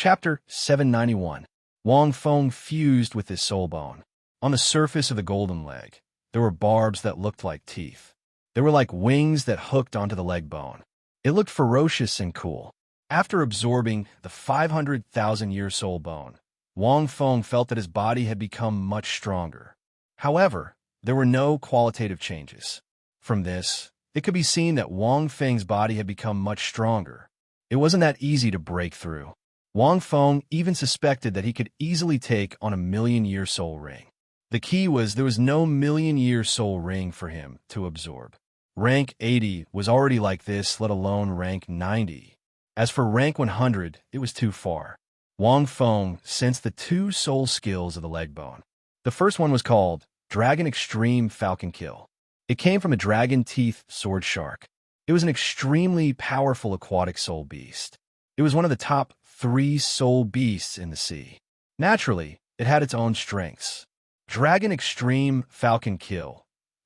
Chapter 791. Wang Feng fused with his soul bone. On the surface of the golden leg, there were barbs that looked like teeth. They were like wings that hooked onto the leg bone. It looked ferocious and cool. After absorbing the 500,000-year soul bone, Wang Feng felt that his body had become much stronger. However, there were no qualitative changes. From this, it could be seen that Wang Feng's body had become much stronger. It wasn't that easy to break through. Wang Feng even suspected that he could easily take on a million-year soul ring. The key was there was no million-year soul ring for him to absorb. Rank 80 was already like this, let alone rank 90. As for rank 100, it was too far. Wang Feng sensed the two soul skills of the leg bone. The first one was called Dragon Extreme Falcon Kill. It came from a dragon teeth sword shark. It was an extremely powerful aquatic soul beast. It was one of the top 3 soul beasts in the sea. Naturally, it had its own strengths. Dragon Extreme Falcon Kill.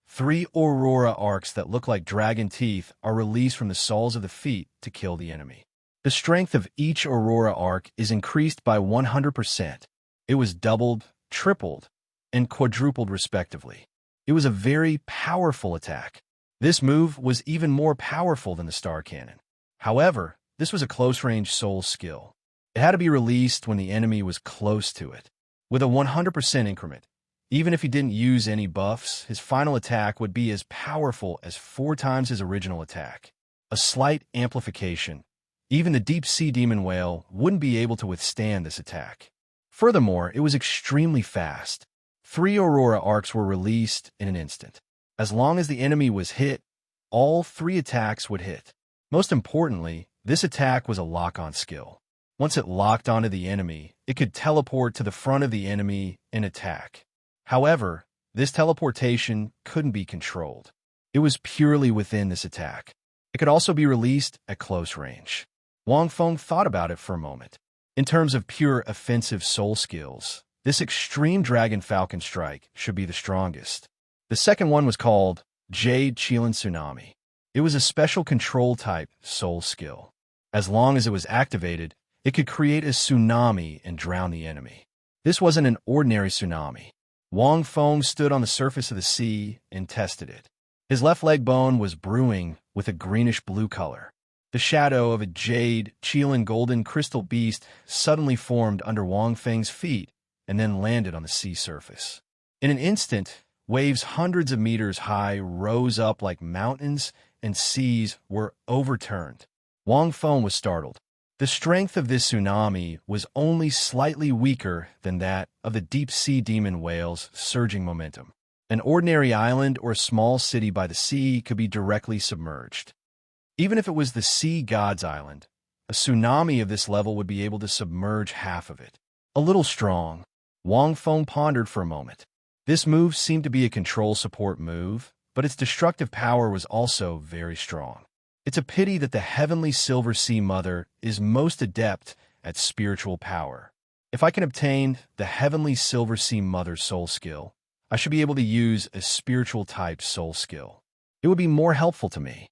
3 aurora arcs that look like dragon teeth are released from the soles of the feet to kill the enemy. The strength of each aurora arc is increased by 100%. It was doubled, tripled, and quadrupled respectively. It was a very powerful attack. This move was even more powerful than the star cannon. However, this was a close-range soul skill. It had to be released when the enemy was close to it. With a 100% increment, even if he didn't use any buffs, his final attack would be as powerful as 4 times his original attack. A slight amplification. Even the deep-sea demon whale wouldn't be able to withstand this attack. Furthermore, it was extremely fast. 3 aurora arcs were released in an instant. As long as the enemy was hit, all 3 attacks would hit. Most importantly, this attack was a lock-on skill. Once it locked onto the enemy, it could teleport to the front of the enemy and attack. However, this teleportation couldn't be controlled. It was purely within this attack. It could also be released at close range. Wang Feng thought about it for a moment. In terms of pure offensive soul skills, this Extreme Dragon Falcon Strike should be the strongest. The second one was called Jade Qilin Tsunami. It was a special control-type soul skill. As long as it was activated, it could create a tsunami and drown the enemy. This wasn't an ordinary tsunami. Wang Feng stood on the surface of the sea and tested it. His left leg bone was brewing with a greenish-blue color. The shadow of a jade, Qilin golden crystal beast suddenly formed under Wang Feng's feet and then landed on the sea surface. In an instant, waves hundreds of meters high rose up like mountains and seas were overturned. Wang Feng was startled. The strength of this tsunami was only slightly weaker than that of the deep-sea demon whale's surging momentum. An ordinary island or a small city by the sea could be directly submerged. Even if it was the sea god's island, a tsunami of this level would be able to submerge half of it. A little strong, Wang Feng pondered for a moment. This move seemed to be a control support move, but its destructive power was also very strong. It's a pity that the Heavenly Silver Sea Mother is most adept at spiritual power. If I can obtain the Heavenly Silver Sea Mother soul skill, I should be able to use a spiritual-type soul skill. It would be more helpful to me.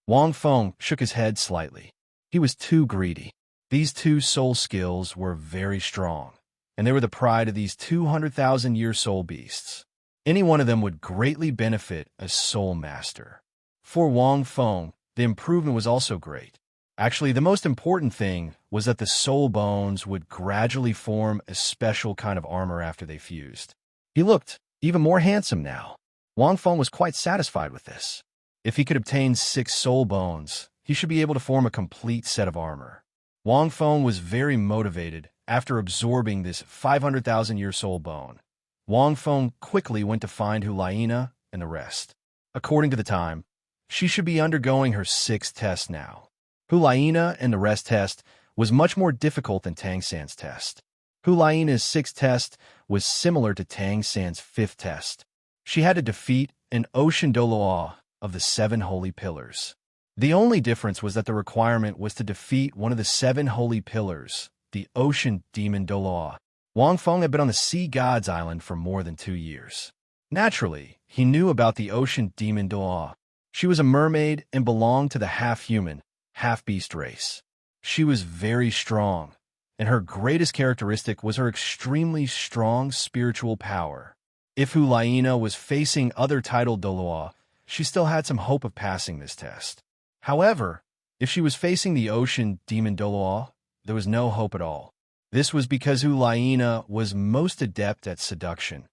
Wang Feng shook his head slightly. He was too greedy. These 2 soul skills were very strong, and they were the pride of these 200,000-year soul beasts. Any one of them would greatly benefit a soul master. For Wang Feng, the improvement was also great. Actually, the most important thing was that the soul bones would gradually form a special kind of armor after they fused. He looked even more handsome now. Wang Feng was quite satisfied with this. If he could obtain 6 soul bones, he should be able to form a complete set of armor. Wang Feng was very motivated after absorbing this 500,000-year soul bone. Wang Feng quickly went to find Hulaina and the rest. According to the time, she should be undergoing her 6th test now. Hulaina and the rest test was much more difficult than Tang San's test. Hulaina's 6th test was similar to Tang San's 5th test. She had to defeat an ocean Douluo of the 7 holy pillars. The only difference was that the requirement was to defeat one of the 7 holy pillars, the ocean demon Douluo. Wang Feng had been on the sea god's island for more than 2 years. Naturally, he knew about the ocean demon Douluo. She was a mermaid and belonged to the half-human, half-beast race. She was very strong, and her greatest characteristic was her extremely strong spiritual power. If Hulaina was facing other titled Douluo, she still had some hope of passing this test. However, if she was facing the ocean demon Douluo, there was no hope at all. This was because Hulaina was most adept at seduction.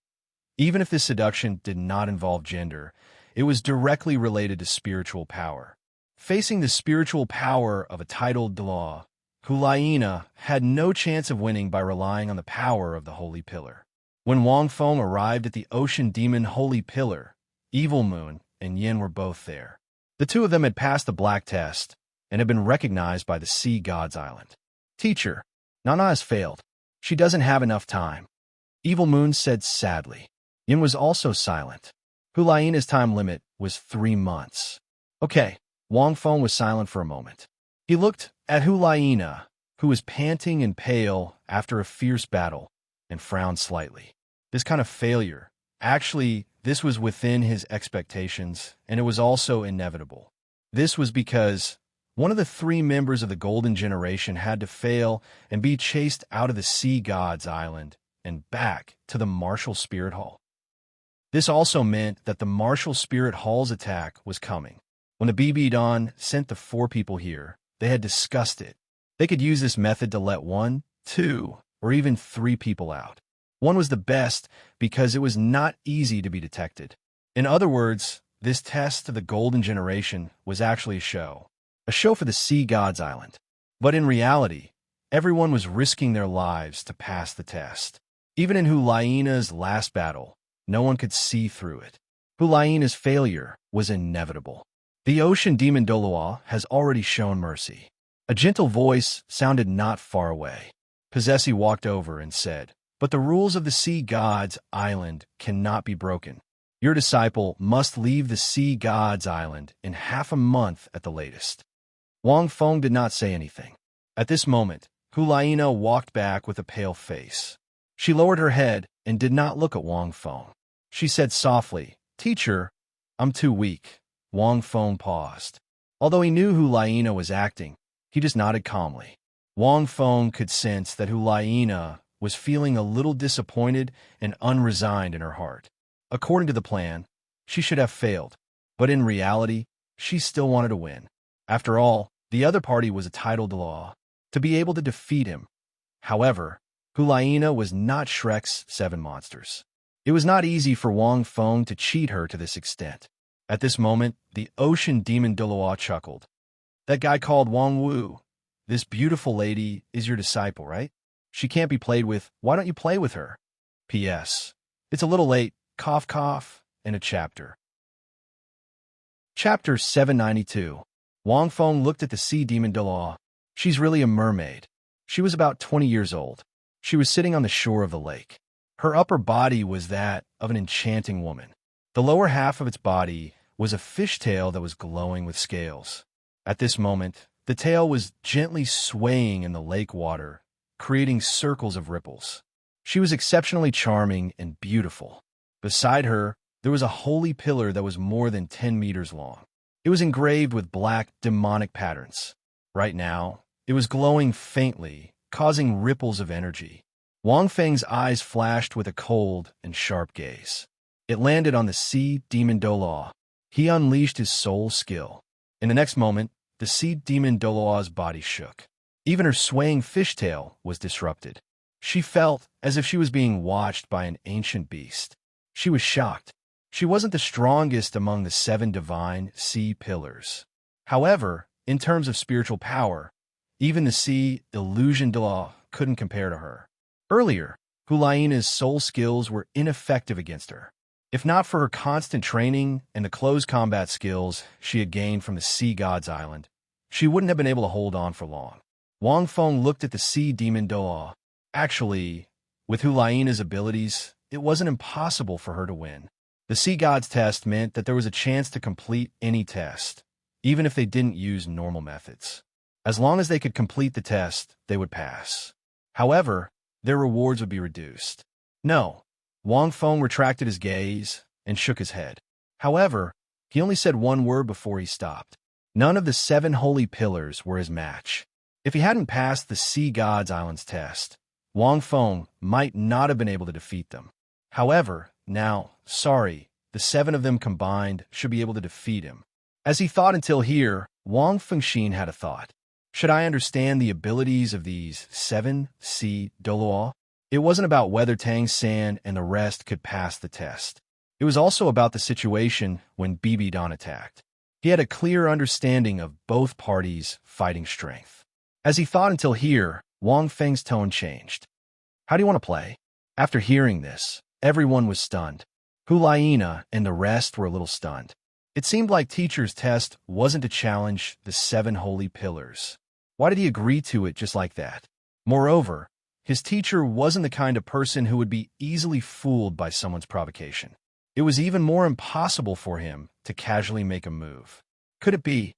Even if this seduction did not involve gender, it was directly related to spiritual power. Facing the spiritual power of a titled Douluo, Hulaina had no chance of winning by relying on the power of the Holy Pillar. When Wang Feng arrived at the ocean demon Holy Pillar, Evil Moon and Yin were both there. The two of them had passed the black test and had been recognized by the Sea God's Island. Teacher, Nana has failed. She doesn't have enough time. Evil Moon said sadly. Yin was also silent. Hulaina's time limit was 3 months. Okay, Wang Feng was silent for a moment. He looked at Hulaina, who was panting and pale after a fierce battle, and frowned slightly. This kind of failure, actually, this was within his expectations, and it was also inevitable. This was because one of the 3 members of the Golden Generation had to fail and be chased out of the Sea God's Island and back to the Martial Spirit Hall. This also meant that the Martial Spirit Hall's attack was coming. When the BB Dawn sent the 4 people here, they had discussed it. They could use this method to let 1, 2, or even 3 people out. 1 was the best because it was not easy to be detected. In other words, this test of the Golden Generation was actually a show for the Sea God's Island. But in reality, everyone was risking their lives to pass the test. Even in Hulaina's last battle, no one could see through it. Hulaina's failure was inevitable. The ocean demon Douluo has already shown mercy. A gentle voice sounded not far away. Possessi walked over and said, "But the rules of the Sea God's Island cannot be broken. Your disciple must leave the Sea God's Island in half a month at the latest." Wang Feng did not say anything. At this moment, Hulaina walked back with a pale face. She lowered her head and did not look at Wang Feng. She said softly, "Teacher, I'm too weak." Wang Feng paused. Although he knew Hulaina was acting, he just nodded calmly. Wang Feng could sense that Hulaina was feeling a little disappointed and unresigned in her heart. According to the plan, she should have failed, but in reality, she still wanted to win. After all, the other party was a titled Douluo, to be able to defeat him. However, Hulaina was not Shrek's 7 monsters. It was not easy for Wang Feng to cheat her to this extent. At this moment, the ocean demon Douluo chuckled. "That guy called Wang Wu. This beautiful lady is your disciple, right? She can't be played with. Why don't you play with her? P.S. It's a little late. Cough, cough, in a chapter." Chapter 792. Wang Feng looked at the sea demon Douluo. She's really a mermaid. She was about 20 years old. She was sitting on the shore of the lake. Her upper body was that of an enchanting woman. The lower half of its body was a fishtail that was glowing with scales. At this moment, the tail was gently swaying in the lake water, creating circles of ripples. She was exceptionally charming and beautiful. Beside her, there was a holy pillar that was more than 10 meters long. It was engraved with black, demonic patterns. Right now, it was glowing faintly, causing ripples of energy. Wang Feng's eyes flashed with a cold and sharp gaze. It landed on the sea demon Douluo. He unleashed his soul skill. In the next moment, the sea demon Douluo's body shook. Even her swaying fishtail was disrupted. She felt as if she was being watched by an ancient beast. She was shocked. She wasn't the strongest among the 7 divine sea pillars. However, in terms of spiritual power, even the sea illusion Douluo couldn't compare to her. Earlier, Hulaina's soul skills were ineffective against her. If not for her constant training and the close combat skills she had gained from the Sea God's Island, she wouldn't have been able to hold on for long. Wang Feng looked at the sea demon Douluo. Actually, with Hulaina's abilities, it wasn't impossible for her to win. The Sea God's test meant that there was a chance to complete any test, even if they didn't use normal methods. As long as they could complete the test, they would pass. However, their rewards would be reduced. No. Wang Feng retracted his gaze and shook his head. However, he only said one word before he stopped. None of the 7 holy pillars were his match. If he hadn't passed the Sea God's Island's test, Wang Feng might not have been able to defeat them. However, now, the 7 of them combined should be able to defeat him. As he thought until here, Wang Fengxian had a thought. Should I understand the abilities of these 7 sea Douluo? It wasn't about whether Tang San and the rest could pass the test. It was also about the situation when Bibi Don attacked. He had a clear understanding of both parties' fighting strength. As he thought until here, Wang Feng's tone changed. How do you want to play? After hearing this, everyone was stunned. Hulaina and the rest were a little stunned. It seemed like teacher's test wasn't to challenge the 7 holy pillars. Why did he agree to it just like that? Moreover, his teacher wasn't the kind of person who would be easily fooled by someone's provocation. It was even more impossible for him to casually make a move. Could it be?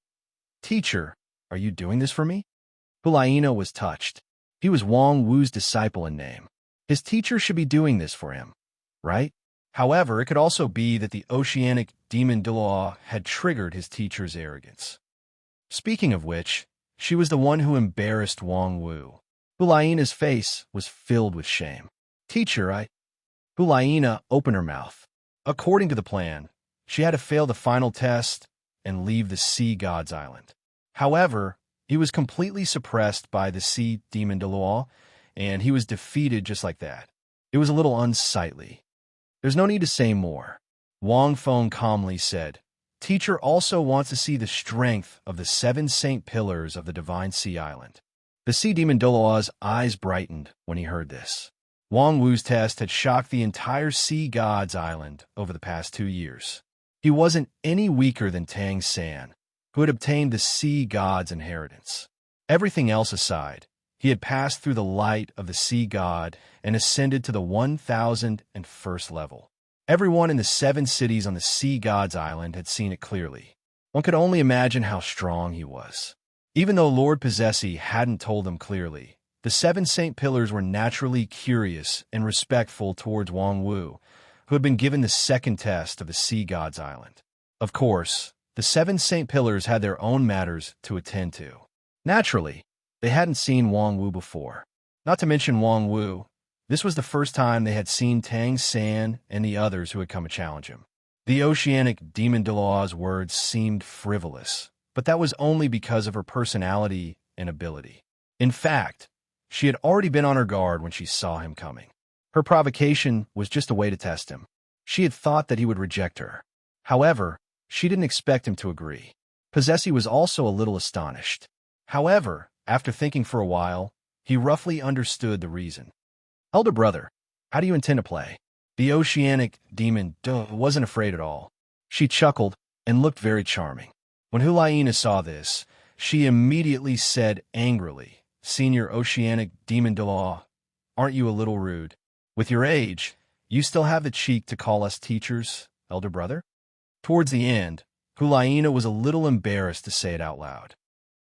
Teacher, are you doing this for me? Hulaina was touched. He was Wang Wu's disciple in name. His teacher should be doing this for him, right? However, it could also be that the oceanic demon Douluo had triggered his teacher's arrogance. Speaking of which, she was the one who embarrassed Wang Wu. Hulaina's face was filled with shame. Teacher, Hulaina opened her mouth. According to the plan, she had to fail the final test and leave the Sea God's Island. However, he was completely suppressed by the sea demon Dalu, and he was defeated just like that. It was a little unsightly. There's no need to say more. Wang Feng calmly said, Teacher also wants to see the strength of the 7 saint pillars of the Divine Sea Island. The sea demon Doluo's eyes brightened when he heard this. Wang Wu's test had shocked the entire Sea God's Island over the past 2 years. He wasn't any weaker than Tang San, who had obtained the Sea God's inheritance. Everything else aside, he had passed through the light of the Sea God and ascended to the 1001st level. Everyone in the 7 cities on the Sea God's Island had seen it clearly. One could only imagine how strong he was. Even though Lord Possessi hadn't told them clearly, the 7 Saint Pillars were naturally curious and respectful towards Wang Wu, who had been given the 2nd test of the Sea God's Island. Of course, the 7 Saint Pillars had their own matters to attend to. Naturally, they hadn't seen Wang Wu before. Not to mention Wang Wu, this was the first time they had seen Tang San and the others who had come to challenge him. The oceanic demon Daluo's words seemed frivolous, but that was only because of her personality and ability. In fact, she had already been on her guard when she saw him coming. Her provocation was just a way to test him. She had thought that he would reject her. However, she didn't expect him to agree. Possessi was also a little astonished. However, after thinking for a while, he roughly understood the reason. Elder brother, how do you intend to play? The oceanic demon wasn't afraid at all. She chuckled and looked very charming. When Hulaina saw this, she immediately said angrily, Senior oceanic demon Dalu, aren't you a little rude? With your age, you still have the cheek to call us teachers, elder brother? Towards the end, Hulaina was a little embarrassed to say it out loud.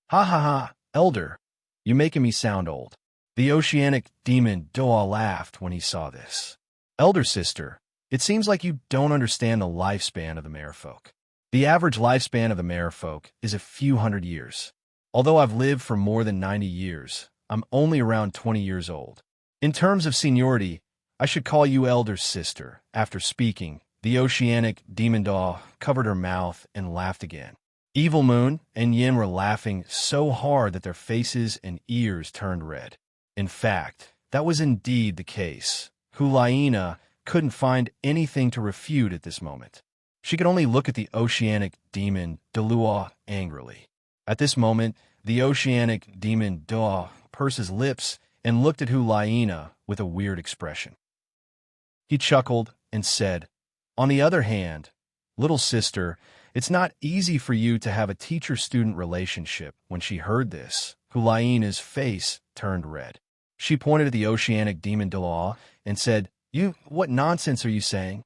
Ha ha ha, elder, you're making me sound old. The oceanic demon Doa laughed when he saw this. Elder sister, it seems like you don't understand the lifespan of the merfolk. The average lifespan of the merfolk is a few hundred years. Although I've lived for more than 90 years, I'm only around 20 years old. In terms of seniority, I should call you elder sister. After speaking, the oceanic demon Doa covered her mouth and laughed again. Evil Moon and Yin were laughing so hard that their faces and ears turned red. In fact, that was indeed the case. Hulaina couldn't find anything to refute at this moment. She could only look at the oceanic demon Daluo angrily. At this moment, the oceanic demon Doa pursed his lips and looked at Hulaina with a weird expression. He chuckled and said, On the other hand, little sister, it's not easy for you to have a teacher-student relationship. When she heard this, Hulaina's face turned red. She pointed at the oceanic demon Dalu and said, What nonsense are you saying?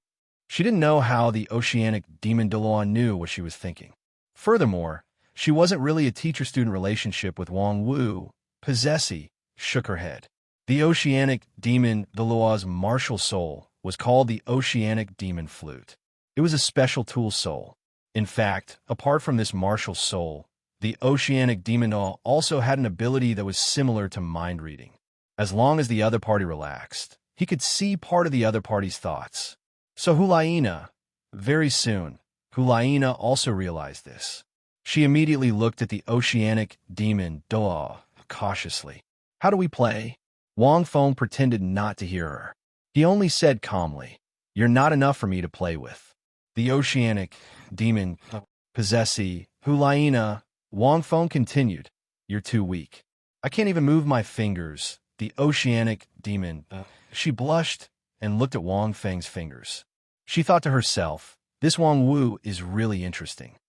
She didn't know how the oceanic demon Dalu knew what she was thinking. Furthermore, she wasn't really a teacher-student relationship with Wang Wu. Possessi shook her head. The oceanic demon Daluo's martial soul was called the oceanic demon flute. It was a special tool soul. In fact, apart from this martial soul, The oceanic demon also had an ability that was similar to mind reading. As long as the other party relaxed, he could see part of the other party's thoughts. So Hulaina, very soon, Hulaina also realized this. She immediately looked at the oceanic demon Douluo cautiously. How do we play? Wang Feng pretended not to hear her. He only said calmly, "You're not enough for me to play with." The oceanic demon possessee Hulaina, Wang Feng continued, "You're too weak. I can't even move my fingers." The oceanic demon, she blushed and looked at Wang Feng's fingers. She thought to herself, this Wang Wu is really interesting.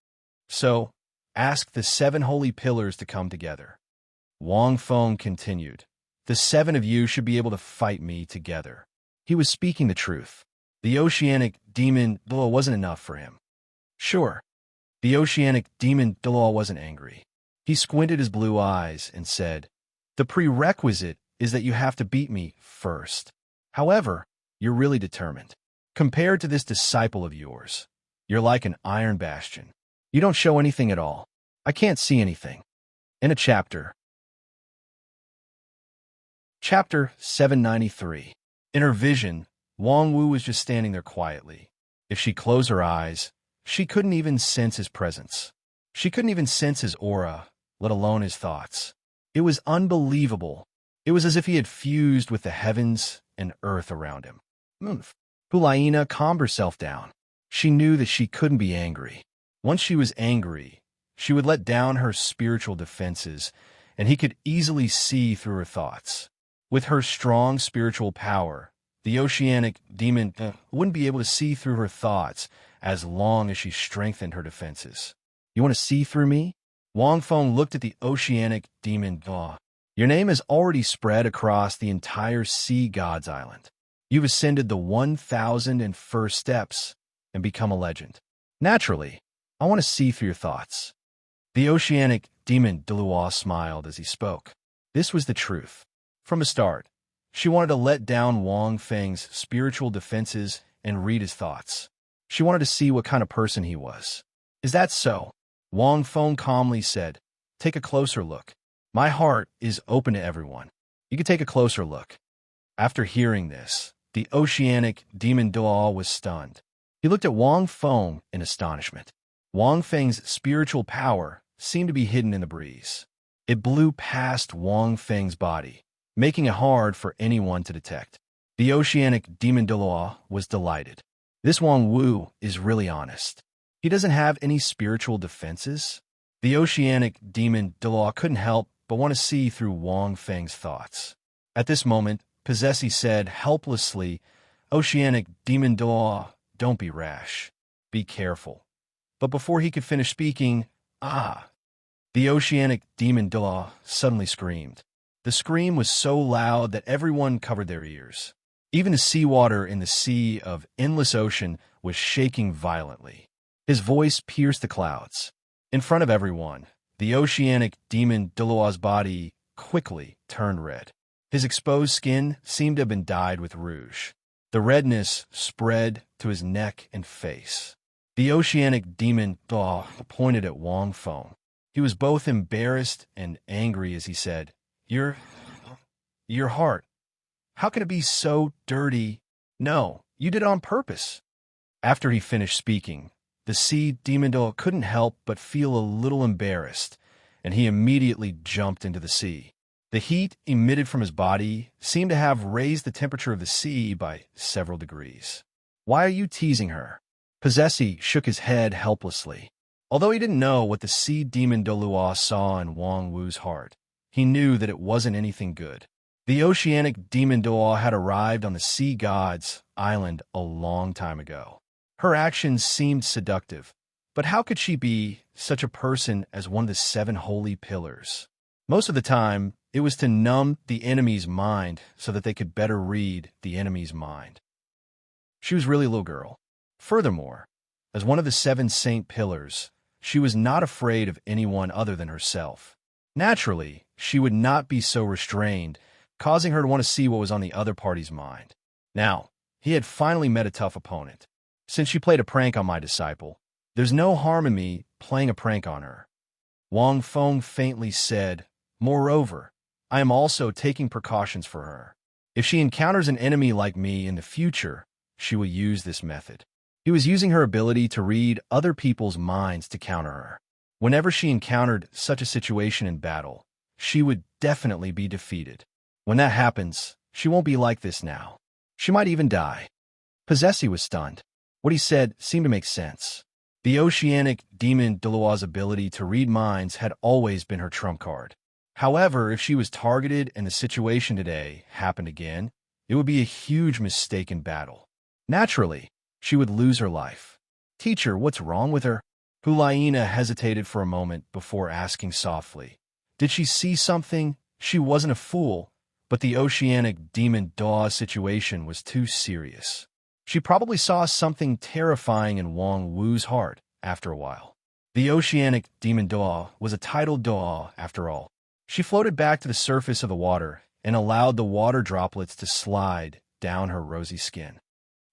So, ask the 7 holy pillars to come together. Wang Feng continued, "The 7 of you should be able to fight me together." He was speaking the truth. The oceanic demon Douluo wasn't enough for him. Sure, the oceanic demon Douluo wasn't angry. He squinted his blue eyes and said, "The prerequisite is that you have to beat me first. However, you're really determined. Compared to this disciple of yours, you're like an iron bastion. You don't show anything at all. I can't see anything." In a chapter. Chapter 793. In her vision, Wang Wu was just standing there quietly. If she closed her eyes, she couldn't even sense his presence. She couldn't even sense his aura, let alone his thoughts. It was unbelievable. It was as if he had fused with the heavens and earth around him. Hulaina calmed herself down. She knew that she couldn't be angry. Once she was angry, she would let down her spiritual defenses, and he could easily see through her thoughts. With her strong spiritual power, the oceanic demon wouldn't be able to see through her thoughts as long as she strengthened her defenses. "You want to see through me?" Wang Feng looked at the oceanic demon. "Your name has already spread across the entire Sea God's Island. You've ascended the 1,001st steps and become a legend. Naturally, I want to see through your thoughts." The oceanic demon Dalu smiled as he spoke. This was the truth. From the start, she wanted to let down Wang Feng's spiritual defenses and read his thoughts. She wanted to see what kind of person he was. "Is that so?" Wang Feng calmly said, "Take a closer look. My heart is open to everyone. You can take a closer look." After hearing this, the oceanic demon Douluo was stunned. He looked at Wang Feng in astonishment. Wang Feng's spiritual power seemed to be hidden in the breeze. It blew past Wang Feng's body, making it hard for anyone to detect. The oceanic demon Douluo was delighted. This Wang Wu is really honest. He doesn't have any spiritual defenses. The oceanic demon Douluo couldn't help but want to see through Wang Feng's thoughts. At this moment, Possessee said helplessly, "Oceanic demon Douluo, don't be rash. Be careful." But before he could finish speaking, the oceanic demon Douluo suddenly screamed. The scream was so loud that everyone covered their ears. Even the seawater in the sea of endless ocean was shaking violently. His voice pierced the clouds. In front of everyone, the oceanic demon Douluo's body quickly turned red. His exposed skin seemed to have been dyed with rouge. The redness spread to his neck and face. The oceanic demon Douluo pointed at Wang Feng. He was both embarrassed and angry as he said, Your heart. How can it be so dirty? No, you did it on purpose." After he finished speaking, the sea demon Douluo couldn't help but feel a little embarrassed, and he immediately jumped into the sea. The heat emitted from his body seemed to have raised the temperature of the sea by several degrees. "Why are you teasing her?" Possessee shook his head helplessly. Although he didn't know what the sea demon Douluo saw in Wang Wu's heart, he knew that it wasn't anything good. The oceanic demon Douluo had arrived on the Sea God's Island a long time ago. Her actions seemed seductive, but how could she be such a person as one of the 7 holy pillars? Most of the time, it was to numb the enemy's mind so that they could better read the enemy's mind. She was really a little girl. Furthermore, as one of the 7 saint pillars, she was not afraid of anyone other than herself. Naturally, she would not be so restrained, causing her to want to see what was on the other party's mind. Now, he had finally met a tough opponent. Since she played a prank on my disciple, there's no harm in me playing a prank on her. Wang Feng faintly said, "Moreover, I am also taking precautions for her. If she encounters an enemy like me in the future, she will use this method." He was using her ability to read other people's minds to counter her. Whenever she encountered such a situation in battle, she would definitely be defeated. When that happens, she won't be like this now. She might even die. Possessy was stunned. What he said seemed to make sense. The oceanic demon Daluo's ability to read minds had always been her trump card. However, if she was targeted and the situation today happened again, it would be a huge mistake in battle. Naturally, she would lose her life. "Teacher, what's wrong with her?" Hulaina hesitated for a moment before asking softly. Did she see something? She wasn't a fool, but the oceanic demon Daw situation was too serious. She probably saw something terrifying in Wang Wu's heart after a while. The oceanic demon Daw was a tidal Daw after all. She floated back to the surface of the water and allowed the water droplets to slide down her rosy skin.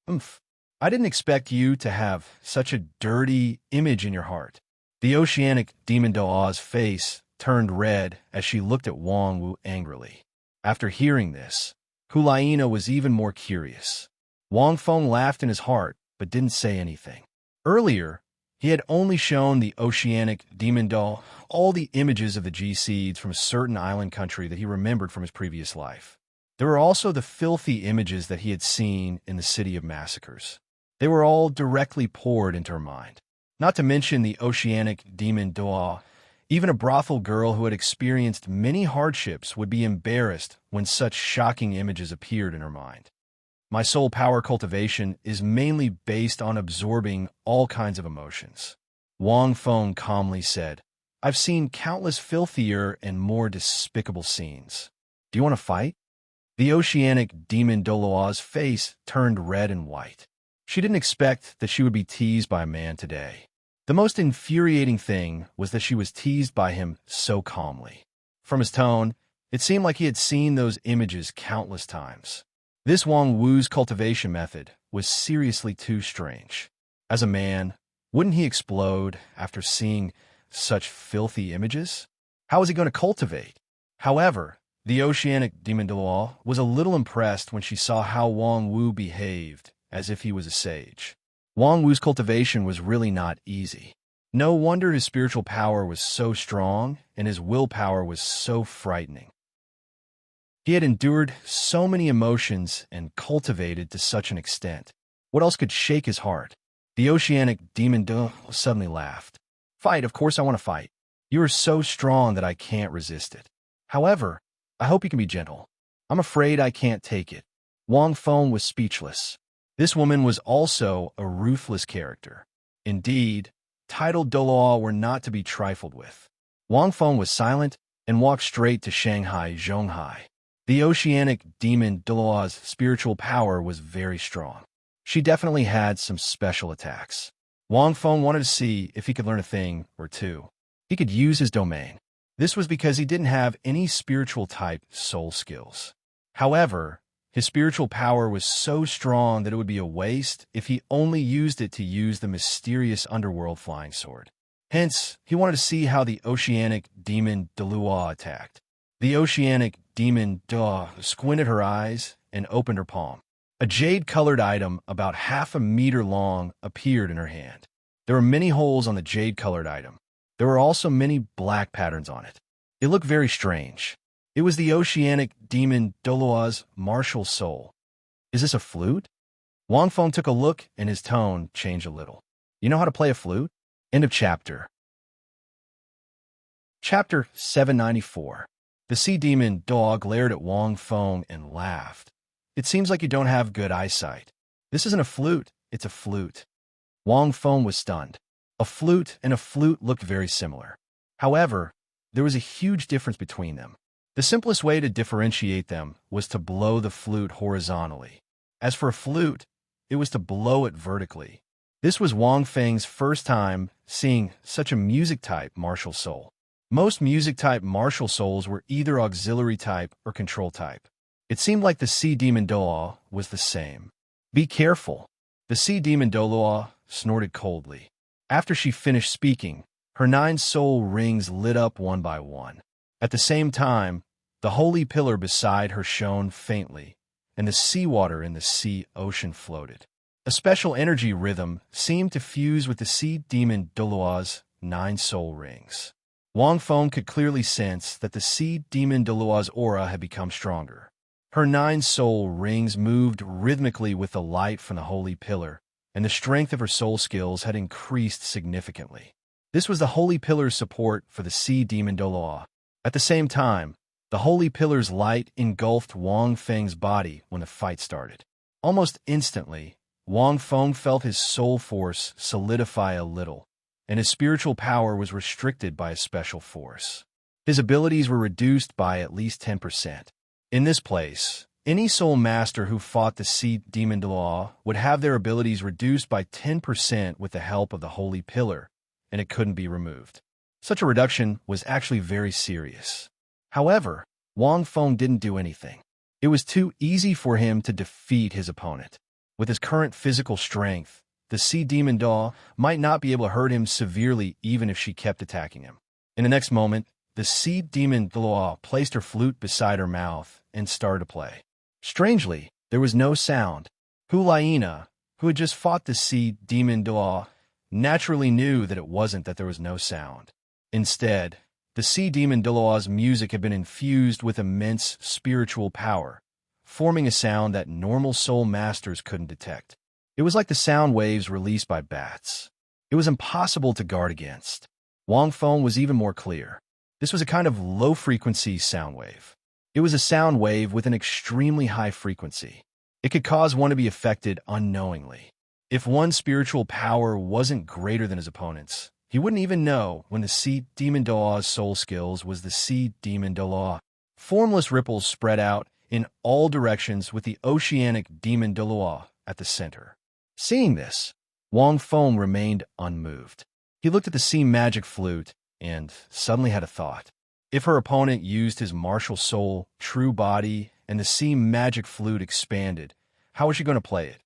"Oomph. I didn't expect you to have such a dirty image in your heart." The oceanic demon Daw's face turned red as she looked at Wang Wu angrily. After hearing this, Hulaina was even more curious. Wang Feng laughed in his heart, but didn't say anything. Earlier, he had only shown the oceanic demon doll all the images of the G-seeds from a certain island country that he remembered from his previous life. There were also the filthy images that he had seen in the City of Massacres. They were all directly poured into her mind. Not to mention the oceanic demon doll. Even a brothel girl who had experienced many hardships would be embarrassed when such shocking images appeared in her mind. My soul power cultivation is mainly based on absorbing all kinds of emotions. Wang Feng calmly said, "I've seen countless filthier and more despicable scenes. Do you want to fight?" The oceanic demon Douluo's face turned red and white. She didn't expect that she would be teased by a man today. The most infuriating thing was that she was teased by him so calmly. From his tone, it seemed like he had seen those images countless times. This Wang Wu's cultivation method was seriously too strange. As a man, wouldn't he explode after seeing such filthy images? How was he going to cultivate? However, the oceanic demon Dalu was a little impressed when she saw how Wang Wu behaved as if he was a sage. Wang Wu's cultivation was really not easy. No wonder his spiritual power was so strong and his willpower was so frightening. He had endured so many emotions and cultivated to such an extent. What else could shake his heart? The oceanic demon suddenly laughed. "Fight, of course I want to fight. You are so strong that I can't resist it. However, I hope you can be gentle. I'm afraid I can't take it." Wang Feng was speechless. This woman was also a ruthless character. Indeed, titled Douluo were not to be trifled with. Wang Feng was silent and walked straight to Shanghai Zhonghai. The oceanic demon Douluo's spiritual power was very strong. She definitely had some special attacks. Wang Feng wanted to see if he could learn a thing or two. He could use his domain. This was because he didn't have any spiritual type soul skills. However, his spiritual power was so strong that it would be a waste if he only used it to use the mysterious underworld flying sword. Hence, he wanted to see how the oceanic demon Douluo attacked. The oceanic demon squinted her eyes and opened her palm. A jade-colored item about 1/2 meter long appeared in her hand. There were many holes on the jade-colored item. There were also many black patterns on it. It looked very strange. It was the oceanic demon Douluo's martial soul. "Is this a flute?" Wang Feng took a look and his tone changed a little. "You know how to play a flute?" End of chapter. Chapter 794. The sea demon dog glared at Wang Feng and laughed. "It seems like you don't have good eyesight. This isn't a flute, it's a flute." Wang Feng was stunned. A flute and a flute looked very similar. However, there was a huge difference between them. The simplest way to differentiate them was to blow the flute horizontally. As for a flute, it was to blow it vertically. This was Wang Feng's first time seeing such a music-type martial soul. Most music-type martial souls were either auxiliary type or control type. It seemed like the sea demon Douluo was the same. "Be careful." The sea demon Douluo snorted coldly. After she finished speaking, Her 9 soul rings lit up one by one. At the same time, the holy pillar beside her shone faintly, and the seawater in the sea ocean floated. A special energy rhythm seemed to fuse with the sea demon Douluo's 9 soul rings. Wang Feng could clearly sense that the sea demon Douluo's aura had become stronger. Her 9 soul rings moved rhythmically with the light from the holy pillar, and the strength of her soul skills had increased significantly. This was the holy pillar's support for the sea demon Douluo. At the same time, the holy pillar's light engulfed Wang Feng's body when the fight started. Almost instantly, Wang Feng felt his soul force solidify a little, and his spiritual power was restricted by a special force. His abilities were reduced by at least 10%. In this place, any soul master who fought the sea demon Douluo would have their abilities reduced by 10% with the help of the holy pillar, and it couldn't be removed. Such a reduction was actually very serious. However, Wang Feng didn't do anything. It was too easy for him to defeat his opponent. With his current physical strength, the sea demon Doll might not be able to hurt him severely even if she kept attacking him. In the next moment, the sea demon Douluo placed her flute beside her mouth and started to play. Strangely, there was no sound. Hulaina, who had just fought the sea demon Douluo, naturally knew that it wasn't that there was no sound. Instead, the sea demon Douluo's music had been infused with immense spiritual power, forming a sound that normal soul masters couldn't detect. It was like the sound waves released by bats. It was impossible to guard against. Wang Feng was even more clear. This was a kind of low-frequency sound wave. It was a sound wave with an extremely high frequency. It could cause one to be affected unknowingly. If one's spiritual power wasn't greater than his opponent's, he wouldn't even know when the sea demon Douluo's soul skills was the sea demon Douluo. Formless ripples spread out in all directions with the oceanic demon Douluo at the center. Seeing this, Wang Feng remained unmoved. He looked at the sea magic flute and suddenly had a thought. If her opponent used his martial soul, true body, and the sea magic flute expanded, how was she going to play it?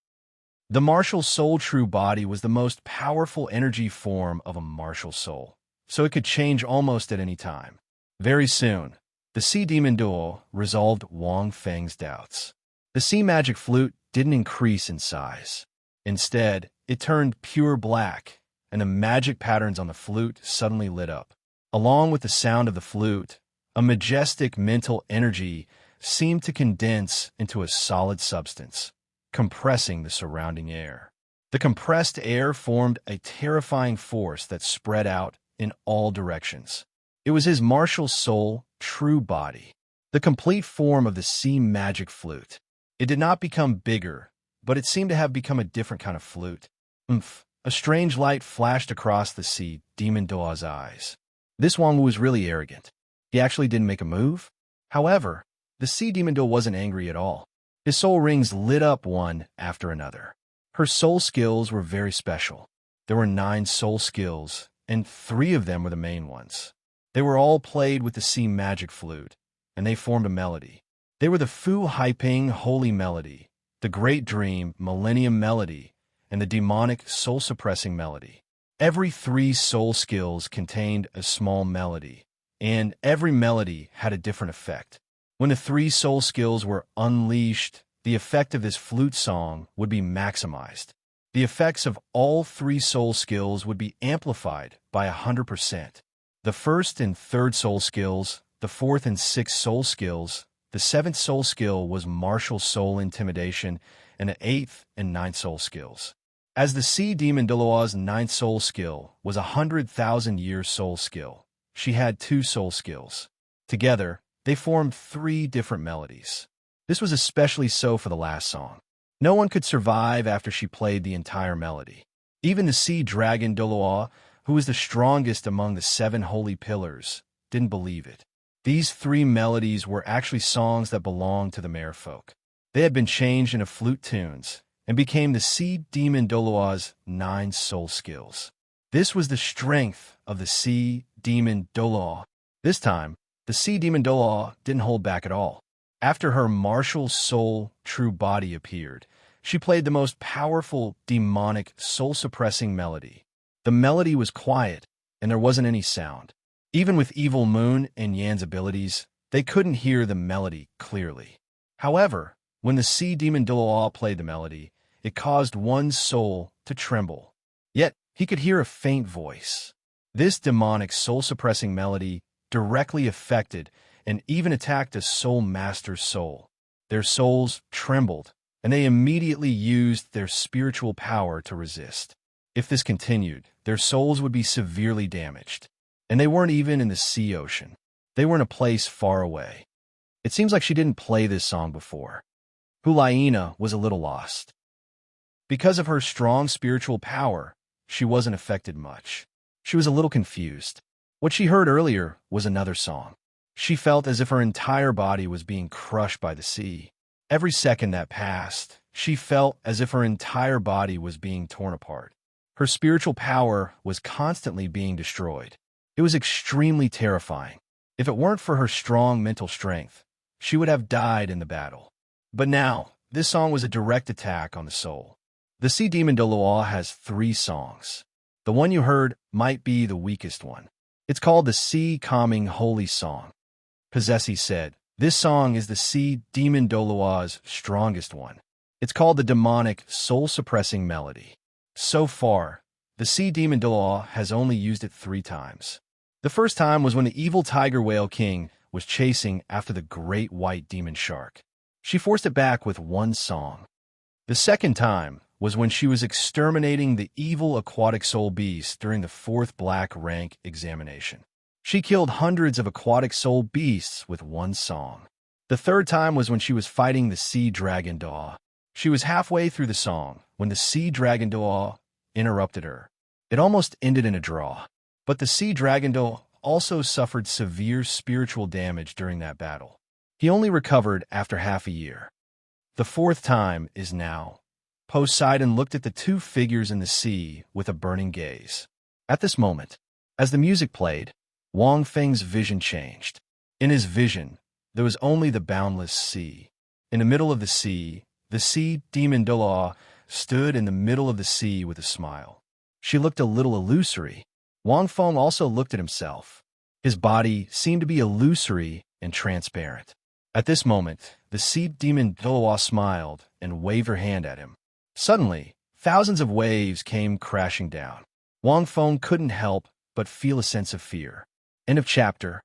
The martial soul true body was the most powerful energy form of a martial soul, so it could change almost at any time. Very soon, the sea demon Douluo resolved Wang Feng's doubts. The sea magic flute didn't increase in size. Instead, it turned pure black, and the magic patterns on the flute suddenly lit up. Along with the sound of the flute, a majestic mental energy seemed to condense into a solid substance, compressing the surrounding air. The compressed air formed a terrifying force that spread out in all directions. It was his martial soul, true body, the complete form of the sea magic flute. It did not become bigger, but it seemed to have become a different kind of flute. A strange light flashed across the sea demon Douluo's eyes. This Wang was really arrogant. He actually didn't make a move. However, the sea demon Douluo wasn't angry at all. His soul rings lit up one after another. Her soul skills were very special. There were 9 soul skills, and 3 of them were the main ones. They were all played with the sea magic flute, and they formed a melody. They were the Fu Haiping Holy Melody, the Great Dream Millennium Melody, and the demonic soul-suppressing melody. Every 3 soul skills contained a small melody, and every melody had a different effect. When the 3 soul skills were unleashed, the effect of this flute song would be maximized. The effects of all 3 soul skills would be amplified by 100%. The first and third soul skills, the fourth and sixth soul skills, the 7th soul skill was martial soul intimidation, and the 8th and 9th soul skills. As the sea demon Douluo's 9th soul skill was 100,000 year soul skill, she had 2 soul skills. Together, they formed 3 different melodies. This was especially so for the last song. No one could survive after she played the entire melody. Even the sea dragon Douluo, who was the strongest among the 7 holy pillars, didn't believe it. These 3 melodies were actually songs that belonged to the merfolk. They had been changed into flute tunes and became the sea demon Douluo's 9 soul skills. This was the strength of the sea demon Douluo. This time, the sea demon Douluo didn't hold back at all. After her martial soul true body appeared, she played the most powerful demonic soul-suppressing melody. The melody was quiet, and there wasn't any sound. Even with Evil Moon and Yan's abilities, they couldn't hear the melody clearly. However, when the sea demon Douluo played the melody, it caused one's soul to tremble. Yet, he could hear a faint voice. This demonic soul-suppressing melody directly affected and even attacked a soul master's soul. Their souls trembled, and they immediately used their spiritual power to resist. If this continued, their souls would be severely damaged. And they weren't even in the sea ocean. They were in a place far away. It seems like she didn't play this song before. Hulaina was a little lost. Because of her strong spiritual power, she wasn't affected much. She was a little confused. What she heard earlier was another song. She felt as if her entire body was being crushed by the sea. Every second that passed, she felt as if her entire body was being torn apart. Her spiritual power was constantly being destroyed. It was extremely terrifying. If it weren't for her strong mental strength, she would have died in the battle. But now, this song was a direct attack on the soul. The sea demon Douluo has 3 songs. The one you heard might be the weakest one. It's called the Sea Calming Holy Song. Possessi said, this song is the sea demon Douluo's strongest one. It's called the demonic, soul-suppressing melody. So far, the sea demon Douluo has only used it 3 times. The first time was when the evil tiger whale king was chasing after the great white demon shark. She forced it back with 1 song. The second time was when she was exterminating the evil aquatic soul beast during the 4th black rank examination. She killed hundreds of aquatic soul beasts with 1 song. The third time was when she was fighting the sea dragon Dalu. She was halfway through the song when the sea dragon Dalu interrupted her. It almost ended in a draw. But the sea dragon Dalu also suffered severe spiritual damage during that battle. He only recovered after half a year. The 4th time is now. Poseidon looked at the 2 figures in the sea with a burning gaze. At this moment, as the music played, Wang Feng's vision changed. In his vision, there was only the boundless sea. In the middle of the sea demon Douluo stood in the middle of the sea with a smile. She looked a little illusory. Wang Feng also looked at himself. His body seemed to be illusory and transparent. At this moment, the sea demon Douluo smiled and waved her hand at him. Suddenly, thousands of waves came crashing down. Wang Feng couldn't help but feel a sense of fear. End of chapter.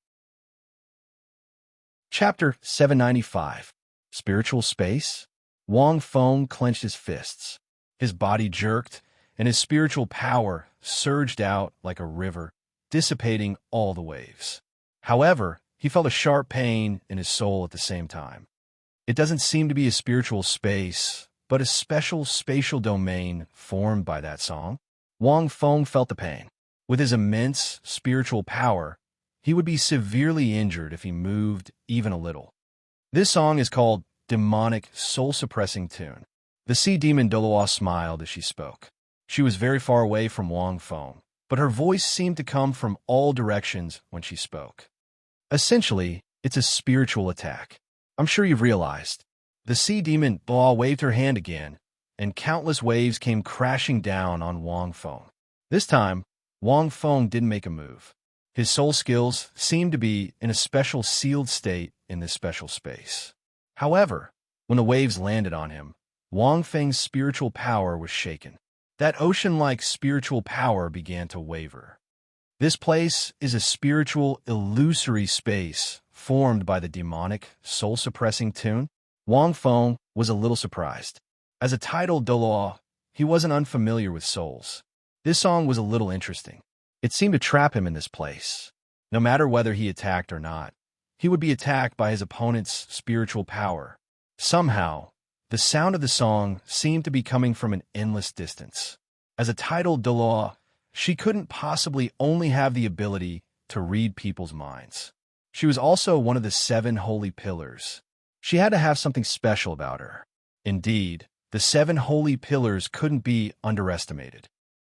Chapter 795. Spiritual Space? Wang Feng clenched his fists. His body jerked, and his spiritual power surged out like a river, dissipating all the waves. However, he felt a sharp pain in his soul at the same time. It doesn't seem to be a spiritual space, but a special spatial domain formed by that song. Wang Feng felt the pain. With his immense spiritual power, he would be severely injured if he moved even a little. This song is called Demonic Soul-Suppressing Tune. The sea demon Douluo smiled as she spoke. She was very far away from Wang Feng, but her voice seemed to come from all directions when she spoke. Essentially, it's a spiritual attack. I'm sure you've realized. The sea demon Douluo waved her hand again, and countless waves came crashing down on Wang Feng. This time, Wang Feng didn't make a move. His soul skills seemed to be in a special sealed state in this special space. However, when the waves landed on him, Wang Feng's spiritual power was shaken. That ocean-like spiritual power began to waver. This place is a spiritual, illusory space formed by the demonic, soul-suppressing tune. Wang Feng was a little surprised. As a titled Douluo, he wasn't unfamiliar with souls. This song was a little interesting. It seemed to trap him in this place. No matter whether he attacked or not, he would be attacked by his opponent's spiritual power. Somehow, the sound of the song seemed to be coming from an endless distance. As a titled Douluo, she couldn't possibly only have the ability to read people's minds. She was also one of the 7 holy pillars. She had to have something special about her. Indeed, the 7 holy pillars couldn't be underestimated.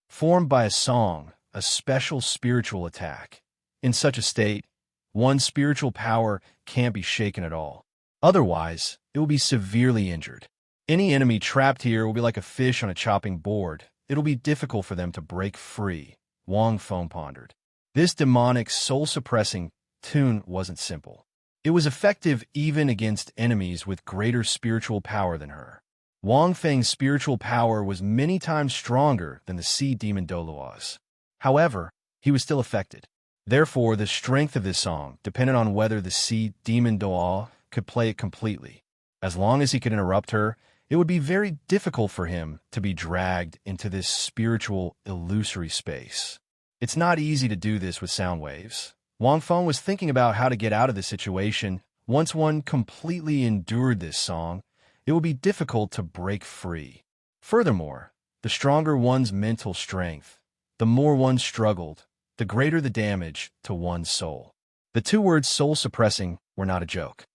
Formed by a song, a special spiritual attack. In such a state, one's spiritual power can't be shaken at all. Otherwise, it will be severely injured. Any enemy trapped here will be like a fish on a chopping board. It'll be difficult for them to break free, Wang Feng pondered. This demonic, soul-suppressing tune wasn't simple. It was effective even against enemies with greater spiritual power than her. Wang Feng's spiritual power was many times stronger than the sea demon Douluo's. However, he was still affected. Therefore, the strength of this song depended on whether the sea demon Douluo could play it completely. As long as he could interrupt her, it would be very difficult for him to be dragged into this spiritual, illusory space. It's not easy to do this with sound waves. Wang Feng was thinking about how to get out of this situation. Once one completely endured this song, it would be difficult to break free. Furthermore, the stronger one's mental strength, the more one struggled, the greater the damage to one's soul. The two words soul-suppressing were not a joke.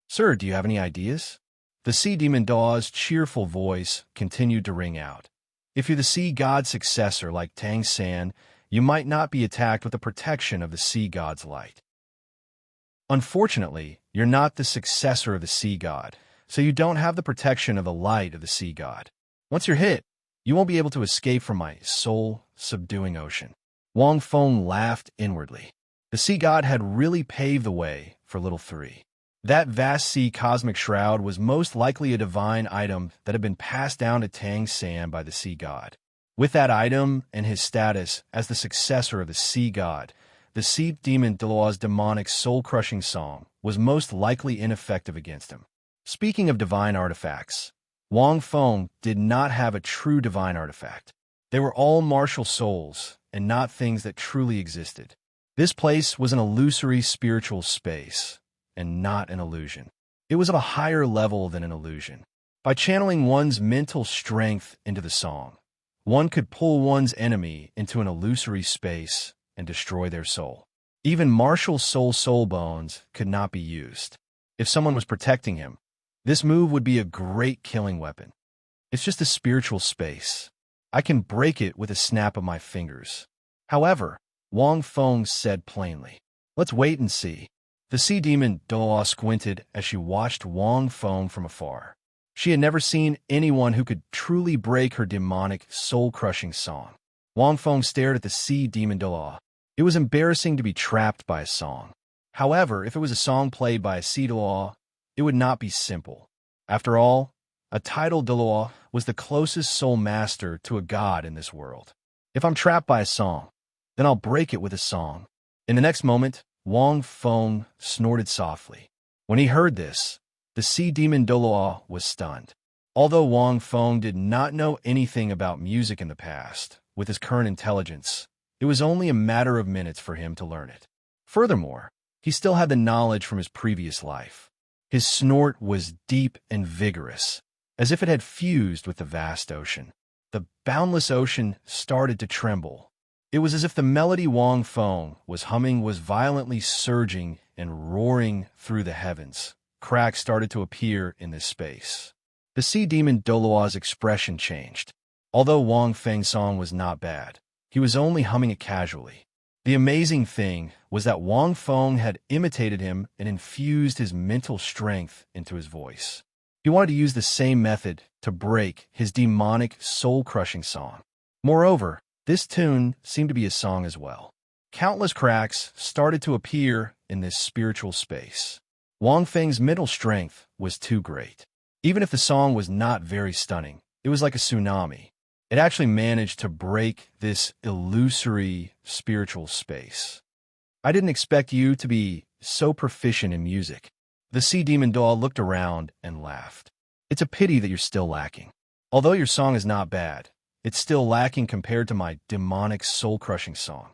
"Sir, do you have any ideas?" The sea demon Da's cheerful voice continued to ring out. "If you're the sea god's successor like Tang San, you might not be attacked with the protection of the sea god's light. Unfortunately, you're not the successor of the sea god, so you don't have the protection of the light of the sea god. Once you're hit, you won't be able to escape from my soul-subduing ocean." Wang Feng laughed inwardly. The sea god had really paved the way for Little Three. That vast sea cosmic shroud was most likely a divine item that had been passed down to Tang San by the sea god. With that item and his status as the successor of the sea god, the sea demon Daluo's demonic soul-crushing song was most likely ineffective against him. Speaking of divine artifacts, Wang Feng did not have a true divine artifact. They were all martial souls and not things that truly existed. This place was an illusory spiritual space, and not an illusion. It was of a higher level than an illusion. By channeling one's mental strength into the song, one could pull one's enemy into an illusory space and destroy their soul. Even martial soul bones could not be used. If someone was protecting him, this move would be a great killing weapon. It's just a spiritual space. I can break it with a snap of my fingers. However, Wang Feng said plainly, "Let's wait and see." The sea demon Douluo squinted as she watched Wang Feng from afar. She had never seen anyone who could truly break her demonic, soul-crushing song. Wang Feng stared at the sea demon Douluo. It was embarrassing to be trapped by a song. However, if it was a song played by a sea Douluo, it would not be simple. After all, a titled Douluo was the closest soul master to a god in this world. If I'm trapped by a song, then I'll break it with a song. In the next moment, Wang Feng snorted softly. When he heard this, the sea demon Douluo was stunned. Although Wang Feng did not know anything about music in the past, with his current intelligence, it was only a matter of minutes for him to learn it. Furthermore, he still had the knowledge from his previous life. His snort was deep and vigorous, as if it had fused with the vast ocean. The boundless ocean started to tremble. It was as if the melody Wang Feng was humming was violently surging and roaring through the heavens. Cracks started to appear in this space. The sea demon Douluo's expression changed. Although Wang Feng's song was not bad, he was only humming it casually. The amazing thing was that Wang Feng had imitated him and infused his mental strength into his voice. He wanted to use the same method to break his demonic, soul-crushing song. Moreover, this tune seemed to be a song as well. Countless cracks started to appear in this spiritual space. Wang Feng's mental strength was too great. Even if the song was not very stunning, it was like a tsunami. It actually managed to break this illusory spiritual space. "I didn't expect you to be so proficient in music." The sea demon Doll looked around and laughed. "It's a pity that you're still lacking. Although your song is not bad, it's still lacking compared to my demonic soul-crushing song."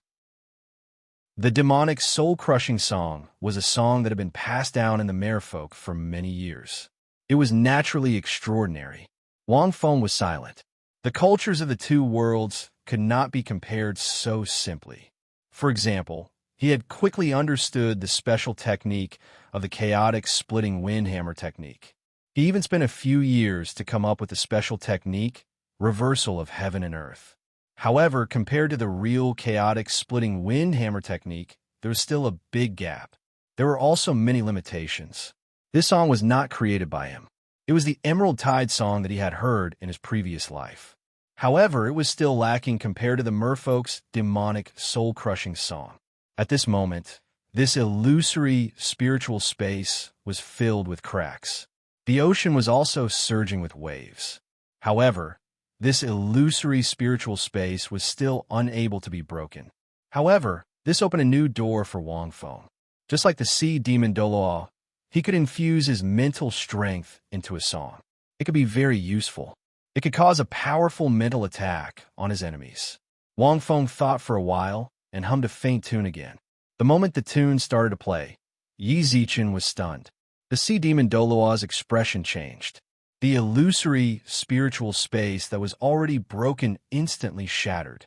The demonic soul-crushing song was a song that had been passed down in the merfolk for many years. It was naturally extraordinary. Wang Feng was silent. The cultures of the two worlds could not be compared so simply. For example, he had quickly understood the special technique of the chaotic splitting windhammer technique. He even spent a few years to come up with the special technique, reversal of heaven and earth. However, compared to the real chaotic splitting windhammer technique, there was still a big gap. There were also many limitations. This song was not created by him. It was the Emerald Tide song that he had heard in his previous life. However, it was still lacking compared to the merfolk's demonic, soul-crushing song. At this moment, this illusory spiritual space was filled with cracks. The ocean was also surging with waves. However, this illusory spiritual space was still unable to be broken. However, this opened a new door for Wang Feng. Just like the sea demon Douluo, he could infuse his mental strength into a song. It could be very useful. It could cause a powerful mental attack on his enemies. Wang Feng thought for a while and hummed a faint tune again. The moment the tune started to play, Yi Zichen was stunned. The sea demon Douluo's expression changed. The illusory spiritual space that was already broken instantly shattered.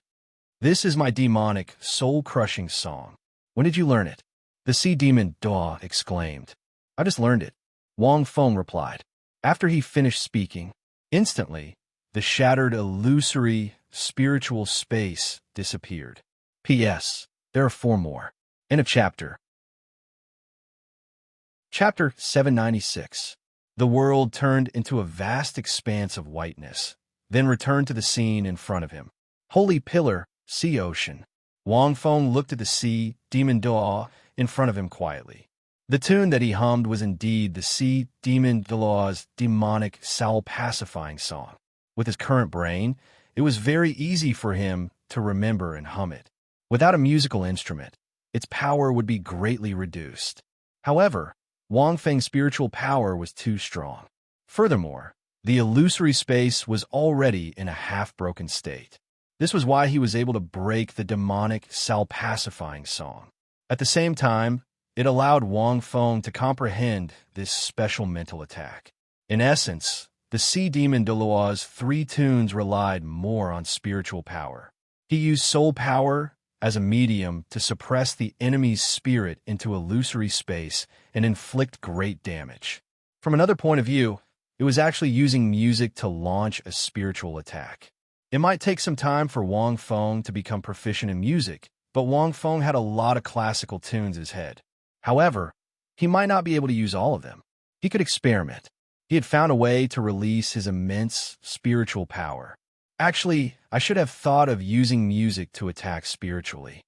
This is my demonic, soul-crushing song. When did you learn it? The sea demon Douluo exclaimed. I just learned it, Wang Feng replied. After he finished speaking, instantly, the shattered illusory spiritual space disappeared. P.S. There are 4 more. End of chapter. Chapter 796. The world turned into a vast expanse of whiteness, then returned to the scene in front of him. Holy pillar, sea ocean. Wang Feng looked at the sea demon Douluo in front of him quietly. The tune that he hummed was indeed the sea demon Douluo's demonic, soul-pacifying song. With his current brain, it was very easy for him to remember and hum it. Without a musical instrument, its power would be greatly reduced. However, Wang Feng's spiritual power was too strong. Furthermore, the illusory space was already in a half-broken state. This was why he was able to break the demonic, soul-pacifying song. At the same time, it allowed Wang Feng to comprehend this special mental attack. In essence, the sea demon Douluo's 3 tunes relied more on spiritual power. He used soul power as a medium to suppress the enemy's spirit into illusory space and inflict great damage. From another point of view, it was actually using music to launch a spiritual attack. It might take some time for Wang Feng to become proficient in music, but Wang Feng had a lot of classical tunes in his head. However, he might not be able to use all of them. He could experiment. He had found a way to release his immense spiritual power. Actually, I should have thought of using music to attack spiritually.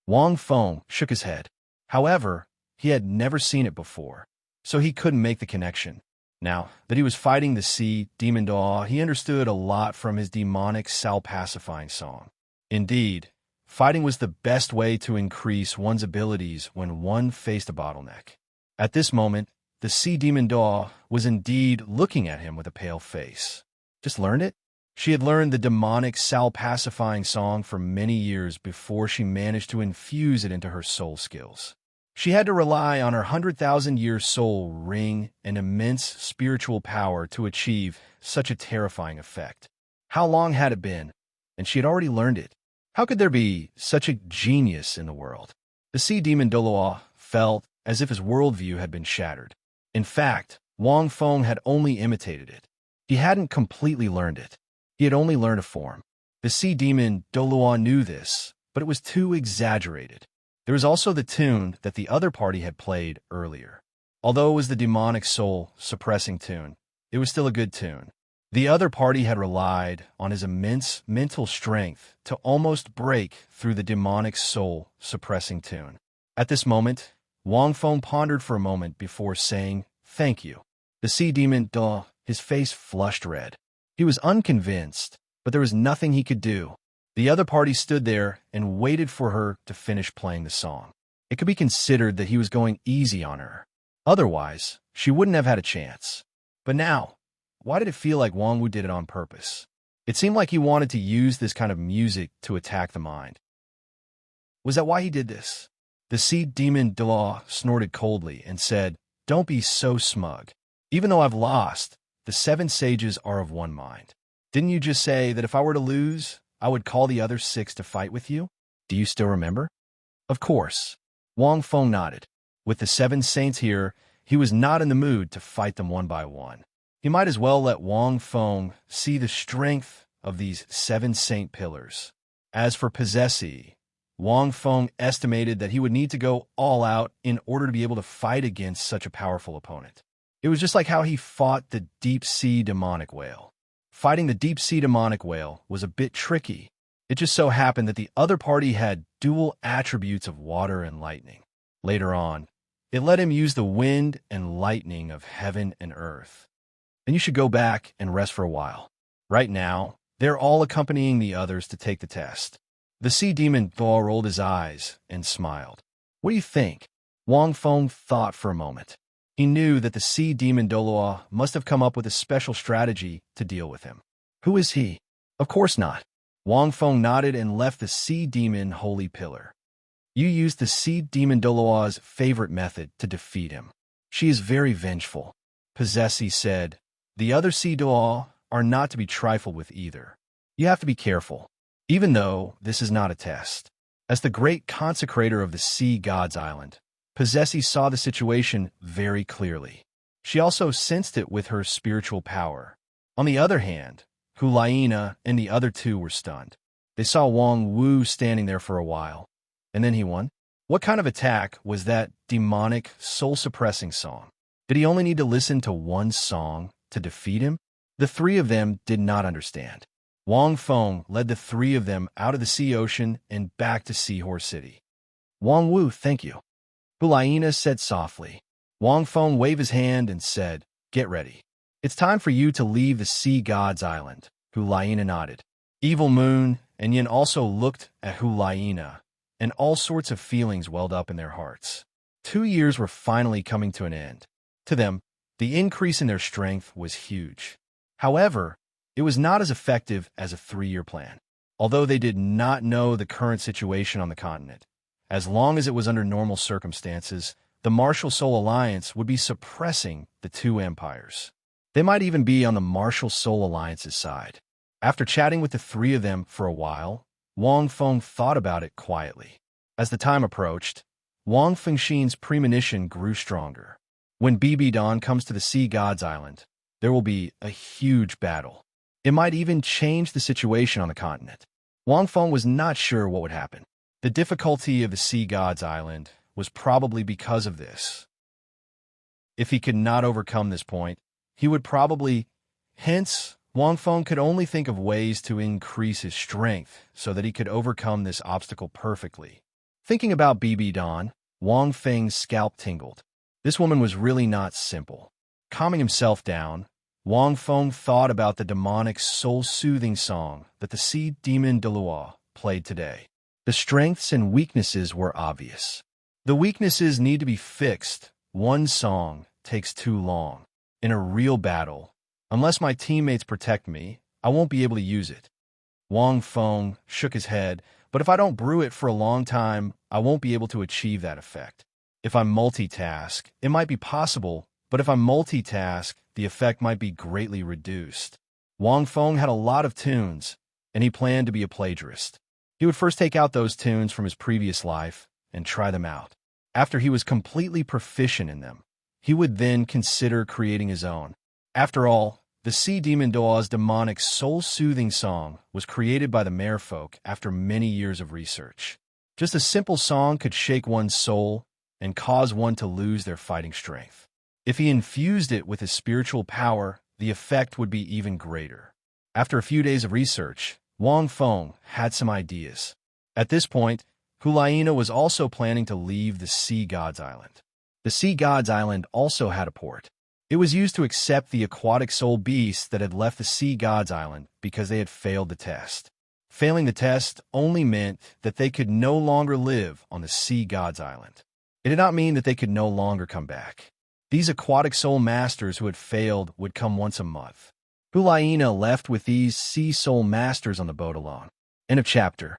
Wang Feng shook his head. However, he had never seen it before, so he couldn't make the connection. Now that he was fighting the sea demon Douluo, he understood a lot from his demonic, soul-pacifying song. Indeed, fighting was the best way to increase one's abilities when one faced a bottleneck. At this moment, the sea demon Douluo was indeed looking at him with a pale face. Just learned it? She had learned the demonic, soul-pacifying song for many years before she managed to infuse it into her soul skills. She had to rely on her 100,000-year soul ring and immense spiritual power to achieve such a terrifying effect. How long had it been? And she had already learned it. How could there be such a genius in the world? The sea demon Douluo felt as if his worldview had been shattered. In fact, Wang Feng had only imitated it. He hadn't completely learned it. He had only learned a form. The sea demon Douluo knew this, but it was too exaggerated. There was also the tune that the other party had played earlier. Although it was the demonic soul-suppressing tune, it was still a good tune. The other party had relied on his immense mental strength to almost break through the demonic soul-suppressing tune. At this moment, Wang Feng pondered for a moment before saying, "Thank you." The sea demon Douluo, his face flushed red. He was unconvinced, but there was nothing he could do. The other party stood there and waited for her to finish playing the song. It could be considered that he was going easy on her. Otherwise, she wouldn't have had a chance. But now, why did it feel like Wang Wu did it on purpose? It seemed like he wanted to use this kind of music to attack the mind. Was that why he did this? The sea demon Douluo snorted coldly and said, "Don't be so smug. Even though I've lost, the 7 sages are of one mind. Didn't you just say that if I were to lose, I would call the other 6 to fight with you? Do you still remember?" Of course. Wang Feng nodded. With the 7 saints here, he was not in the mood to fight them one by one. He might as well let Wang Feng see the strength of these 7 saint pillars. As for possessee, Wang Feng estimated that he would need to go all out in order to be able to fight against such a powerful opponent. It was just like how he fought the deep-sea demonic whale. Fighting the deep-sea demonic whale was a bit tricky. It just so happened that the other party had dual attributes of water and lightning. Later on, it let him use the wind and lightning of heaven and earth. Then you should go back and rest for a while. Right now, they're all accompanying the others to take the test. The sea demon Douluo rolled his eyes and smiled. What do you think? Wang Feng thought for a moment. He knew that the sea demon Douluo must have come up with a special strategy to deal with him. Who is he? Of course not. Wang Feng nodded and left the sea demon holy pillar. You used the sea demon Douluo's favorite method to defeat him. She is very vengeful. Possessee said, the other sea Douluo are not to be trifled with either. You have to be careful, even though this is not a test. As the great consecrator of the sea god's island, Possessee saw the situation very clearly. She also sensed it with her spiritual power. On the other hand, Hulaina and the other two were stunned. They saw Wang Wu standing there for a while, and then he won. What kind of attack was that demonic, soul-suppressing song? Did he only need to listen to one song to defeat him? The three of them did not understand. Wang Feng led the three of them out of the sea ocean and back to Seahorse City. Wang Wu, thank you. Hulaina said softly. Wang Feng waved his hand and said, get ready. It's time for you to leave the sea god's island. Hulaina nodded. Evil Moon and Yin also looked at Hulaina, and all sorts of feelings welled up in their hearts. 2 years were finally coming to an end. To them, the increase in their strength was huge. However, it was not as effective as a 3-year plan. Although they did not know the current situation on the continent, as long as it was under normal circumstances, the Martial Soul Alliance would be suppressing the two empires. They might even be on the Martial Soul Alliance's side. After chatting with the three of them for a while, Wang Feng thought about it quietly. As the time approached, Wang Fengxin's premonition grew stronger. When BB Dawn comes to the Sea God's Island, there will be a huge battle. It might even change the situation on the continent. Wang Feng was not sure what would happen. The difficulty of the Sea God's Island was probably because of this. If he could not overcome this point, he would probably... Hence, Wang Feng could only think of ways to increase his strength so that he could overcome this obstacle perfectly. Thinking about BB Dawn, Wang Feng's scalp tingled. This woman was really not simple. Calming himself down, Wang Feng thought about the demonic soul-soothing song that the sea demon Douluo played today. The strengths and weaknesses were obvious. The weaknesses need to be fixed. One song takes too long. In a real battle, unless my teammates protect me, I won't be able to use it. Wang Feng shook his head, but if I don't brew it for a long time, I won't be able to achieve that effect. If I multitask, it might be possible, but if I multitask, the effect might be greatly reduced. Wang Feng had a lot of tunes, and he planned to be a plagiarist. He would first take out those tunes from his previous life and try them out. After he was completely proficient in them, he would then consider creating his own. After all, the Sea Demon Doa's demonic soul-soothing song was created by the merfolk after many years of research. Just a simple song could shake one's soul and cause one to lose their fighting strength. If he infused it with his spiritual power, the effect would be even greater. After a few days of research, Wang Feng had some ideas. At this point, Hulaina was also planning to leave the Sea God's Island. The Sea God's Island also had a port. It was used to accept the aquatic soul beasts that had left the Sea God's Island because they had failed the test. Failing the test only meant that they could no longer live on the Sea God's Island. It did not mean that they could no longer come back. These aquatic soul masters who had failed would come once a month. Hulaina left with these sea soul masters on the boat alone. End of chapter.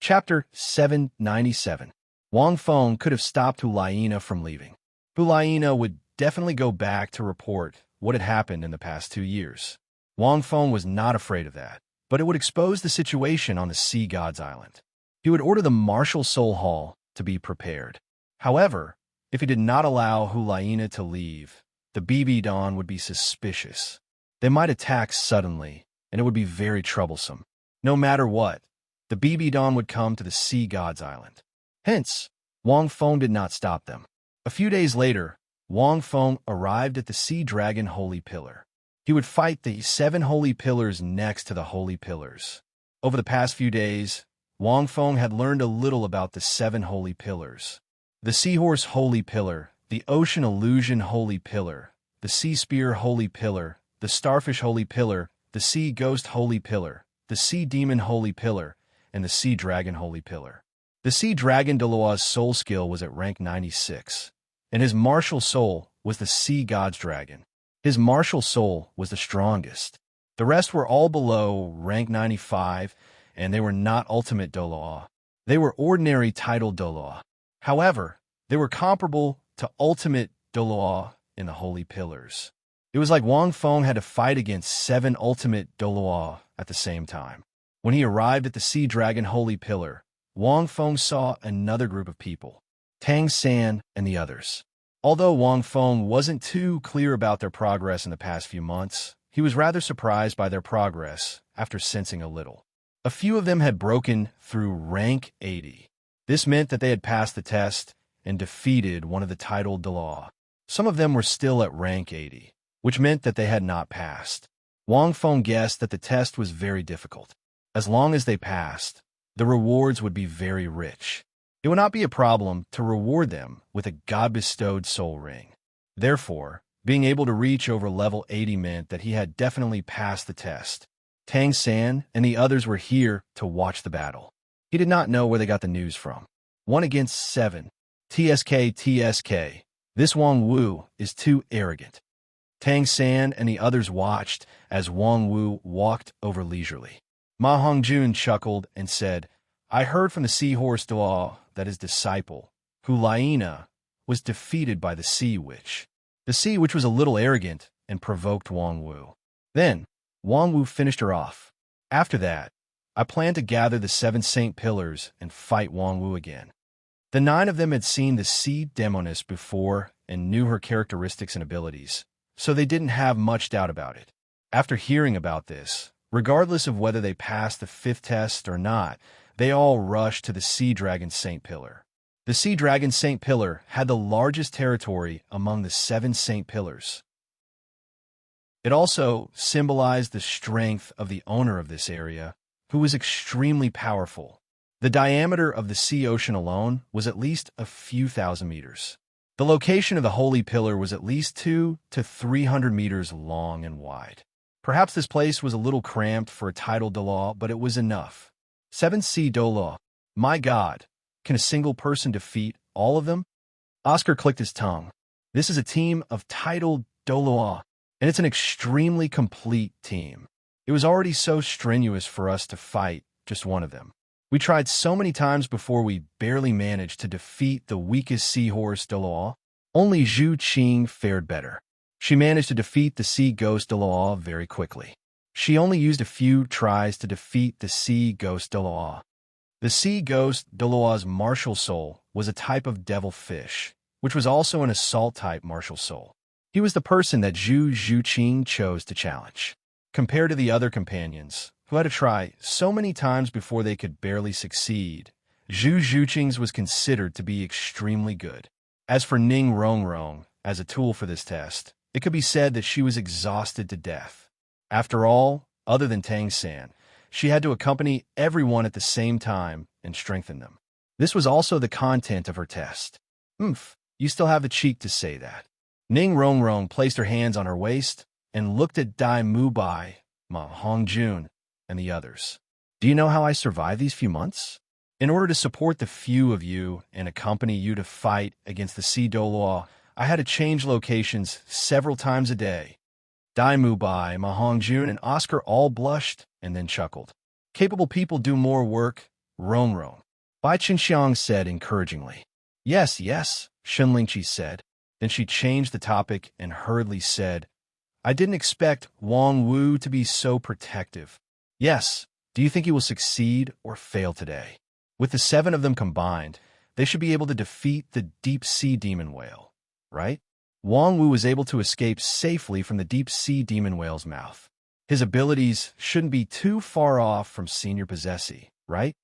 Chapter 797. Wang Feng could have stopped Hulaina from leaving. Hulaina would definitely go back to report what had happened in the past 2 years. Wang Feng was not afraid of that, but it would expose the situation on the Sea God's Island. He would order the Martial Soul Hall to be prepared. However, if he did not allow Hulaina to leave, the BB Dawn would be suspicious. They might attack suddenly, and it would be very troublesome. No matter what, the BB Dawn would come to the Sea God's Island. Hence, Wang Feng did not stop them. A few days later, Wang Feng arrived at the Sea Dragon Holy Pillar. He would fight the 7 holy pillars next to the holy pillars. Over the past few days, Wang Feng had learned a little about the 7 holy pillars. The Seahorse Holy Pillar, the Ocean Illusion Holy Pillar, the Sea Spear Holy Pillar, the Starfish Holy Pillar, the Sea Ghost Holy Pillar, the Sea Demon Holy Pillar, and the Sea Dragon Holy Pillar. The Sea Dragon Daluo's soul skill was at rank 96, and his martial soul was the Sea God's Dragon. His martial soul was the strongest. The rest were all below rank 95, and they were not ultimate Douluo. They were ordinary titled Douluo. However, they were comparable to ultimate Douluo in the Holy Pillars. It was like Wang Feng had to fight against 7 ultimate Douluo at the same time. When he arrived at the Sea Dragon Holy Pillar, Wang Feng saw another group of people, Tang San and the others. Although Wang Feng wasn't too clear about their progress in the past few months, he was rather surprised by their progress after sensing a little. A few of them had broken through rank 80. This meant that they had passed the test and defeated one of the titled Dalu. Some of them were still at rank 80, which meant that they had not passed. Wang Feng guessed that the test was very difficult. As long as they passed, the rewards would be very rich. It would not be a problem to reward them with a God-bestowed soul ring. Therefore, being able to reach over level 80 meant that he had definitely passed the test. Tang San and the others were here to watch the battle. He did not know where they got the news from. 1 against 7. TSK. This Wang Wu is too arrogant. Tang San and the others watched as Wang Wu walked over leisurely. Ma Hongjun chuckled and said, I heard from the Seahorse Dalu that his disciple, Hulaina, was defeated by the Sea Witch. The Sea Witch was a little arrogant and provoked Wang Wu. Then, Wang Wu finished her off. After that, I planned to gather the 7 Saint Pillars and fight Wang Wu again. The 9 of them had seen the Sea Demoness before and knew her characteristics and abilities, so they didn't have much doubt about it. After hearing about this, regardless of whether they passed the 5th test or not, they all rushed to the Sea Dragon Saint Pillar. The Sea Dragon Saint Pillar had the largest territory among the 7 Saint Pillars. It also symbolized the strength of the owner of this area, who was extremely powerful. The diameter of the sea ocean alone was at least a few thousand meters. The location of the Holy Pillar was at least 200 to 300 meters long and wide. Perhaps this place was a little cramped for a titled Dalu, but it was enough. 7 Sea Douluo. My God, can a single person defeat all of them? Oscar clicked his tongue. This is a team of titled Douluo, and it's an extremely complete team. It was already so strenuous for us to fight just one of them. We tried so many times before we barely managed to defeat the weakest Seahorse Dalu. Only Zhu Qing fared better. She managed to defeat the Sea Ghost Dalu very quickly. She only used a few tries to defeat the Sea Ghost Dalu. The Sea Ghost Daluo's martial soul was a type of devil fish, which was also an assault-type martial soul. He was the person that Zhu Qing chose to challenge. Compared to the other companions, who had to try so many times before they could barely succeed, Zhu Qing's was considered to be extremely good. As for Ning Rongrong, as a tool for this test, it could be said that she was exhausted to death. After all, other than Tang San, she had to accompany everyone at the same time and strengthen them. This was also the content of her test. You still have the cheek to say that. Ning Rongrong placed her hands on her waist and looked at Dai Mubai, Ma Hongjun, and the others. Do you know how I survived these few months? In order to support the few of you and accompany you to fight against the Sea Douluo, I had to change locations several times a day. Dai Mubai, Ma Hongjun, and Oscar all blushed and then chuckled. Capable people do more work, Rongrong. Bai Qinxiang said encouragingly. Yes, Shen Lingqi said. Then she changed the topic and hurriedly said, I didn't expect Wang Wu to be so protective. Yes, do you think he will succeed or fail today? With the 7 of them combined, they should be able to defeat the deep sea demon whale, right? Wang Wu was able to escape safely from the deep sea demon whale's mouth. His abilities shouldn't be too far off from senior possessee, right?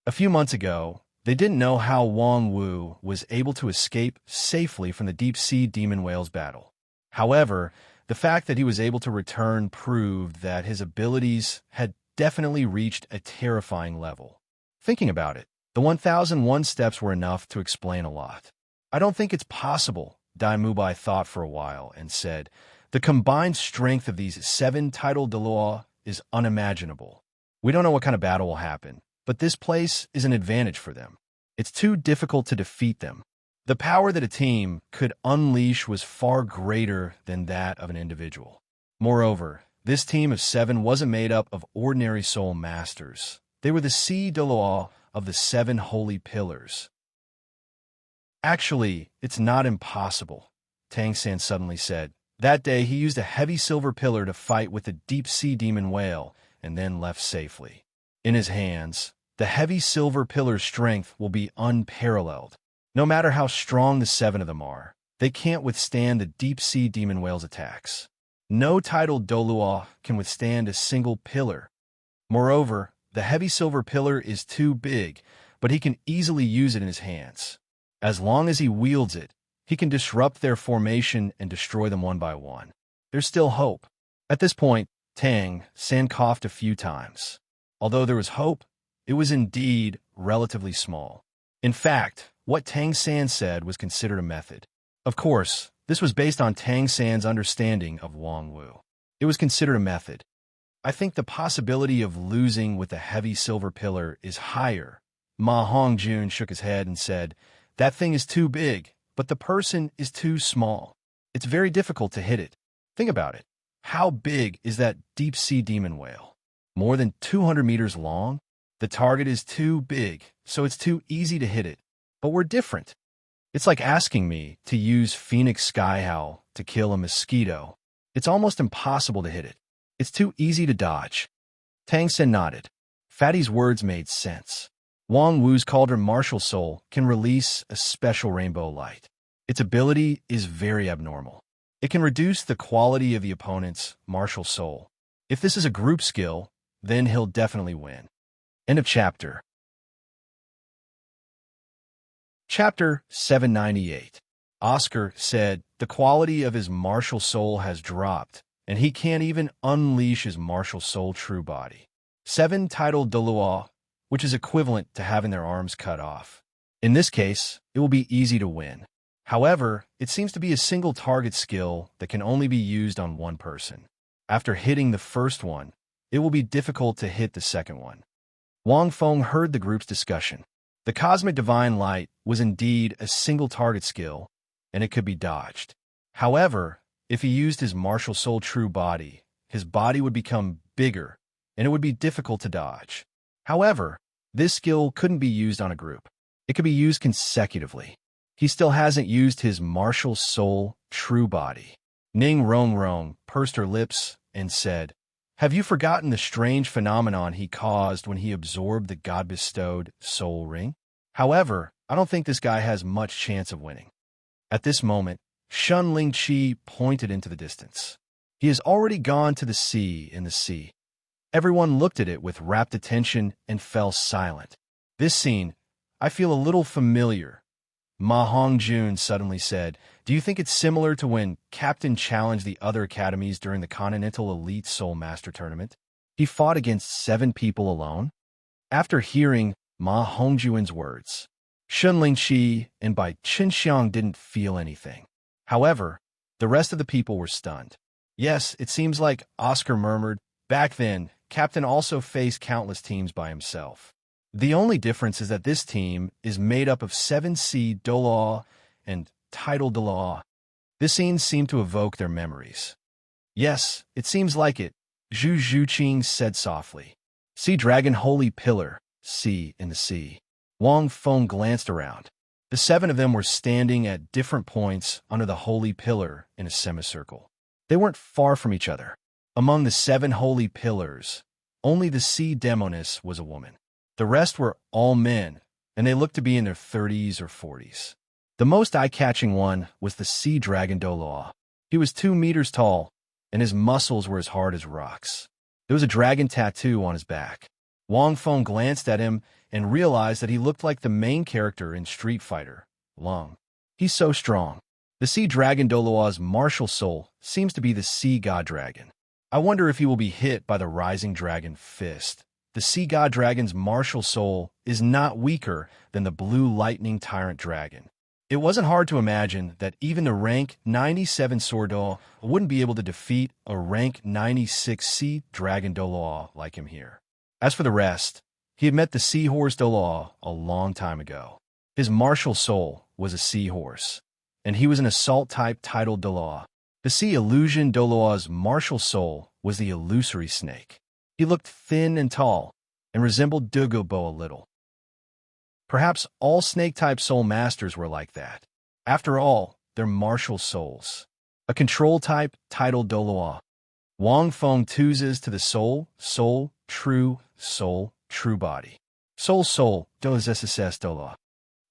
A few months ago, they didn't know how Wang Wu was able to escape safely from the deep sea demon whale's battle. However, The fact that he was able to return proved that his abilities had definitely reached a terrifying level. Thinking about it, the 1001 steps were enough to explain a lot. I don't think it's possible, Dai Mubai thought for a while and said, the combined strength of these 7 title Douluo is unimaginable. We don't know what kind of battle will happen, but this place is an advantage for them. It's too difficult to defeat them. The power that a team could unleash was far greater than that of an individual. Moreover, this team of 7 wasn't made up of ordinary soul masters. They were the Douluo of the 7 holy pillars. Actually, it's not impossible, Tang San suddenly said. That day, he used a heavy silver pillar to fight with the deep-sea demon whale and then left safely. In his hands, the heavy silver pillar's strength will be unparalleled. No matter how strong the 7 of them are, they can't withstand the deep-sea demon whale's attacks. No titled Douluo can withstand a single pillar. Moreover, the heavy silver pillar is too big, but he can easily use it in his hands. As long as he wields it, he can disrupt their formation and destroy them one by one. There's still hope. At this point, Tang San coughed a few times. Although there was hope, it was indeed relatively small. In fact, what Tang San said was considered a method. Of course, this was based on Tang San's understanding of Wang Wu. It was considered a method. I think the possibility of losing with a heavy silver pillar is higher. Ma Hongjun shook his head and said, that thing is too big, but the person is too small. It's very difficult to hit it. Think about it. How big is that deep-sea demon whale? More than 200 meters long? The target is too big, so it's too easy to hit it. But we're different. It's like asking me to use Phoenix Skyhowl to kill a mosquito. It's almost impossible to hit it. It's too easy to dodge. Tang Sen nodded. Fatty's words made sense. Wang Wu's cauldron martial soul can release a special rainbow light. Its ability is very abnormal. It can reduce the quality of the opponent's martial soul. If this is a group skill, then he'll definitely win. End of chapter. Chapter 798. Oscar said the quality of his martial soul has dropped, and he can't even unleash his martial soul true body. 7 titled Douluo, which is equivalent to having their arms cut off. In this case, it will be easy to win. However, it seems to be a single target skill that can only be used on one person. After hitting the first one, it will be difficult to hit the second one. Wang Feng heard the group's discussion. The Cosmic Divine Light was indeed a single target skill, and it could be dodged. However, if he used his martial soul true body, his body would become bigger, and it would be difficult to dodge. However, this skill couldn't be used on a group. It could be used consecutively. He still hasn't used his martial soul true body. Ning Rong pursed her lips and said, have you forgotten the strange phenomenon he caused when he absorbed the God-bestowed soul ring? However, I don't think this guy has much chance of winning. At this moment, Shun Lingqi pointed into the distance. He has already gone to the sea in the sea. Everyone looked at it with rapt attention and fell silent. This scene, I feel a little familiar. Ma Hongjun suddenly said, do you think it's similar to when Captain challenged the other academies during the Continental Elite Soul Master Tournament? He fought against 7 people alone? After hearing Ma Hongjun's words, Shun Lingqi and Bai Qinxiang didn't feel anything. However, the rest of the people were stunned. Yes, it seems like Oscar murmured, back then, Captain also faced countless teams by himself. The only difference is that this team is made up of 7 Douluo and titled Douluo. This scene seemed to evoke their memories. Yes, it seems like it, Zhu Zhuqing said softly. Sea Dragon Holy Pillar, sea in the sea. Wang Feng glanced around. The 7 of them were standing at different points under the Holy Pillar in a semicircle. They weren't far from each other. Among the 7 holy pillars, only the sea demoness was a woman. The rest were all men, and they looked to be in their 30s or 40s. The most eye-catching one was the sea dragon Douluo. He was 2 meters tall, and his muscles were as hard as rocks. There was a dragon tattoo on his back. Wang Feng glanced at him and realized that he looked like the main character in Street Fighter, Lung. He's so strong. The sea dragon Douluo's martial soul seems to be the sea god dragon. I wonder if he will be hit by the rising dragon fist. The sea god dragon's martial soul is not weaker than the blue lightning tyrant dragon. It wasn't hard to imagine that even the rank 97 Swordol wouldn't be able to defeat a rank 96 sea dragon Douluo like him here. As for the rest, he had met the seahorse Douluo a long time ago. His martial soul was a seahorse, and he was an assault-type titled Douluo. The sea illusion Douluo's martial soul was the illusory snake. He looked thin and tall, and resembled Douluo a little. Perhaps all snake-type soul masters were like that. After all, they're martial souls. A control type titled Douluo. Wang Feng chooses to the soul, true body. Soul, dos SSS Douluo.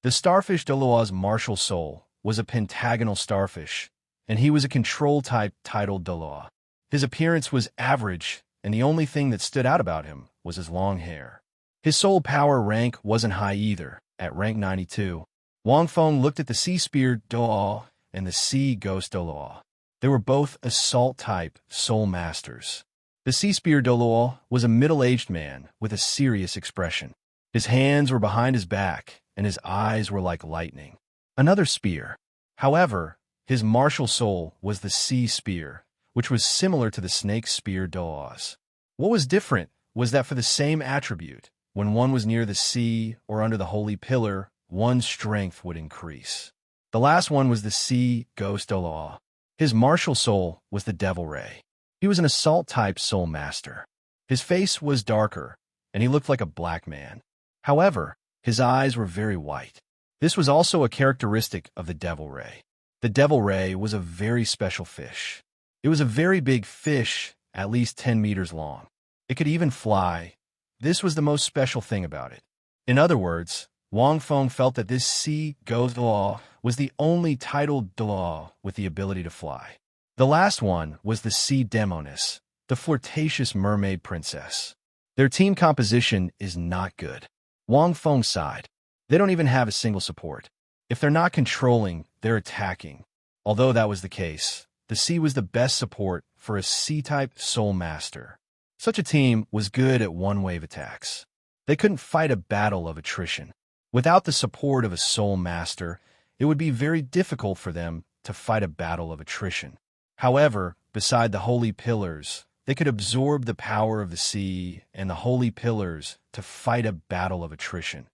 The starfish Douluo's martial soul was a pentagonal starfish, and he was a control type titled Douluo. His appearance was average, and the only thing that stood out about him was his long hair. His soul power rank wasn't high either, at rank 92. Wang Feng looked at the sea spear Douluo and the sea ghost Douluo. They were both assault-type soul masters. The sea spear Douluo was a middle-aged man with a serious expression. His hands were behind his back, and his eyes were like lightning. Another spear. However, his martial soul was the sea spear, which was similar to the snake spear Douluo's. What was different was that for the same attribute, when one was near the sea or under the holy pillar, one's strength would increase. The last one was the sea ghost Douluo. His martial soul was the devil ray. He was an assault-type soul master. His face was darker, and he looked like a black man. However, his eyes were very white. This was also a characteristic of the devil ray. The devil ray was a very special fish. It was a very big fish, at least 10 meters long. It could even fly. This was the most special thing about it. In other words, Wang Feng felt that this sea ghost Douluo was the only titled Douluo with the ability to fly. The last one was the sea demoness, the flirtatious mermaid princess. Their team composition is not good. Wang Feng sighed. They don't even have a single support. If they're not controlling, they're attacking. Although that was the case, the sea was the best support for a sea-type soul master. Such a team was good at one-wave attacks. They couldn't fight a battle of attrition. Without the support of a soul master, it would be very difficult for them to fight a battle of attrition. However, beside the holy pillars, they could absorb the power of the sea and the holy pillars to fight a battle of attrition.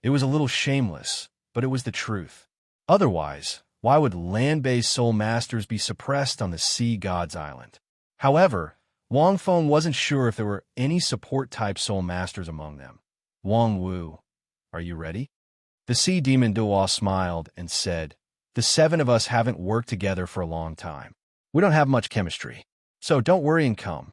It was a little shameless, but it was the truth. Otherwise, why would land-based soul masters be suppressed on the sea god's island? However, Wang Feng wasn't sure if there were any support-type soul masters among them. Wang Wu, are you ready? The sea demon Douluo smiled and said, "The 7 of us haven't worked together for a long time. We don't have much chemistry, so don't worry and come."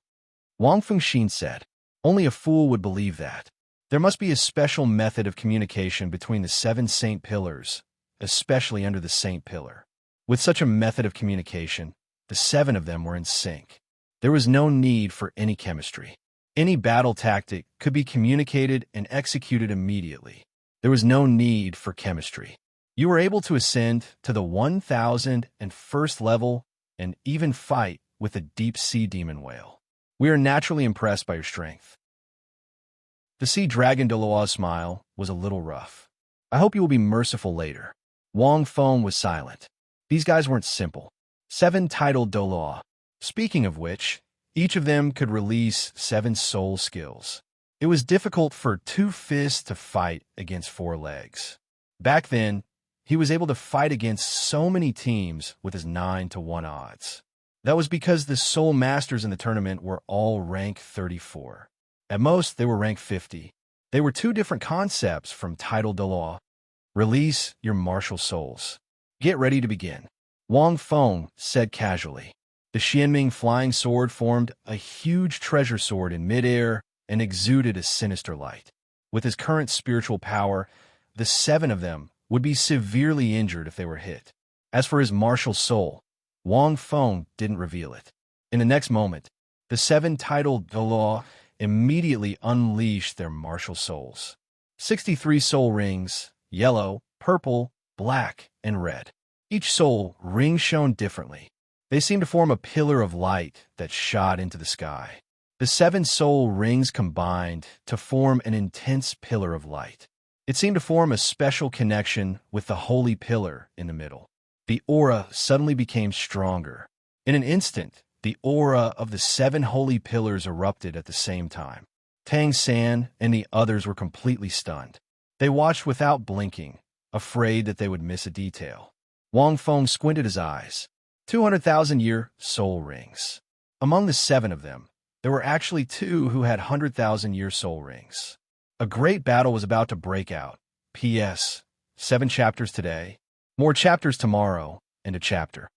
Wang Fengxin said, "Only a fool would believe that. There must be a special method of communication between the 7 saint pillars, especially under the saint pillar." With such a method of communication, the 7 of them were in sync. There was no need for any chemistry. Any battle tactic could be communicated and executed immediately. There was no need for chemistry. You were able to ascend to the 1001st level and even fight with a deep-sea demon whale. We are naturally impressed by your strength. The sea dragon Douluo's smile was a little rough. "I hope you will be merciful later." Wang Feng was silent. These guys weren't simple. 7 titled Douluo. Speaking of which, each of them could release 7 soul skills. It was difficult for 2 fists to fight against 4 legs. Back then, he was able to fight against so many teams with his 9-to-1 odds. That was because the soul masters in the tournament were all rank 34. At most, they were rank 50. They were 2 different concepts from title Douluo. Release your martial souls. Get ready to begin. Wang Feng said casually. The Xianming flying sword formed a huge treasure sword in midair and exuded a sinister light. With his current spiritual power, the 7 of them would be severely injured if they were hit. As for his martial soul, Wang Feng didn't reveal it. In the next moment, the 7 titled Douluo immediately unleashed their martial souls. 63 soul rings, yellow, purple, black, and red. Each soul ring shone differently. They seemed to form a pillar of light that shot into the sky. The 7 soul rings combined to form an intense pillar of light. It seemed to form a special connection with the holy pillar in the middle. The aura suddenly became stronger. In an instant, the aura of the 7 holy pillars erupted at the same time. Tang San and the others were completely stunned. They watched without blinking, afraid that they would miss a detail. Wang Feng squinted his eyes. 200,000-year soul rings. Among the 7 of them, there were actually 2 who had 100,000-year soul rings. A great battle was about to break out. P.S. 7 chapters today. More chapters tomorrow. End of chapter.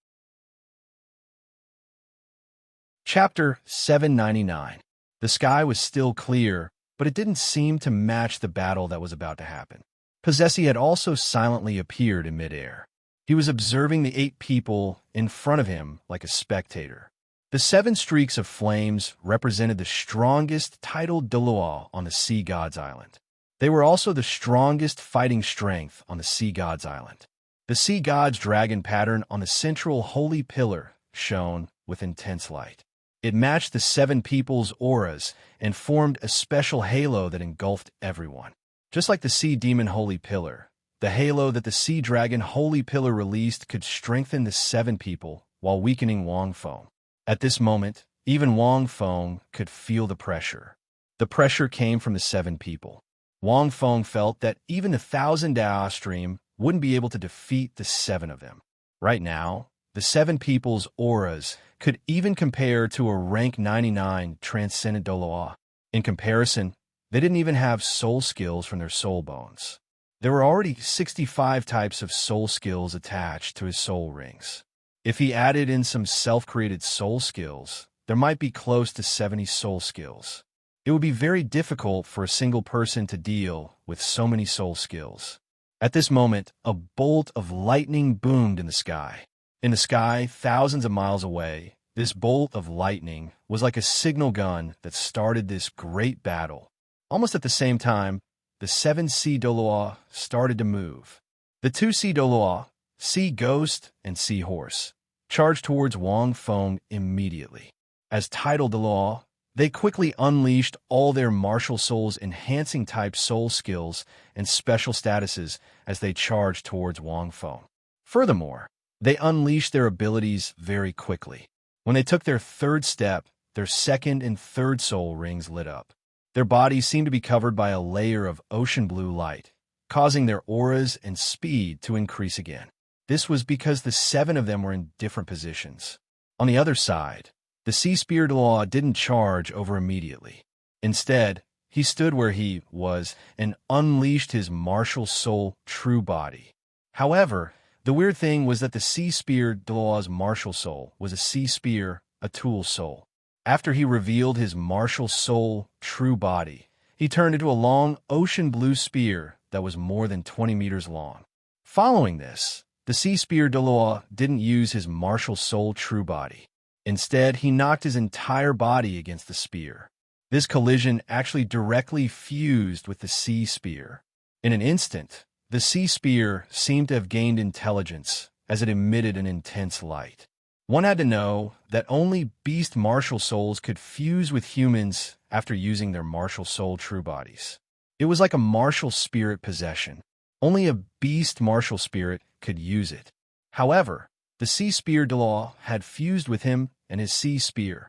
Chapter 799. The sky was still clear, but it didn't seem to match the battle that was about to happen. Possessy had also silently appeared in midair. He was observing the 8 people in front of him like a spectator. The 7 streaks of flames represented the strongest tidal Douluo on the Sea God's Island. They were also the strongest fighting strength on the Sea God's Island. The Sea God's dragon pattern on the central holy pillar shone with intense light. It matched the 7 people's auras and formed a special halo that engulfed everyone. Just like the Sea Demon Holy Pillar, the halo that the Sea Dragon Holy Pillar released could strengthen the 7 people while weakening Wang Feng. At this moment, even Wang Feng could feel the pressure. The pressure came from the 7 people. Wang Feng felt that even a 1,000 Dao stream wouldn't be able to defeat the 7 of them. Right now, the 7 people's auras could even compare to a rank 99 transcendent Douluo. In comparison, they didn't even have soul skills from their soul bones. There were already 65 types of soul skills attached to his soul rings. If he added in some self-created soul skills, there might be close to 70 soul skills. It would be very difficult for a single person to deal with so many soul skills. At this moment, a bolt of lightning boomed in the sky. In the sky, thousands of miles away, this bolt of lightning was like a signal gun that started this great battle. Almost at the same time, the 7 Sea Douluo started to move. The 2 Sea Douluo, Sea Ghost and Sea Horse, charged towards Wang Feng immediately. As tidal Douluo, they quickly unleashed all their martial soul's enhancing type soul skills and special statuses as they charged towards Wang Feng. Furthermore, they unleashed their abilities very quickly. When they took their 3rd step, their 2nd and 3rd soul rings lit up. Their bodies seemed to be covered by a layer of ocean blue light, causing their auras and speed to increase again. This was because the 7 of them were in different positions. On the other side, the Sea Spear Douluo didn't charge over immediately. Instead, he stood where he was and unleashed his martial soul true body. However, the weird thing was that the Sea Spear Douluo's martial soul was a sea spear, a tool soul. After he revealed his martial soul true body, he turned into a long ocean blue spear that was more than 20 meters long. Following this, the Sea Spear Douluo didn't use his martial soul true body. Instead, he knocked his entire body against the spear. This collision actually directly fused with the sea spear. In an instant, the sea spear seemed to have gained intelligence as it emitted an intense light. One had to know that only beast martial souls could fuse with humans after using their martial soul true bodies. It was like a martial spirit possession. Only a beast martial spirit could use it. However, the Sea Spear Douluo had fused with him and his sea spear.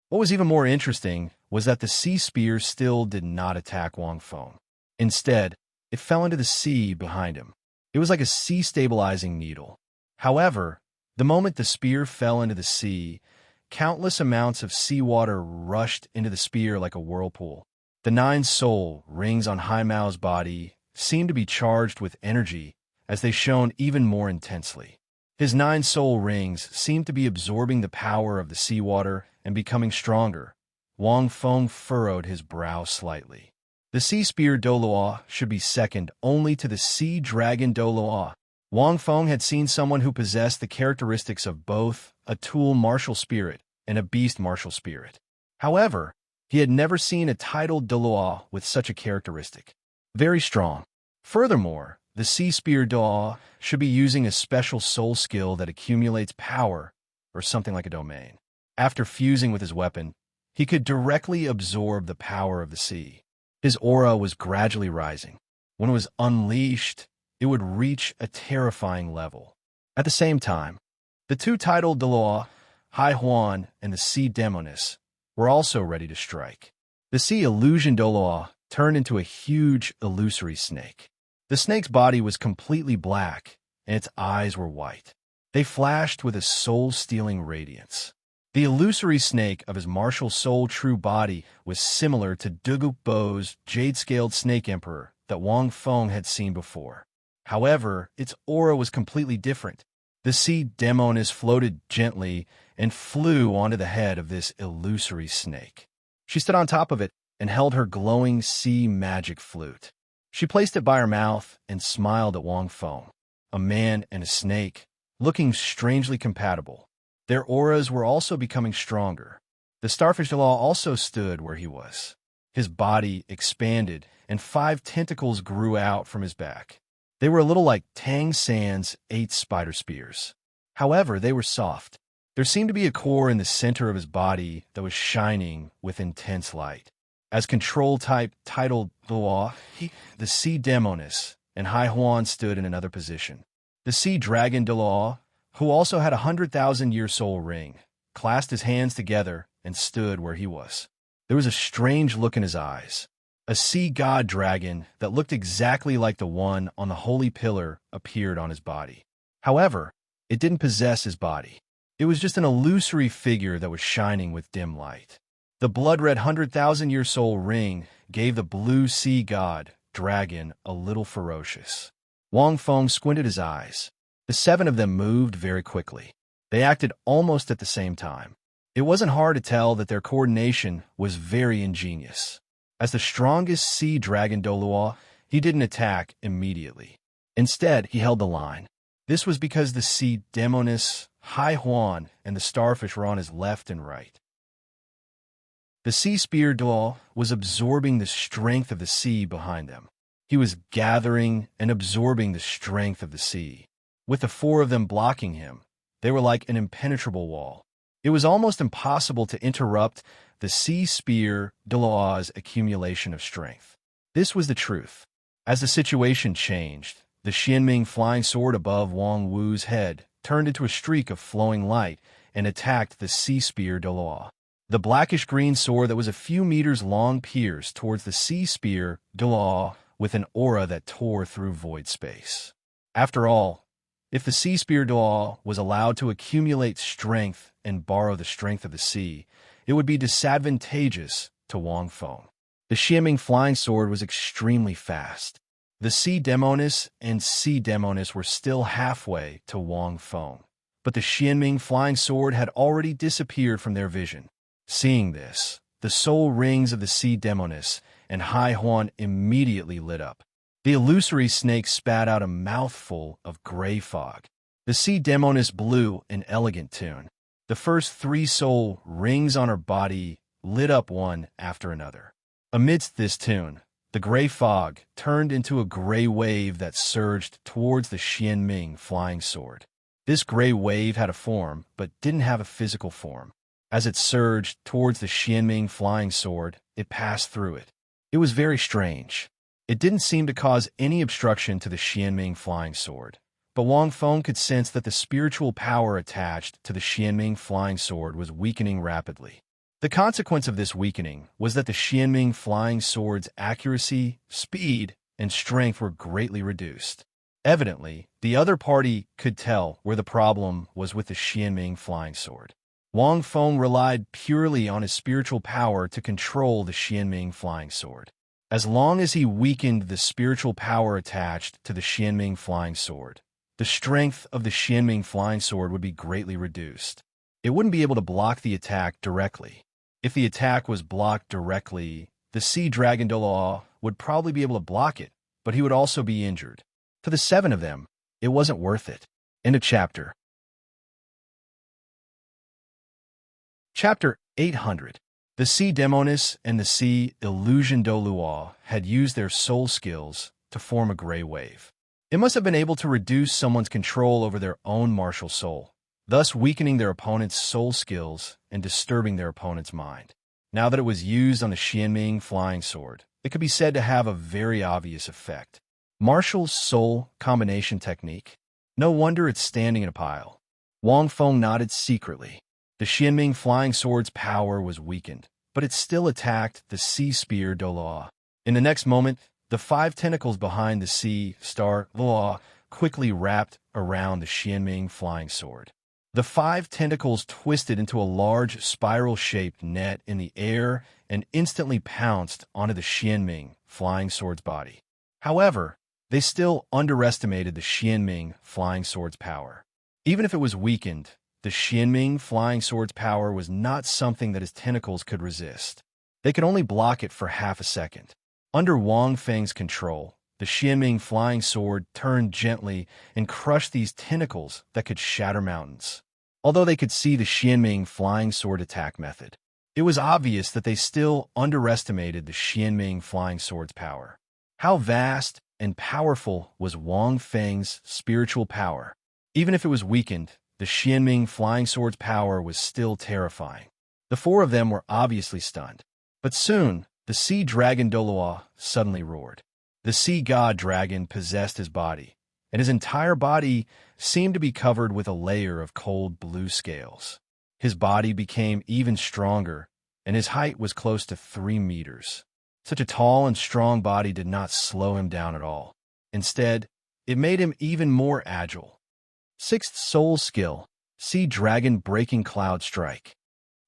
What was even more interesting was that the sea spear still did not attack Wang Feng. Instead, it fell into the sea behind him. It was like a sea-stabilizing needle. However, the moment the spear fell into the sea, countless amounts of seawater rushed into the spear like a whirlpool. The 9 soul rings on Hai Mao's body seemed to be charged with energy as they shone even more intensely. His 9 soul rings seemed to be absorbing the power of the seawater and becoming stronger. Wang Feng furrowed his brow slightly. The Sea Spear Douluo should be second only to the Sea Dragon Douluo. Wang Feng had seen someone who possessed the characteristics of both a tool martial spirit and a beast martial spirit. However, he had never seen a tidal Douluo with such a characteristic. Very strong. Furthermore, The sea spear Dalu should be using a special soul skill that accumulates power, or something like a domain. After fusing with his weapon, he could directly absorb the power of the sea. His aura was gradually rising. When it was unleashed, it would reach a terrifying level. At the same time, the two titled Douluo, Hai Huan, and the Sea Demoness were also ready to strike. The sea illusion Douluo turned into a huge illusory snake. The snake's body was completely black, and its eyes were white. They flashed with a soul-stealing radiance. The illusory snake of his martial soul true body was similar to Douluo's jade-scaled snake emperor that Wang Feng had seen before. However, its aura was completely different. The sea demoness floated gently and flew onto the head of this illusory snake. She stood on top of it and held her glowing sea magic flute. She placed it by her mouth and smiled at Wang Feng, a man and a snake, looking strangely compatible. Their auras were also becoming stronger. The starfish Dalu also stood where he was. His body expanded, and 5 tentacles grew out from his back. They were a little like Tang San's 8 spider spears. However, they were soft. There seemed to be a core in the center of his body that was shining with intense light. As control-type titled Dalu, the sea demoness and Hai Huan stood in another position. The sea dragon Dalu, who also had a 100,000-year soul ring, clasped his hands together and stood where he was. There was a strange look in his eyes. A sea god dragon that looked exactly like the one on the holy pillar appeared on his body. However, it didn't possess his body. It was just an illusory figure that was shining with dim light. The blood-red 100,000-year soul ring gave the blue sea god dragon a little ferocious. Wang Feng squinted his eyes. The 7 of them moved very quickly. They acted almost at the same time. It wasn't hard to tell that their coordination was very ingenious. As the strongest sea dragon Douluo, he didn't attack immediately. Instead, he held the line. This was because the sea demoness, Hai Huan, and the starfish were on his left and right. The sea spear Dalu was absorbing the strength of the sea behind them. He was gathering and absorbing the strength of the sea. With the 4 of them blocking him, they were like an impenetrable wall. It was almost impossible to interrupt the sea spear Dalu's accumulation of strength. This was the truth. As the situation changed, the Xianming flying sword above Wang Wu's head turned into a streak of flowing light and attacked the sea spear Dalu. The blackish-green sword that was a few meters long pierced towards the sea spear Dalu with an aura that tore through void space. After all, if the sea spear Dalu was allowed to accumulate strength and borrow the strength of the sea, it would be disadvantageous to Wang Feng. The Xianming flying sword was extremely fast. The sea demoness and sea demoness were still halfway to Wang Feng, but the Xianming flying sword had already disappeared from their vision. Seeing this, the soul rings of the sea demoness and Hai Huan immediately lit up. The illusory snake spat out a mouthful of gray fog. The sea demoness blew an elegant tune. The first 3 soul rings on her body lit up one after another. Amidst this tune, the gray fog turned into a gray wave that surged towards the Xianming flying sword. This gray wave had a form, but didn't have a physical form. As it surged towards the Xianming flying sword, it passed through it. It was very strange. It didn't seem to cause any obstruction to the Xianming flying sword, but Wang Feng could sense that the spiritual power attached to the Xianming flying sword was weakening rapidly. The consequence of this weakening was that the Xianming flying sword's accuracy, speed, and strength were greatly reduced. Evidently, the other party could tell where the problem was with the Xianming flying sword. Wang Feng relied purely on his spiritual power to control the Xianming flying sword. As long as he weakened the spiritual power attached to the Xianming flying sword, the strength of the Xianming flying sword would be greatly reduced. It wouldn't be able to block the attack directly. If the attack was blocked directly, the sea dragon Dalu would probably be able to block it, but he would also be injured. To the 7 of them, it wasn't worth it. End of chapter. Chapter 800. The sea demoness and the sea illusion Douluo had used their soul skills to form a gray wave. It must have been able to reduce someone's control over their own martial soul, thus weakening their opponent's soul skills and disturbing their opponent's mind. Now that it was used on the Xianming flying sword, it could be said to have a very obvious effect. Martial soul combination technique. No wonder it's standing in a pile. Wang Feng nodded secretly. The Xianming flying sword's power was weakened, but it still attacked the sea spear Douluo. In the next moment, the 5 tentacles behind the sea star Douluo quickly wrapped around the Xianming flying sword. The 5 tentacles twisted into a large spiral-shaped net in the air and instantly pounced onto the Xianming flying sword's body. However, they still underestimated the Xianming flying sword's power. Even if it was weakened, the Xianming flying sword's power was not something that his tentacles could resist. They could only block it for half a second. Under Wang Feng's control, the Xianming flying sword turned gently and crushed these tentacles that could shatter mountains. Although they could see the Xianming flying sword attack method, it was obvious that they still underestimated the Xianming flying sword's power. How vast and powerful was Wang Feng's spiritual power? Even if it was weakened, the Xianming flying sword's power was still terrifying. The 4 of them were obviously stunned. But soon, the sea dragon Douluo suddenly roared. The sea god dragon possessed his body, and his entire body seemed to be covered with a layer of cold blue scales. His body became even stronger, and his height was close to 3 meters. Such a tall and strong body did not slow him down at all. Instead, it made him even more agile. 6th soul skill, Sea Dragon Breaking Cloud Strike.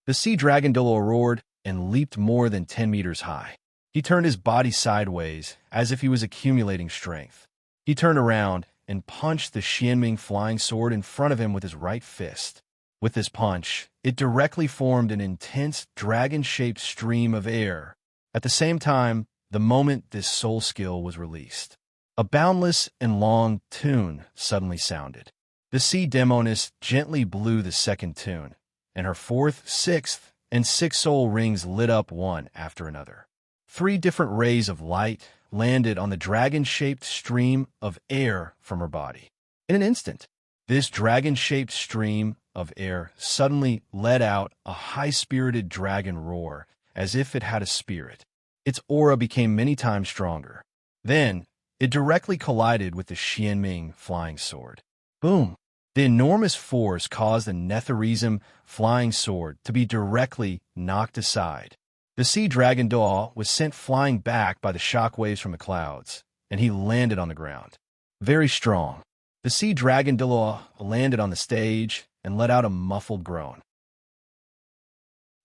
The sea dragon Douluo roared and leaped more than 10 meters high. He turned his body sideways as if he was accumulating strength. He turned around and punched the Xianming flying sword in front of him with his right fist. With this punch, it directly formed an intense dragon-shaped stream of air. At the same time, the moment this soul skill was released, a boundless and long tune suddenly sounded. The sea demoness gently blew the second tune, and her 4th, 6th, and 6th soul rings lit up one after another. 3 different rays of light landed on the dragon-shaped stream of air from her body. In an instant, this dragon-shaped stream of air suddenly let out a high-spirited dragon roar, as if it had a spirit. Its aura became many times stronger. Then, it directly collided with the Xianming flying sword. Boom! The enormous force caused the Netherism flying sword to be directly knocked aside. The sea dragon Douluo was sent flying back by the shockwaves from the clouds, and he landed on the ground. Very strong. The sea dragon Douluo landed on the stage and let out a muffled groan.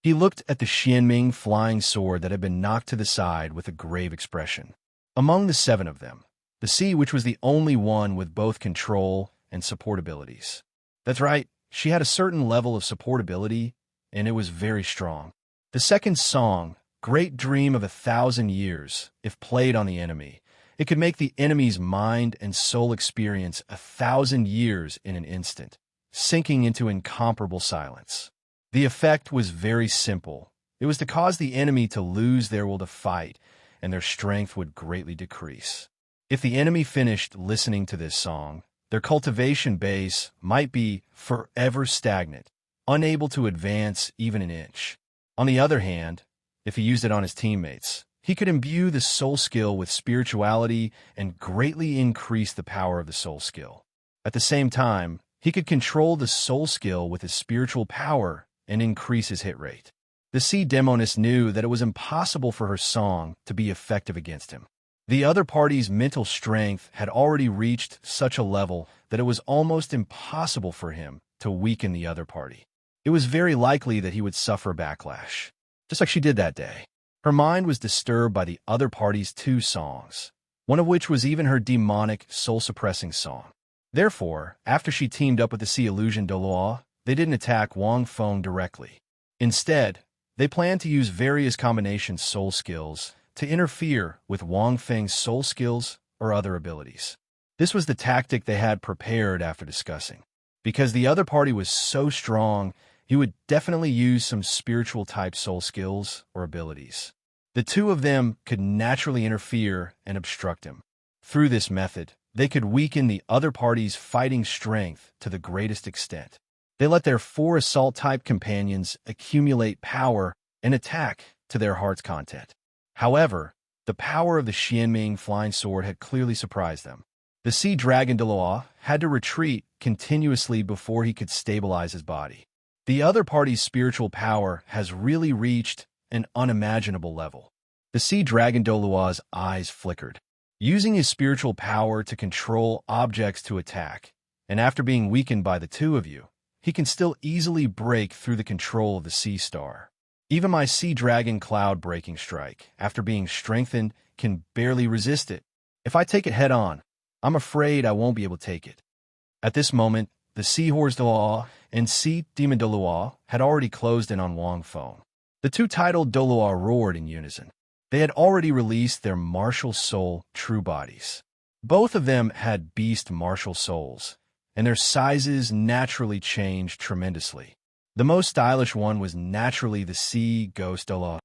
He looked at the Xianming flying sword that had been knocked to the side with a grave expression. Among the 7 of them, the sea which was the only one with both control and support abilities. That's right, she had a certain level of support ability, and it was very strong. The second song, Great Dream of 1,000 Years, if played on the enemy, it could make the enemy's mind and soul experience 1,000 years in an instant, sinking into incomparable silence. The effect was very simple. It was to cause the enemy to lose their will to fight, and their strength would greatly decrease. If the enemy finished listening to this song, their cultivation base might be forever stagnant, unable to advance even an inch. On the other hand, if he used it on his teammates, he could imbue the soul skill with spirituality and greatly increase the power of the soul skill. At the same time, he could control the soul skill with his spiritual power and increase his hit rate. The sea demoness knew that it was impossible for her song to be effective against him. The other party's mental strength had already reached such a level that it was almost impossible for him to weaken the other party. It was very likely that he would suffer backlash, just like she did that day. Her mind was disturbed by the other party's 2 songs, one of which was even her demonic, soul-suppressing song. Therefore, after she teamed up with the sea illusion Douluo, they didn't attack Wang Feng directly. Instead, they planned to use various combination soul skills to interfere with Wang Feng's soul skills or other abilities. This was the tactic they had prepared after discussing. Because the other party was so strong, he would definitely use some spiritual-type soul skills or abilities. The 2 of them could naturally interfere and obstruct him. Through this method, they could weaken the other party's fighting strength to the greatest extent. They let their 4 assault-type companions accumulate power and attack to their heart's content. However, the power of the Xianming flying sword had clearly surprised them. The sea dragon Douluo had to retreat continuously before he could stabilize his body. The other party's spiritual power has really reached an unimaginable level. The sea dragon Douluo's eyes flickered. Using his spiritual power to control objects to attack, and after being weakened by the 2 of you, he can still easily break through the control of the sea star. Even my sea dragon cloud-breaking strike, after being strengthened, can barely resist it. If I take it head-on, I'm afraid I won't be able to take it. At this moment, the Seahorse Douluo and Sea Demon Douluo had already closed in on Wang Feng. The 2 titled Douluo roared in unison. They had already released their martial soul true bodies. Both of them had beast martial souls, and their sizes naturally changed tremendously. The most stylish one was naturally the sea ghost Douluo.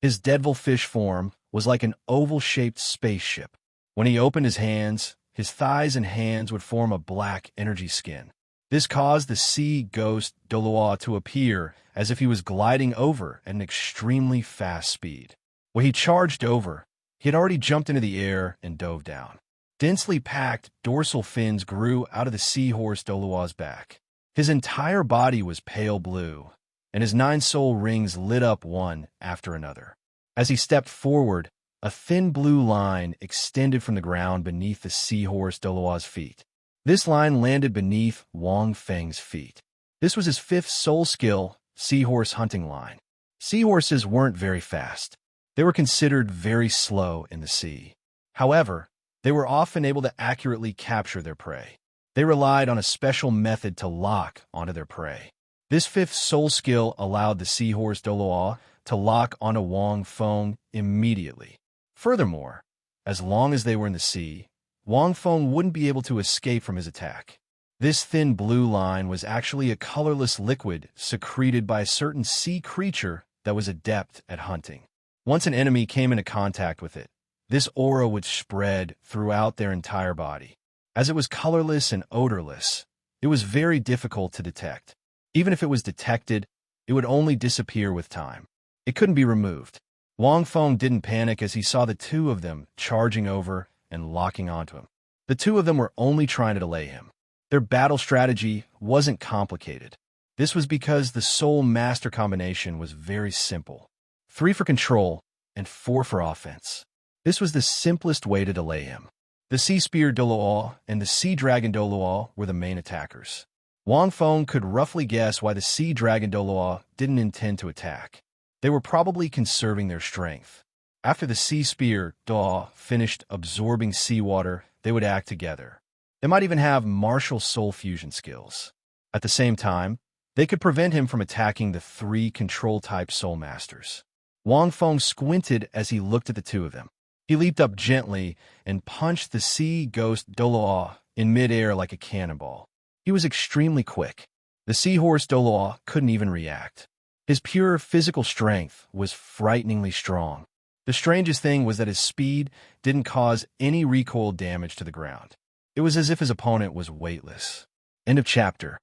His devilfish form was like an oval-shaped spaceship. When he opened his hands, his thighs and hands would form a black energy skin. This caused the sea ghost Douluo to appear as if he was gliding over at an extremely fast speed. When he charged over, he had already jumped into the air and dove down. Densely packed dorsal fins grew out of the seahorse Douluo's back. His entire body was pale blue, and his 9 soul rings lit up one after another. As he stepped forward, a thin blue line extended from the ground beneath the seahorse Douluo's feet. This line landed beneath Wang Feng's feet. This was his 5th soul skill, seahorse hunting line. Seahorses weren't very fast. They were considered very slow in the sea. However, they were often able to accurately capture their prey. They relied on a special method to lock onto their prey. This 5th soul skill allowed the seahorse Douluo to lock onto Wang Feng immediately. Furthermore, as long as they were in the sea, Wang Feng wouldn't be able to escape from his attack. This thin blue line was actually a colorless liquid secreted by a certain sea creature that was adept at hunting. Once an enemy came into contact with it, this aura would spread throughout their entire body. As it was colorless and odorless, it was very difficult to detect. Even if it was detected, it would only disappear with time. It couldn't be removed. Wang Feng didn't panic as he saw the 2 of them charging over and locking onto him. The 2 of them were only trying to delay him. Their battle strategy wasn't complicated. This was because the soul master combination was very simple. 3 for control and 4 for offense. This was the simplest way to delay him. The Sea Spear Douluo and the Sea Dragon Douluo were the main attackers. Wang Feng could roughly guess why the Sea Dragon Douluo didn't intend to attack. They were probably conserving their strength. After the Sea Spear Douluo finished absorbing seawater, they would act together. They might even have martial soul fusion skills. At the same time, they could prevent him from attacking the 3 control-type soul masters. Wang Feng squinted as he looked at the 2 of them. He leaped up gently and punched the sea ghost Douluo in midair like a cannonball. He was extremely quick. The seahorse Douluo couldn't even react. His pure physical strength was frighteningly strong. The strangest thing was that his speed didn't cause any recoil damage to the ground. It was as if his opponent was weightless. End of chapter.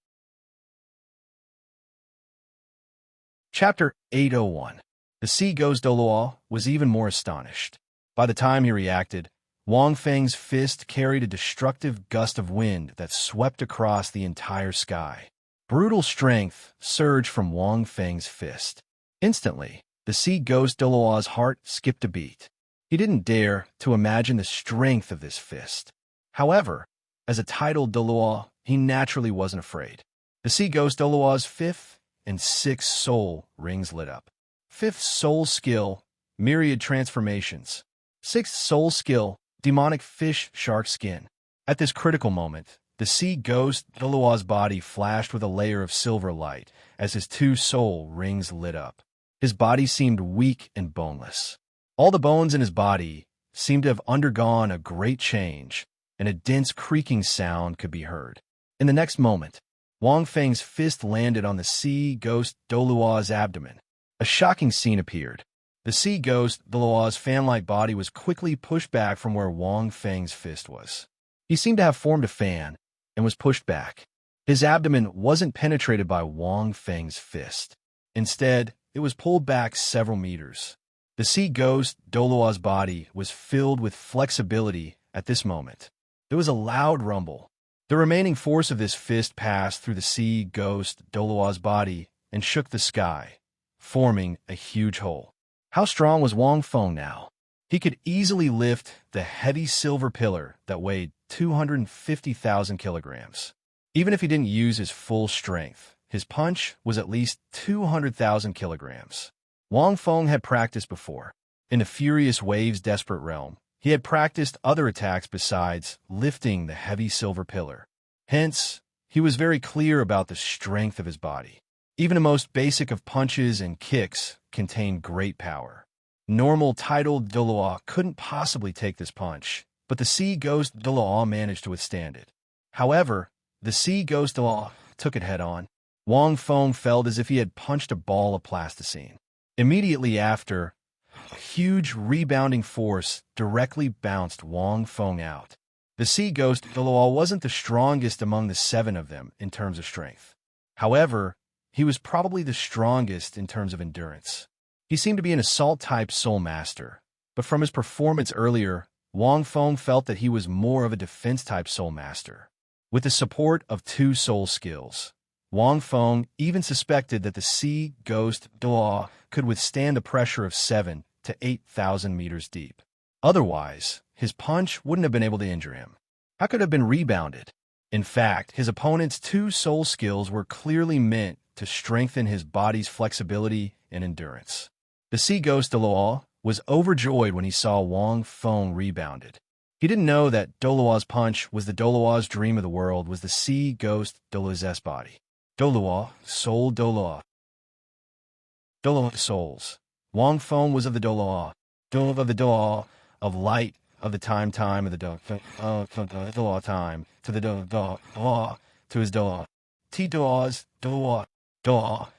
Chapter 801. The sea ghost Douluo was even more astonished. By the time he reacted, Wang Feng's fist carried a destructive gust of wind that swept across the entire sky. Brutal strength surged from Wang Feng's fist. Instantly, the sea ghost Douluo's heart skipped a beat. He didn't dare to imagine the strength of this fist. However, as a titled Douluo, he naturally wasn't afraid. The sea ghost Douluo's 5th and 6th soul rings lit up. 5th soul skill, myriad transformations. 6th soul skill, demonic fish shark skin. At this critical moment, the sea ghost Douluo's body flashed with a layer of silver light as his 2 soul rings lit up. His body seemed weak and boneless. All the bones in his body seemed to have undergone a great change, and a dense creaking sound could be heard. In the next moment, Wang Feng's fist landed on the sea ghost Douluo's abdomen. A shocking scene appeared. The sea ghost Daluo's fan-like body was quickly pushed back from where Wang Feng's fist was. He seemed to have formed a fan and was pushed back. His abdomen wasn't penetrated by Wang Feng's fist. Instead, it was pulled back several meters. The sea ghost Daluo's body was filled with flexibility at this moment. There was a loud rumble. The remaining force of this fist passed through the sea ghost Daluo's body and shook the sky, forming a huge hole. How strong was Wang Feng now? He could easily lift the heavy silver pillar that weighed 250,000 kilograms. Even if he didn't use his full strength, his punch was at least 200,000 kilograms. Wang Feng had practiced before. In the Furious Wave's desperate realm, he had practiced other attacks besides lifting the heavy silver pillar. Hence, he was very clear about the strength of his body. Even the most basic of punches and kicks contained great power. Normal titled Douluo couldn't possibly take this punch, but the sea ghost Douluo managed to withstand it. However, the sea ghost Douluo took it head-on. Wang Feng felt as if he had punched a ball of plasticine. Immediately after, a huge rebounding force directly bounced Wang Feng out. The sea ghost Douluo wasn't the strongest among the 7 of them in terms of strength. However, he was probably the strongest in terms of endurance. He seemed to be an assault-type soul master, but from his performance earlier, Wang Feng felt that he was more of a defense-type soul master. With the support of 2 soul skills, Wang Feng even suspected that the sea ghost Douluo could withstand the pressure of 7 to 8,000 meters deep. Otherwise, his punch wouldn't have been able to injure him. How could it have been rebounded? In fact, his opponent's 2 soul skills were clearly meant to strengthen his body's flexibility and endurance. The sea ghost Douluo was overjoyed when he saw Wang Feng rebounded. He didn't know that Douluo's punch was the Douluo's dream of the world was the sea ghost Douluo's body. Douluo, soul Douluo. Douluo souls. Wang Feng was of the Douluo. Douluo of the Douluo, of light, of the time of the Douluo time, to the Douluo, to his Douluo. T Douluo's Douluo. Douluo,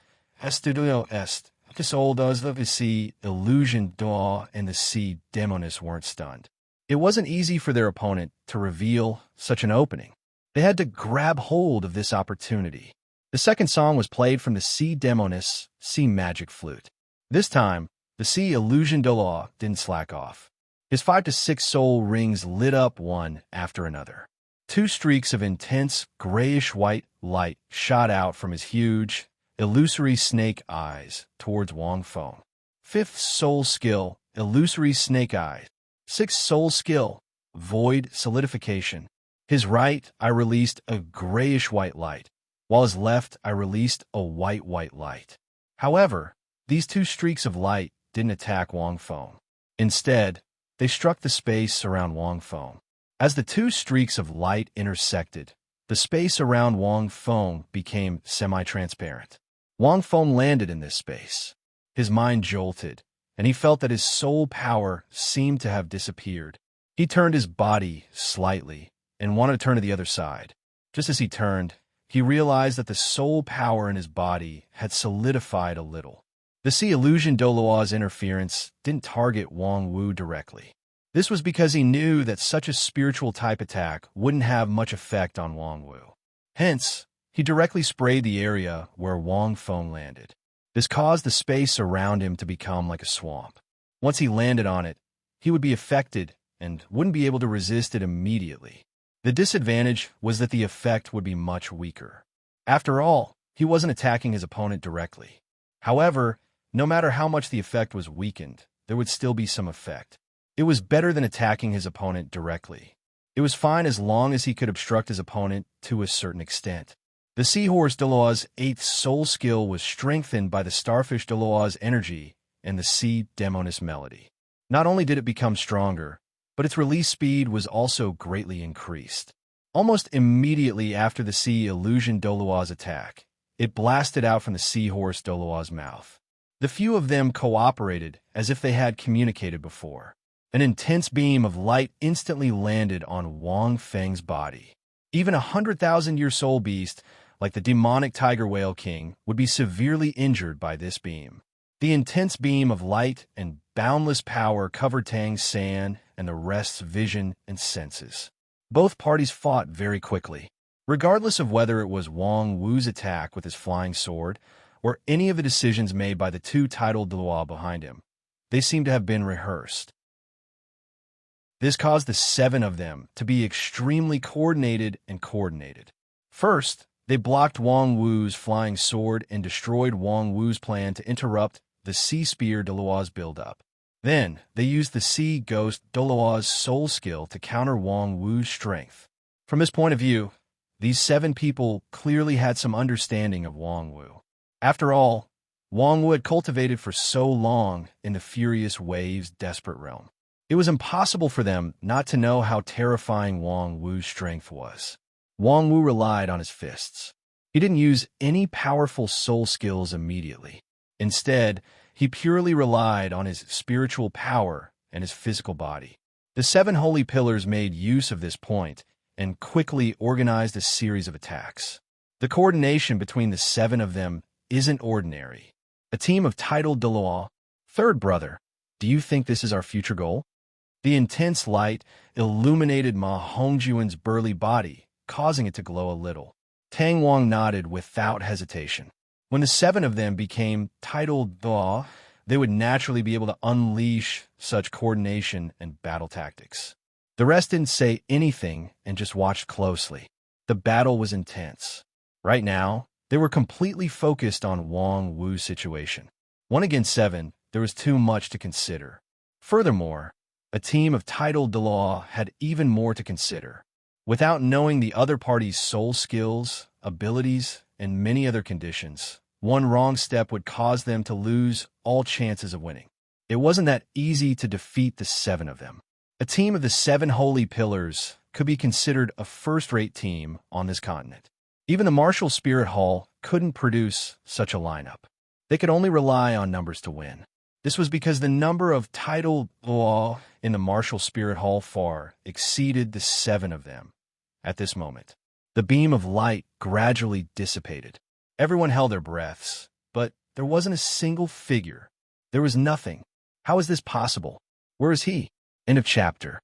Estudio est. The soul does of the sea, illusion Douluo and the sea demoness weren't stunned. It wasn't easy for their opponent to reveal such an opening. They had to grab hold of this opportunity. The second song was played from the sea demoness, sea magic flute. This time, the sea illusion Douluo didn't slack off. His 5 to 6 soul rings lit up one after another. 2 streaks of intense grayish-white light shot out from his huge, illusory snake eyes towards Wang Feng. 5th soul skill, illusory snake eyes. 6th soul skill, void solidification. His right eye released a grayish-white light, while his left eye released a white light. However, these 2 streaks of light didn't attack Wang Feng. Instead, they struck the space around Wang Feng. As the 2 streaks of light intersected, the space around Wang Feng became semi-transparent. Wang Feng landed in this space. His mind jolted, and he felt that his soul power seemed to have disappeared. He turned his body slightly and wanted to turn to the other side. Just as he turned, he realized that the soul power in his body had solidified a little. The sea illusion Douluo's interference didn't target Wang Wu directly. This was because he knew that such a spiritual type attack wouldn't have much effect on Wang Wu. Hence, he directly sprayed the area where Wang Feng landed. This caused the space around him to become like a swamp. Once he landed on it, he would be affected and wouldn't be able to resist it immediately. The disadvantage was that the effect would be much weaker. After all, he wasn't attacking his opponent directly. However, no matter how much the effect was weakened, there would still be some effect. It was better than attacking his opponent directly. It was fine as long as he could obstruct his opponent to a certain extent. The Seahorse Daluo's 8th soul skill was strengthened by the Starfish Daluo's energy and the Sea Demoness melody. Not only did it become stronger, but its release speed was also greatly increased. Almost immediately after the Sea Illusion Daluo's attack, it blasted out from the Seahorse Daluo's mouth. The few of them cooperated as if they had communicated before. An intense beam of light instantly landed on Wang Feng's body. Even a 100,000-year soul beast, like the demonic tiger whale king, would be severely injured by this beam. The intense beam of light and boundless power covered Tang's sand and the rest's vision and senses. Both parties fought very quickly. Regardless of whether it was Wang Wu's attack with his flying sword or any of the decisions made by the two titled Douluo behind him, they seemed to have been rehearsed. This caused the seven of them to be extremely coordinated. First, they blocked Wang Wu's flying sword and destroyed Wang Wu's plan to interrupt the Sea Spear Douluo's build-up. Then, they used the Sea Ghost Douluo's soul skill to counter Wang Wu's strength. From this point of view, these seven people clearly had some understanding of Wang Wu. After all, Wang Wu had cultivated for so long in the Furious Wave's desperate realm. It was impossible for them not to know how terrifying Wang Wu's strength was. Wang Wu relied on his fists. He didn't use any powerful soul skills immediately. Instead, he purely relied on his spiritual power and his physical body. The seven holy pillars made use of this point and quickly organized a series of attacks. The coordination between the seven of them isn't ordinary. A team of titled Douluo. Third brother, do you think this is our future goal? The intense light illuminated Ma Hongjuan's burly body, causing it to glow a little. Tang Wang nodded without hesitation. When the seven of them became titled Douluo, they would naturally be able to unleash such coordination and battle tactics. The rest didn't say anything and just watched closely. The battle was intense. Right now, they were completely focused on Wang Wu's situation. 1 against 7, there was too much to consider. Furthermore, a team of titled Douluo had even more to consider. Without knowing the other party's soul skills, abilities, and many other conditions, one wrong step would cause them to lose all chances of winning. It wasn't that easy to defeat the seven of them. A team of the seven holy pillars could be considered a first-rate team on this continent. Even the Martial Spirit Hall couldn't produce such a lineup. They could only rely on numbers to win. This was because the number of titled Douluo in the Martial Spirit Hall far exceeded the seven of them. At this moment, the beam of light gradually dissipated. Everyone held their breaths, but there wasn't a single figure. There was nothing. How is this possible? Where is he? End of chapter.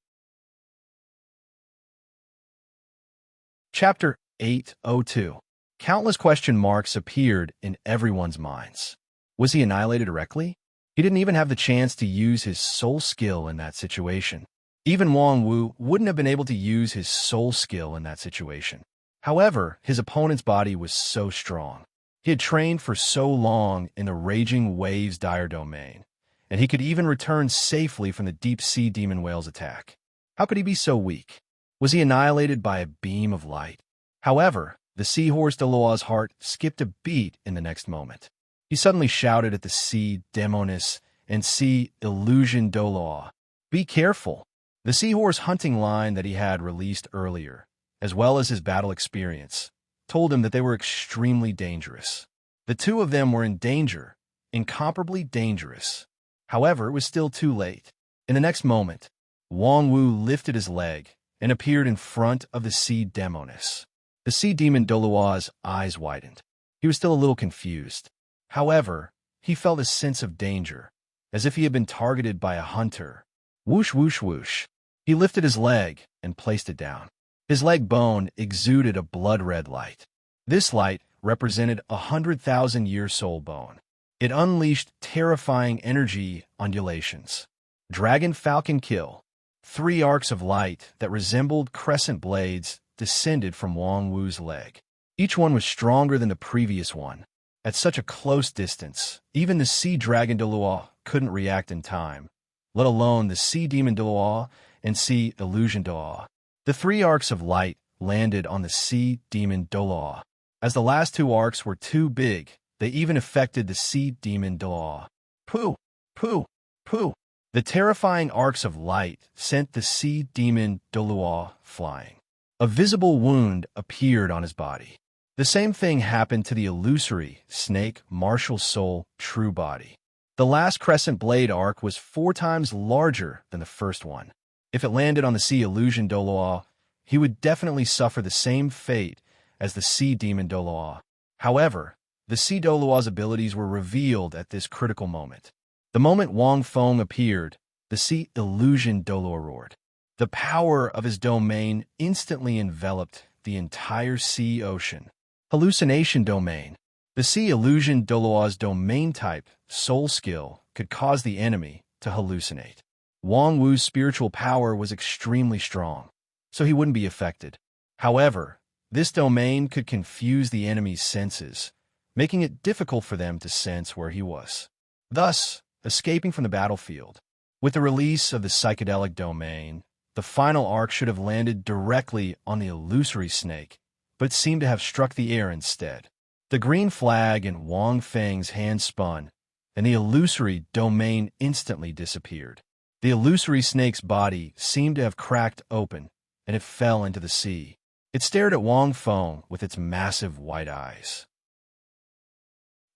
Chapter 802. Countless question marks appeared in everyone's minds. Was he annihilated directly? He didn't even have the chance to use his soul skill in that situation. Even Wang Wu wouldn't have been able to use his soul skill in that situation. However, his opponent's body was so strong. He had trained for so long in the Raging Waves dire domain, and he could even return safely from the deep-sea demon whale's attack. How could he be so weak? Was he annihilated by a beam of light? However, the seahorse Douluo's heart skipped a beat in the next moment. He suddenly shouted at the sea demoness and sea illusion Douluo, "Be careful!" The seahorse hunting line that he had released earlier, as well as his battle experience, told him that they were extremely dangerous. The two of them were in danger, incomparably dangerous. However, it was still too late. In the next moment, Wang Wu lifted his leg and appeared in front of the sea demoness. The sea demon Douluo's eyes widened. He was still a little confused. However, he felt a sense of danger, as if he had been targeted by a hunter. Whoosh, whoosh, whoosh. He lifted his leg and placed it down. His leg bone exuded a blood-red light. This light represented 100,000-year soul bone. It unleashed terrifying energy undulations. Dragon Falcon Kill. 3 arcs of light that resembled crescent blades descended from Wang Wu's leg. Each one was stronger than the previous one. At such a close distance, even the Sea Dragon Douluo couldn't react in time, let alone the Sea Demon Douluo and Sea Illusion Douluo. The 3 arcs of light landed on the Sea Demon Douluo. As the last 2 arcs were too big, they even affected the Sea Demon Douluo. Pooh! Pooh! Pooh! The terrifying arcs of light sent the Sea Demon Douluo flying. A visible wound appeared on his body. The same thing happened to the illusory snake martial soul true body. The last crescent blade arc was 4 times larger than the first one. If it landed on the Sea Illusion Douluo, he would definitely suffer the same fate as the Sea Demon Douluo. However, the sea Douluo's abilities were revealed at this critical moment. The moment Wang Feng appeared, the sea illusion Douluo roared. The power of his domain instantly enveloped the entire sea ocean. Hallucination domain. The sea illusion Douluo's domain type, soul skill, could cause the enemy to hallucinate. Wang Wu's spiritual power was extremely strong, so he wouldn't be affected. However, this domain could confuse the enemy's senses, making it difficult for them to sense where he was, thus escaping from the battlefield. With the release of the psychedelic domain, the final arc should have landed directly on the illusory snake, but seemed to have struck the air instead. The green flag in Wang Feng's hand spun, and the illusory domain instantly disappeared. The illusory snake's body seemed to have cracked open, and it fell into the sea. It stared at Wang Feng with its massive white eyes.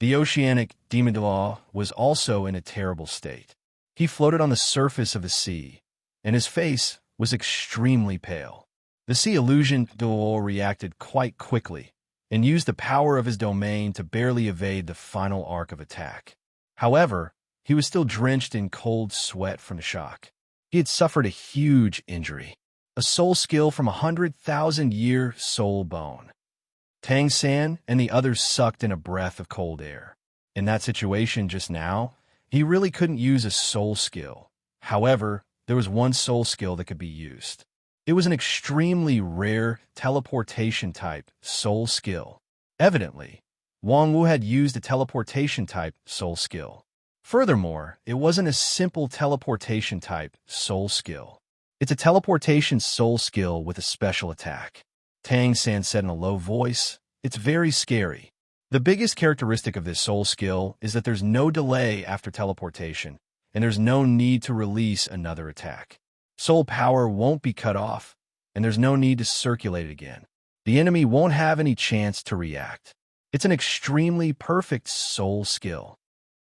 The oceanic demon Dalu was also in a terrible state. He floated on the surface of the sea, and his face was extremely pale. The sea illusion Dalu reacted quite quickly and used the power of his domain to barely evade the final arc of attack. However, he was still drenched in cold sweat from the shock. He had suffered a huge injury, a soul skill from 100,000-year soul bone. Tang San and the others sucked in a breath of cold air. In that situation just now, he really couldn't use a soul skill. However, there was one soul skill that could be used. It was an extremely rare teleportation-type soul skill. Evidently, Wang Wu had used a teleportation-type soul skill. Furthermore, it wasn't a simple teleportation-type soul skill. It's a teleportation soul skill with a special attack. Tang San said in a low voice, "It's very scary." The biggest characteristic of this soul skill is that there's no delay after teleportation, and there's no need to release another attack. Soul power won't be cut off, and there's no need to circulate it again. The enemy won't have any chance to react. It's an extremely perfect soul skill.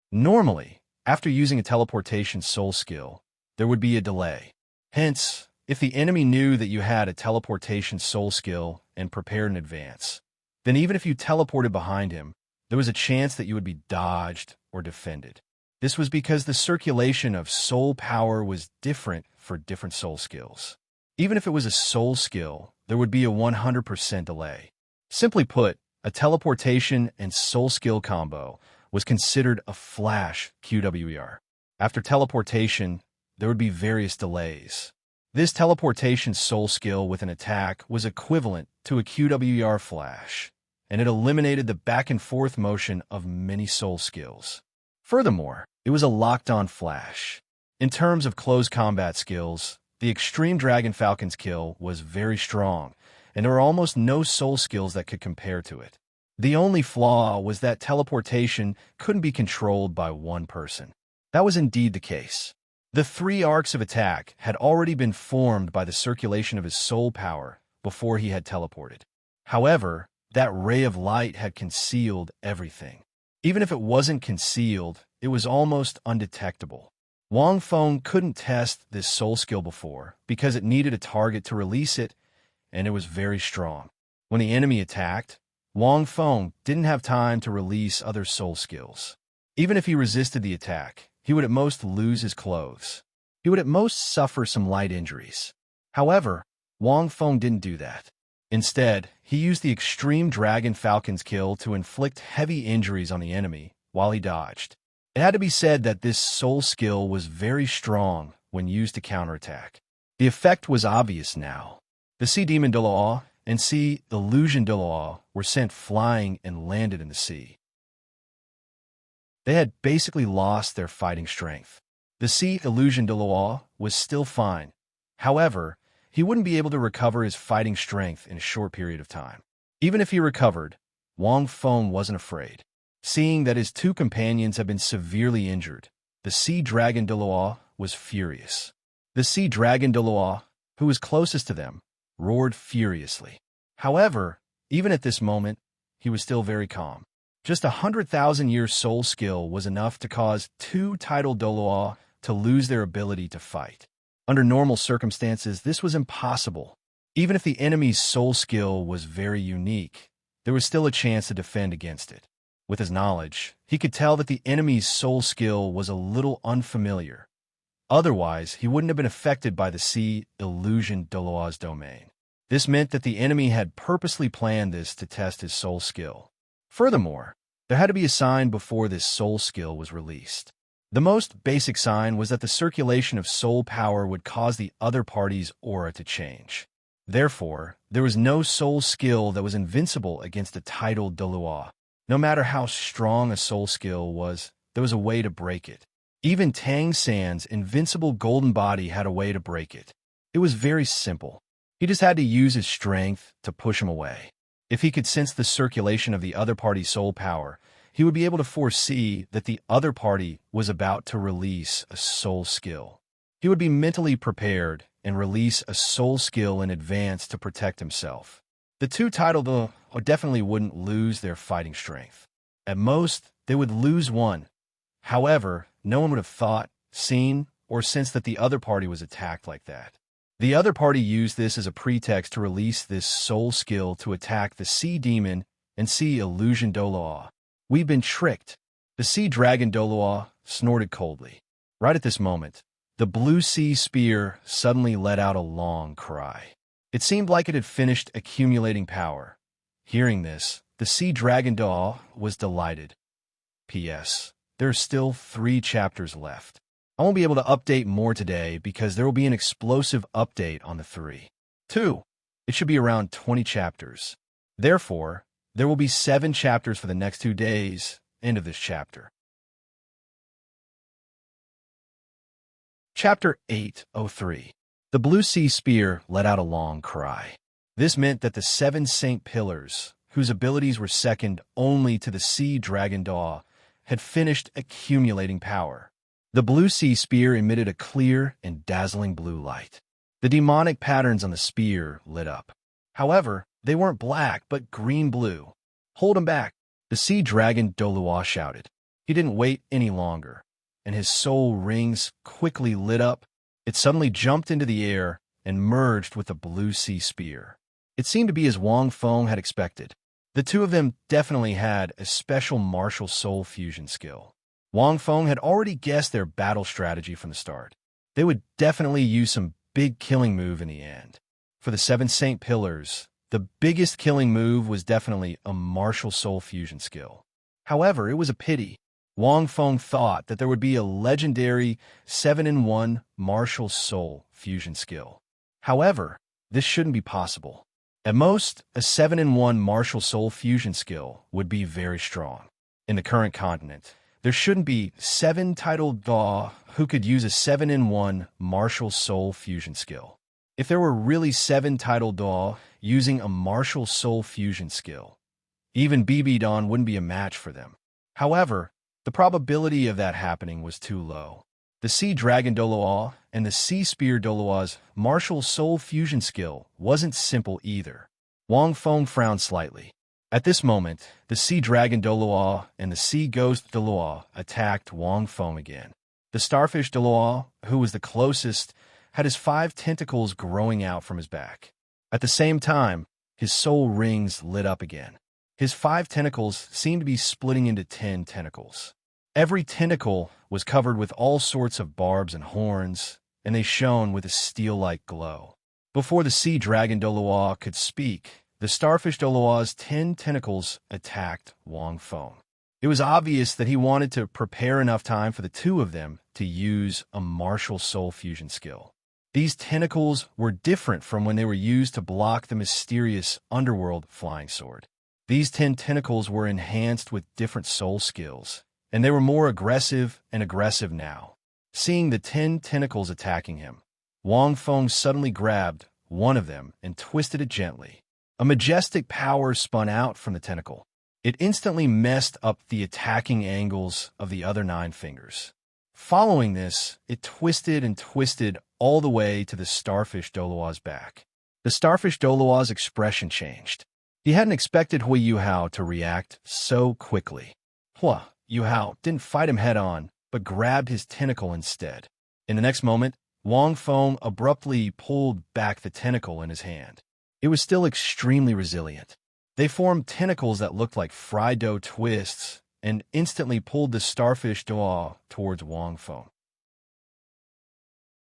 Normally, after using a teleportation soul skill, there would be a delay. Hence, if the enemy knew that you had a teleportation soul skill and prepared in advance, then even if you teleported behind him, there was a chance that you would be dodged or defended. This was because the circulation of soul power was different for different soul skills. Even if it was a soul skill, there would be a 100% delay. Simply put, a teleportation and soul skill combo was considered a flash QWER. After teleportation, there would be various delays. This teleportation soul skill with an attack was equivalent to a QWER flash, and it eliminated the back and forth motion of many soul skills. Furthermore, it was a locked-on flash. In terms of close combat skills, the Extreme Dragon Falcon's kill was very strong, and there were almost no soul skills that could compare to it. The only flaw was that teleportation couldn't be controlled by one person. That was indeed the case. The 3 arcs of attack had already been formed by the circulation of his soul power before he had teleported. However, that ray of light had concealed everything. Even if it wasn't concealed, it was almost undetectable. Wang Feng couldn't test this soul skill before because it needed a target to release it, and it was very strong. When the enemy attacked, Wang Feng didn't have time to release other soul skills. Even if he resisted the attack, he would at most lose his clothes. He would at most suffer some light injuries. However, Wang Feng didn't do that. Instead, he used the Extreme Dragon Falcon's kill to inflict heavy injuries on the enemy while he dodged. It had to be said that this soul skill was very strong when used to counterattack. The effect was obvious now. The Sea Demon Douluo and Sea Illusion Douluo were sent flying and landed in the sea. They had basically lost their fighting strength. The Sea Illusion Douluo was still fine. However, he wouldn't be able to recover his fighting strength in a short period of time. Even if he recovered, Wang Feng wasn't afraid. Seeing that his 2 companions had been severely injured, the Sea Dragon Douluo was furious. The Sea Dragon Douluo, who was closest to them, roared furiously. However, even at this moment, he was still very calm. Just 100,000-year soul skill was enough to cause 2 tidal Douluo to lose their ability to fight. Under normal circumstances, this was impossible. Even if the enemy's soul skill was very unique, there was still a chance to defend against it. With his knowledge, he could tell that the enemy's soul skill was a little unfamiliar. Otherwise, he wouldn't have been affected by the sea illusion Douluo's domain. This meant that the enemy had purposely planned this to test his soul skill. Furthermore, there had to be a sign before this soul skill was released. The most basic sign was that the circulation of soul power would cause the other party's aura to change. Therefore, there was no soul skill that was invincible against the titled Douluo. No matter how strong a soul skill was, there was a way to break it. Even Tang San's invincible golden body had a way to break it. It was very simple. He just had to use his strength to push him away. If he could sense the circulation of the other party's soul power, he would be able to foresee that the other party was about to release a soul skill. He would be mentally prepared and release a soul skill in advance to protect himself. The two titled definitely wouldn't lose their fighting strength. At most, they would lose one. However, no one would have thought, seen, or sensed that the other party was attacked like that. The other party used this as a pretext to release this soul skill to attack the sea demon and sea illusion Douluo. We've been tricked. The sea dragon Douluo snorted coldly. Right at this moment, the blue sea spear suddenly let out a long cry. It seemed like it had finished accumulating power. Hearing this, the sea dragon Douluo was delighted. P.S. There are still 3 chapters left. I won't be able to update more today because there will be an explosive update on the 3. 2. It should be around 20 chapters. Therefore, there will be 7 chapters for the next 2 days. End of this chapter. Chapter 803. The blue sea spear let out a long cry. This meant that the 7 saint pillars, whose abilities were second only to the sea dragon Douluo, had finished accumulating power. The blue sea spear emitted a clear and dazzling blue light. The demonic patterns on the spear lit up. However, they weren't black but green-blue. "Hold him back!" the sea dragon Douluo shouted. He didn't wait any longer, and his soul rings quickly lit up. It suddenly jumped into the air and merged with the blue sea spear. It seemed to be as Wang Feng had expected. The two of them definitely had a special martial soul fusion skill. Wang Feng had already guessed their battle strategy from the start. They would definitely use some big killing move in the end. For the 7 saint pillars, the biggest killing move was definitely a martial soul fusion skill. However, it was a pity. Wang Feng thought that there would be a legendary 7-in-1 martial soul fusion skill. However, this shouldn't be possible. At most, a 7-in-1 martial soul fusion skill would be very strong. In the current continent, there shouldn't be 7 titled Douluo who could use a 7-in-1 martial soul fusion skill. If there were really 7 titled Douluo using a martial soul fusion skill, even Bibidon wouldn't be a match for them. However, the probability of that happening was too low. The sea dragon Douluo and the sea spear Douluo's martial soul fusion skill wasn't simple either. Wang Feng frowned slightly. At this moment, the sea dragon Douluo and the sea ghost Douluo attacked Wang Feng again. The starfish Douluo, who was the closest, had his 5 tentacles growing out from his back. At the same time, his soul rings lit up again. His 5 tentacles seemed to be splitting into 10 tentacles. Every tentacle was covered with all sorts of barbs and horns, and they shone with a steel-like glow. Before the sea dragon Douluo could speak, the starfish Douluo's 10 tentacles attacked Wang Feng. It was obvious that he wanted to prepare enough time for the 2 of them to use a martial soul fusion skill. These tentacles were different from when they were used to block the mysterious underworld flying sword. These 10 tentacles were enhanced with different soul skills, and they were more aggressive and aggressive now. Seeing the 10 tentacles attacking him, Wang Feng suddenly grabbed one of them and twisted it gently. A majestic power spun out from the tentacle. It instantly messed up the attacking angles of the other 9 fingers. Following this, it twisted and twisted all the way to the starfish Douluo's back. The starfish Douluo's expression changed. He hadn't expected Hui Yuhao to react so quickly. Hui Yuhao didn't fight him head-on, but grabbed his tentacle instead. In the next moment, Wang Feng abruptly pulled back the tentacle in his hand. It was still extremely resilient. They formed tentacles that looked like fried dough twists and instantly pulled the starfish Douluo towards Wang Feng.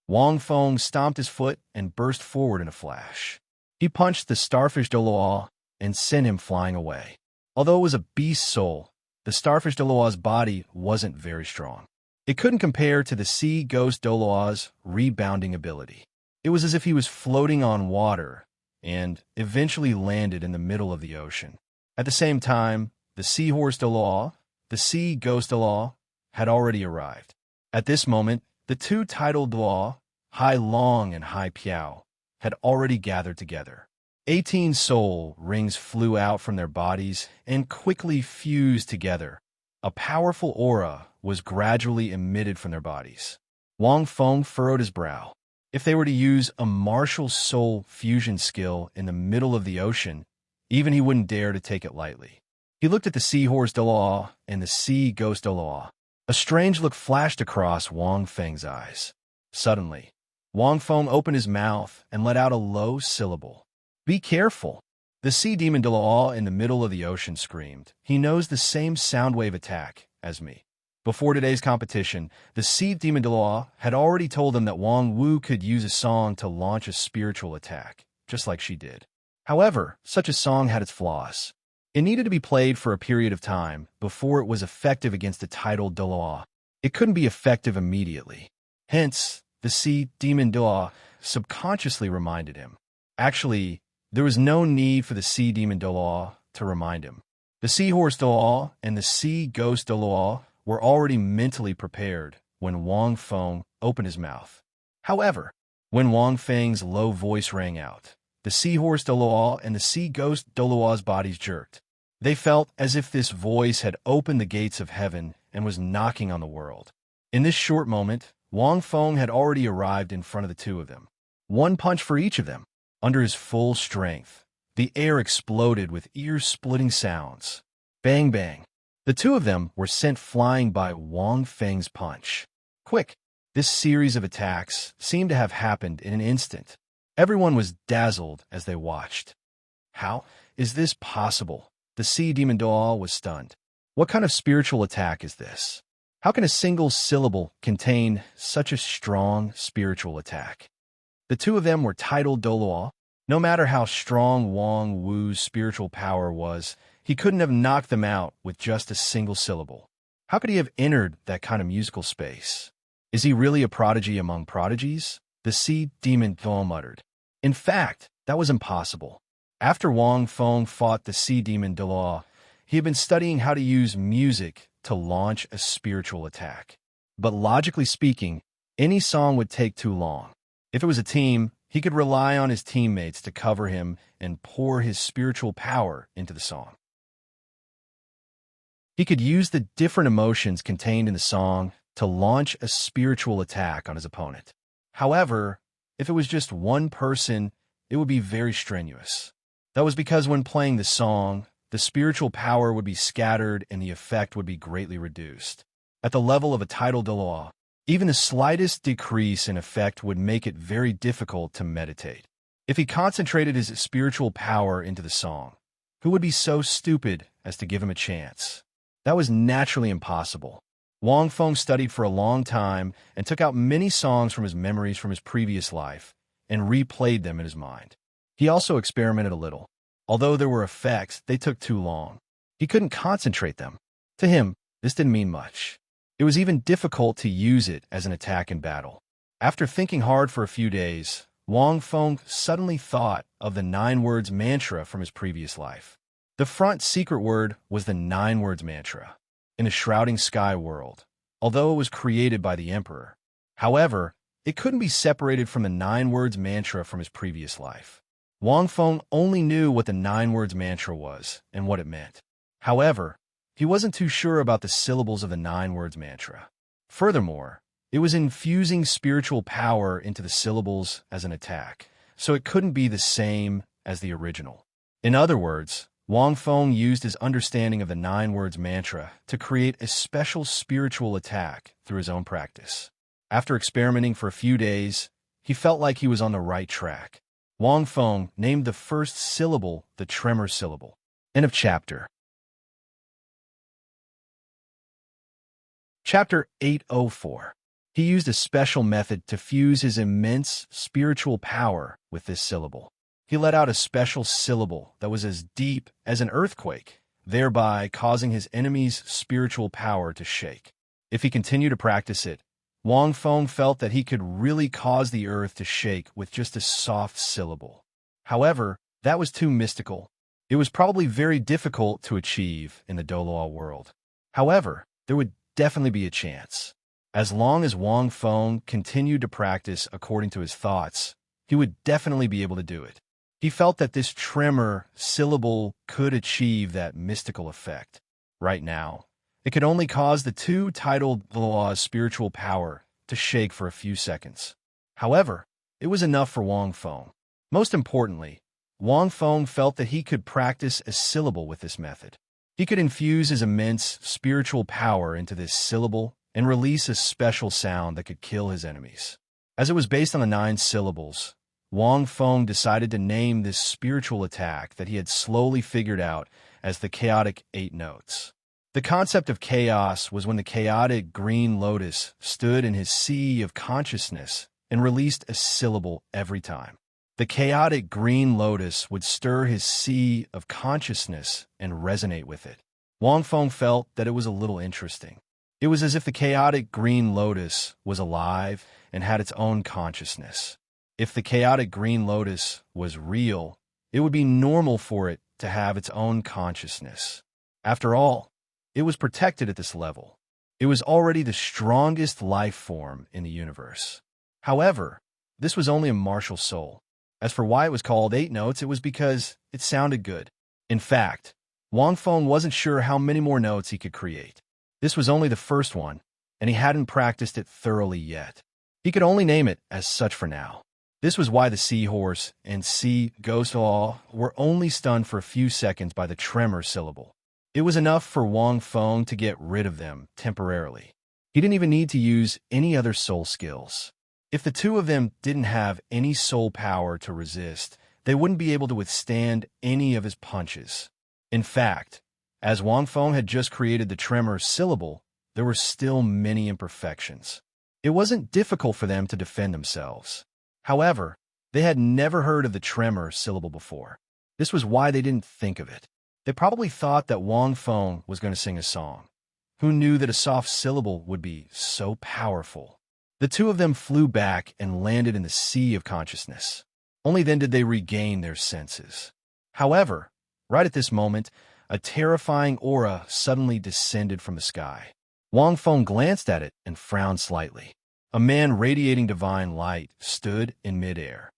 Wang Feng stomped his foot and burst forward in a flash. He punched the starfish Douluo and sent him flying away. Although it was a beast soul, the starfish Douluo's body wasn't very strong. It couldn't compare to the sea ghost Douluo's rebounding ability. It was as if he was floating on water and eventually landed in the middle of the ocean. At the same time, the seahorse Douluo, the sea ghost Douluo, had already arrived. At this moment, the two titled Douluo, Hai Long and Hai Piao, had already gathered together. 18 soul rings flew out from their bodies and quickly fused together. A powerful aura was gradually emitted from their bodies. Wang Feng furrowed his brow. If they were to use a martial soul fusion skill in the middle of the ocean, even he wouldn't dare to take it lightly. He looked at the seahorse Douluo and the sea ghost Douluo. A strange look flashed across Wang Feng's eyes. Suddenly, Wang Feng opened his mouth and let out a low syllable. "Be careful." The sea demon Douluo in the middle of the ocean screamed. "He knows the same sound wave attack as me." Before today's competition, the sea demon Douluo had already told him that Wang Wu could use a song to launch a spiritual attack, just like she did. However, such a song had its flaws. It needed to be played for a period of time before it was effective against the titled Douluo. It couldn't be effective immediately. Hence, the sea demon Douluo subconsciously reminded him. Actually, there was no need for the sea demon Douluo to remind him. The seahorse Douluo and the sea ghost Douluo were already mentally prepared when Wang Feng opened his mouth. However, when Wang Feng's low voice rang out, the seahorse Douluo and the sea ghost Douluo's bodies jerked. They felt as if this voice had opened the gates of heaven and was knocking on the world. In this short moment, Wang Feng had already arrived in front of the two of them. One punch for each of them. Under his full strength, the air exploded with ear-splitting sounds. Bang, bang. The two of them were sent flying by Wang Feng's punch. Quick! This series of attacks seemed to have happened in an instant. Everyone was dazzled as they watched. How is this possible? The sea demon Douluo was stunned. What kind of spiritual attack is this? How can a single syllable contain such a strong spiritual attack? The two of them were titled Douluo. No matter how strong Wang Wu's spiritual power was, he couldn't have knocked them out with just a single syllable. How could he have entered that kind of musical space? Is he really a prodigy among prodigies? The sea demon Douluo muttered. In fact, that was impossible. After Wang Feng fought the sea demon Douluo, he had been studying how to use music to launch a spiritual attack. But logically speaking, any song would take too long. If it was a team, he could rely on his teammates to cover him and pour his spiritual power into the song. He could use the different emotions contained in the song to launch a spiritual attack on his opponent. However, if it was just one person, it would be very strenuous. That was because when playing the song, the spiritual power would be scattered and the effect would be greatly reduced. At the level of a titled Douluo, even the slightest decrease in effect would make it very difficult to meditate. If he concentrated his spiritual power into the song, who would be so stupid as to give him a chance? That was naturally impossible. Wang Feng studied for a long time and took out many songs from his memories from his previous life and replayed them in his mind. He also experimented a little. Although there were effects, they took too long. He couldn't concentrate them. To him, this didn't mean much. It was even difficult to use it as an attack in battle. After thinking hard for a few days, Wang Feng suddenly thought of the 9 words mantra from his previous life. The front secret word was the 9 words mantra in a shrouding sky world, although it was created by the emperor. However, it couldn't be separated from the 9 words mantra from his previous life. Wang Feng only knew what the 9 words mantra was and what it meant. However, he wasn't too sure about the syllables of the 9 words mantra. Furthermore, it was infusing spiritual power into the syllables as an attack, so it couldn't be the same as the original. In other words, Wang Feng used his understanding of the 9 words mantra to create a special spiritual attack through his own practice. After experimenting for a few days, he felt like he was on the right track. Wang Feng named the first syllable the tremor syllable. End of chapter. Chapter 804. He used a special method to fuse his immense spiritual power with this syllable. He let out a special syllable that was as deep as an earthquake, thereby causing his enemy's spiritual power to shake. If he continued to practice it, Wang Feng felt that he could really cause the earth to shake with just a soft syllable. However, that was too mystical. It was probably very difficult to achieve in the Douluo world. However, there would definitely be a chance. As long as Wang Feng continued to practice according to his thoughts, he would definitely be able to do it. He felt that this tremor syllable could achieve that mystical effect. Right now, it could only cause the two titled Daluo's spiritual power to shake for a few seconds. However, it was enough for Wang Feng. Most importantly, Wang Feng felt that he could practice a syllable with this method. He could infuse his immense spiritual power into this syllable and release a special sound that could kill his enemies. As it was based on the 9 syllables, Wang Feng decided to name this spiritual attack that he had slowly figured out as the chaotic 8 notes. The concept of chaos was when the chaotic green lotus stood in his sea of consciousness and released a syllable every time. The chaotic green lotus would stir his sea of consciousness and resonate with it. Wang Feng felt that it was a little interesting. It was as if the chaotic green lotus was alive and had its own consciousness. If the chaotic green lotus was real, it would be normal for it to have its own consciousness. After all, it was protected at this level. It was already the strongest life form in the universe. However, this was only a martial soul. As for why it was called 8 notes, it was because it sounded good. In fact, Wang Feng wasn't sure how many more notes he could create. This was only the first one, and he hadn't practiced it thoroughly yet. He could only name it as such for now. This was why the seahorse and sea ghost were only stunned for a few seconds by the tremor syllable. It was enough for Wang Feng to get rid of them temporarily. He didn't even need to use any other soul skills. If the two of them didn't have any soul power to resist, they wouldn't be able to withstand any of his punches. In fact, as Wang Feng had just created the tremor syllable, there were still many imperfections. It wasn't difficult for them to defend themselves. However, they had never heard of the tremor syllable before. This was why they didn't think of it. They probably thought that Wang Feng was going to sing a song. Who knew that a soft syllable would be so powerful? The two of them flew back and landed in the sea of consciousness. Only then did they regain their senses. However, right at this moment, a terrifying aura suddenly descended from the sky. Wang Feng glanced at it and frowned slightly. A man radiating divine light stood in midair.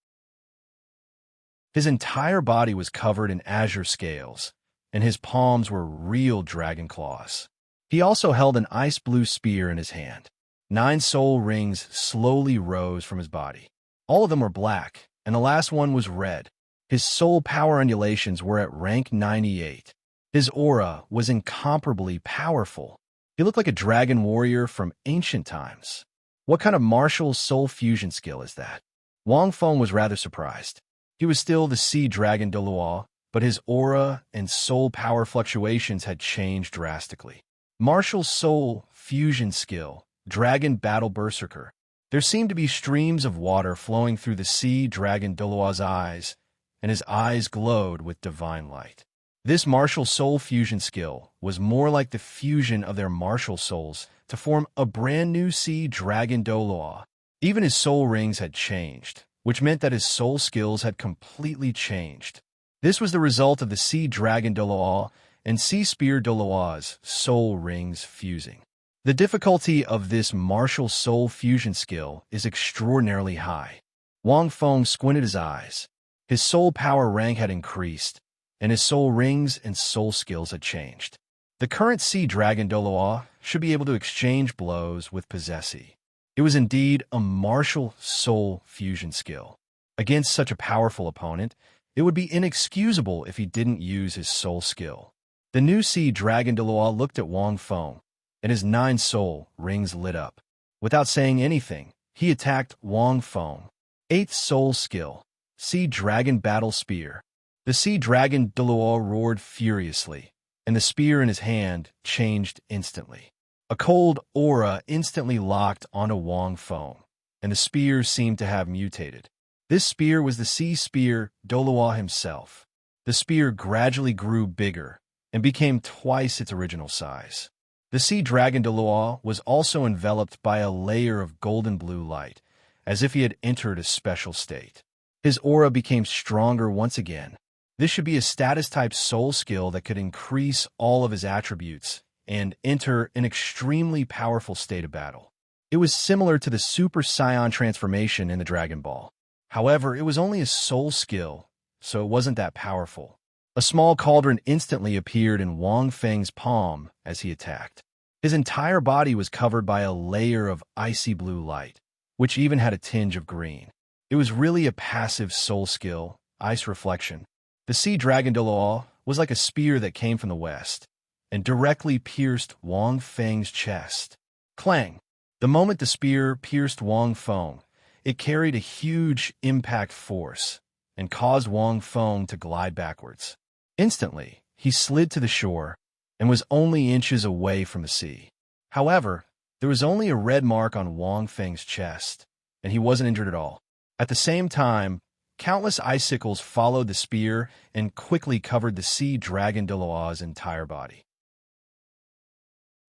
His entire body was covered in azure scales, and his palms were real dragon claws. He also held an ice blue spear in his hand. 9 soul rings slowly rose from his body. All of them were black, and the last one was red. His soul power undulations were at rank 98. His aura was incomparably powerful. He looked like a dragon warrior from ancient times. What kind of martial soul fusion skill is that? Wang Feng was rather surprised. He was still the sea dragon Douluo, but his aura and soul power fluctuations had changed drastically. Martial soul fusion skill, Dragon Battle Berserker. There seemed to be streams of water flowing through the sea dragon Douluo's eyes, and his eyes glowed with divine light. This martial soul fusion skill was more like the fusion of their martial souls to form a brand new sea dragon Douluo. Even his soul rings had changed, which meant that his soul skills had completely changed. This was the result of the sea dragon Douluo and sea spear Douluo's soul rings fusing. The difficulty of this martial soul fusion skill is extraordinarily high. Wang Feng squinted his eyes. His soul power rank had increased, and his soul rings and soul skills had changed. The current sea dragon Douluo should be able to exchange blows with possessee. It was indeed a martial soul fusion skill. Against such a powerful opponent, it would be inexcusable if he didn't use his soul skill. The new sea dragon Douluo looked at Wang Feng, and his 9 soul rings lit up. Without saying anything, he attacked Wang Feng. 8th soul skill, Sea Dragon Battle Spear. The sea dragon Douluo roared furiously, and the spear in his hand changed instantly. A cold aura instantly locked onto Wang Feng, and the spear seemed to have mutated. This spear was the sea spear Douluo himself. The spear gradually grew bigger and became twice its original size. The sea dragon Douluo was also enveloped by a layer of golden blue light, as if he had entered a special state. His aura became stronger once again. This should be a status-type soul skill that could increase all of his attributes and enter an extremely powerful state of battle. It was similar to the Super Saiyan transformation in the Dragon Ball. However, it was only a soul skill, so it wasn't that powerful. A small cauldron instantly appeared in Wang Feng's palm as he attacked. His entire body was covered by a layer of icy blue light, which even had a tinge of green. It was really a passive soul skill, ice reflection. The sea dragon Douluo was like a spear that came from the west and directly pierced Wang Feng's chest. Clang! The moment the spear pierced Wang Feng, it carried a huge impact force and caused Wang Feng to glide backwards. Instantly, he slid to the shore and was only inches away from the sea. However, there was only a red mark on Wang Feng's chest, and he wasn't injured at all. At the same time, countless icicles followed the spear and quickly covered the sea dragon Douluo's entire body.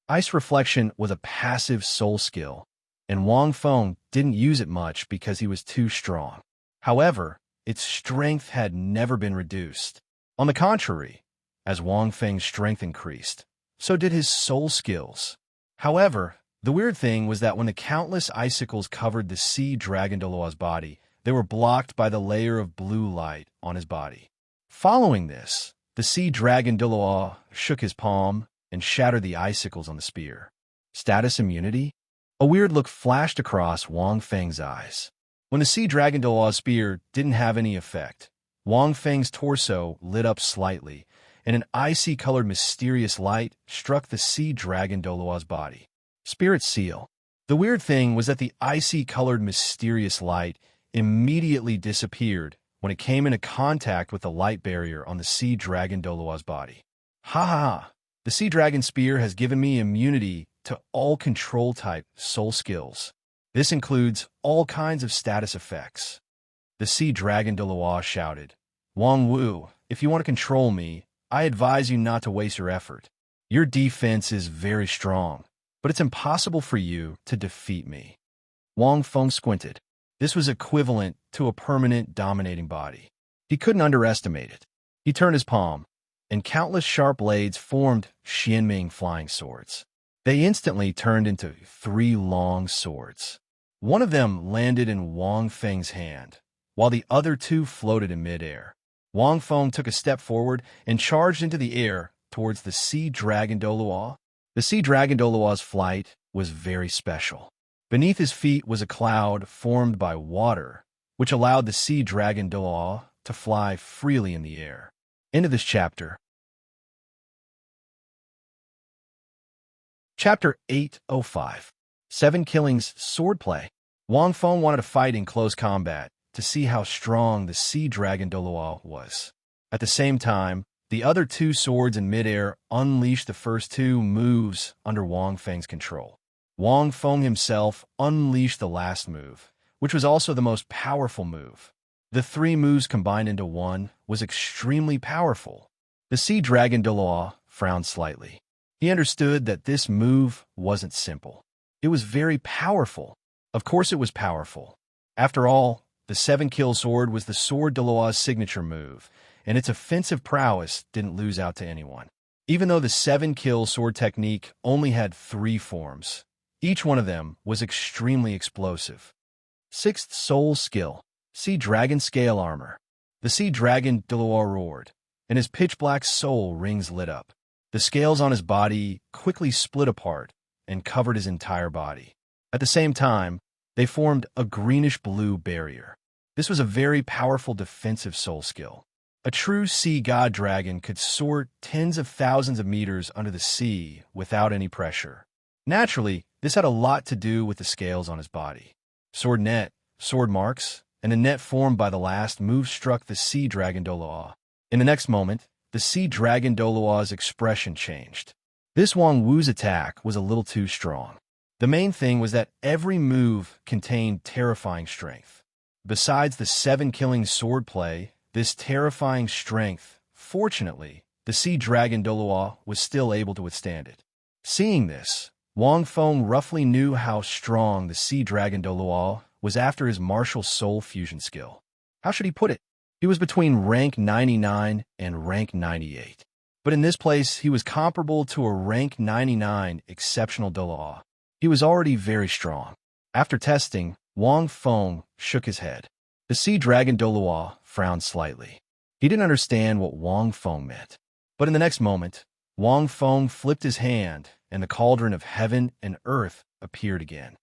Ice reflection was a passive soul skill, and Wang Feng didn't use it much because he was too strong. However, its strength had never been reduced. On the contrary, as Wang Feng's strength increased, so did his soul skills. However, the weird thing was that when the countless icicles covered the sea dragon Douluo's body, they were blocked by the layer of blue light on his body. Following this, the sea dragon Douluo shook his palm and shattered the icicles on the spear. Status immunity? A weird look flashed across Wang Feng's eyes. When the sea dragon Douluo's spear didn't have any effect, Wang Feng's torso lit up slightly, and an icy-colored mysterious light struck the sea dragon Douluo's body. Spirit seal. The weird thing was that the icy-colored mysterious light immediately disappeared when it came into contact with the light barrier on the sea dragon Douluo's body. Ha ha ha! The sea dragon spear has given me immunity to all control-type soul skills. This includes all kinds of status effects. The sea dragon Douluo shouted, Wang Wu, if you want to control me, I advise you not to waste your effort. Your defense is very strong, but it's impossible for you to defeat me. Wang Feng squinted. This was equivalent to a permanent dominating body. He couldn't underestimate it. He turned his palm, and countless sharp blades formed Xianming flying swords. They instantly turned into 3 long swords. One of them landed in Wang Feng's hand, while the other 2 floated in midair. Wang Feng took a step forward and charged into the air towards the sea dragon Douluo. The sea dragon Douluo's flight was very special. Beneath his feet was a cloud formed by water, which allowed the sea dragon Douluo to fly freely in the air. End of this chapter. Chapter 805. 7 Killings Swordplay. Wang Feng wanted to fight in close combat to see how strong the sea dragon Douluo was. At the same time, the other 2 swords in midair unleashed the first 2 moves under Wang Feng's control. Wang Feng himself unleashed the last move, which was also the most powerful move. The 3 moves combined into one was extremely powerful. The sea dragon Douluo frowned slightly. He understood that this move wasn't simple. It was very powerful. Of course it was powerful. After all, the 7-kill sword was the sword Douluo's signature move, and its offensive prowess didn't lose out to anyone. Even though the 7-kill sword technique only had 3 forms, each one of them was extremely explosive. 6th Soul Skill. Sea Dragon Scale Armor. The sea dragon Douluo roared, and his pitch-black soul rings lit up. The scales on his body quickly split apart and covered his entire body. At the same time, they formed a greenish-blue barrier. This was a very powerful defensive soul skill. A true sea god dragon could soar tens of thousands of meters under the sea without any pressure. Naturally, this had a lot to do with the scales on his body. Sword net, sword marks, and a net formed by the last move struck the sea dragon Douluo. In the next moment, the sea dragon Douluo's expression changed. This Wang Wu's attack was a little too strong. The main thing was that every move contained terrifying strength. Besides the 7 killing swordplay, this terrifying strength, fortunately, the sea dragon Douluo was still able to withstand it. Seeing this, Wang Feng roughly knew how strong the sea dragon Douluo was after his martial soul fusion skill. How should he put it? He was between rank 99 and rank 98. But in this place, he was comparable to a rank 99 exceptional Douluo. He was already very strong. After testing, Wang Feng shook his head. The sea dragon Douluo frowned slightly. He didn't understand what Wang Feng meant. But in the next moment, Wang Feng flipped his hand, and the cauldron of heaven and earth appeared again.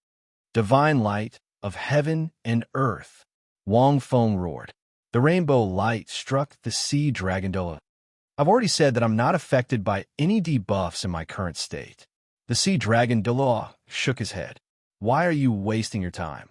Divine light of heaven and earth, Wang Feng roared. The rainbow light struck the sea dragon Douluo. I've already said that I'm not affected by any debuffs in my current state. The sea dragon Douluo shook his head. Why are you wasting your time?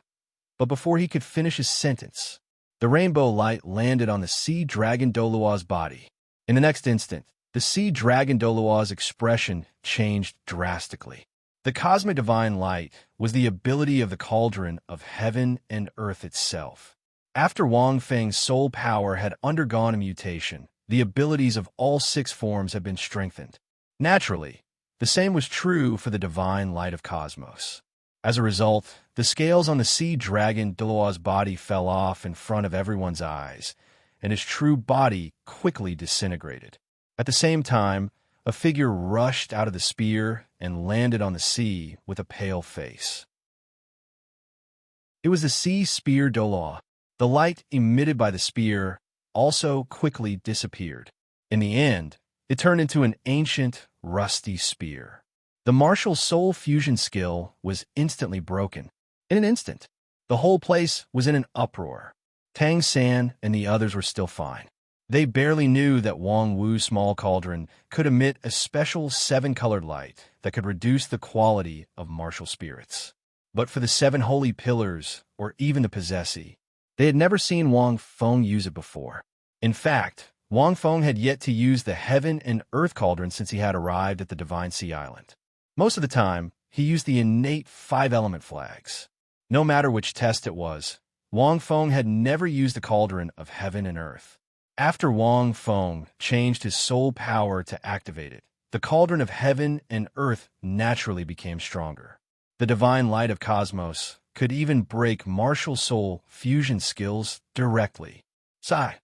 But before he could finish his sentence, the rainbow light landed on the sea dragon Douluo's body. In the next instant, the sea dragon Douluo's expression changed drastically. The cosmic divine light was the ability of the cauldron of heaven and earth itself. After Wang Feng's soul power had undergone a mutation, the abilities of all 6 forms had been strengthened. Naturally, the same was true for the divine light of cosmos. As a result, the scales on the sea dragon Douluo's body fell off in front of everyone's eyes, and his true body quickly disintegrated. At the same time, a figure rushed out of the spear and landed on the sea with a pale face. It was the sea spear Douluo. The light emitted by the spear also quickly disappeared. In the end, it turned into an ancient, rusty spear. The martial soul fusion skill was instantly broken. In an instant, the whole place was in an uproar. Tang San and the others were still fine. They barely knew that Wang Wu's small cauldron could emit a special 7-colored light that could reduce the quality of martial spirits. But for the 7 holy pillars, or even the possessee, they had never seen Wang Feng use it before. In fact, Wang Feng had yet to use the heaven and earth cauldron since he had arrived at the Divine Sea Island. Most of the time, he used the innate 5-element flags. No matter which test it was, Wang Feng had never used the cauldron of heaven and earth. After Wang Feng changed his soul power to activate it, the cauldron of heaven and earth naturally became stronger. The divine light of cosmos could even break martial soul fusion skills directly. Sigh.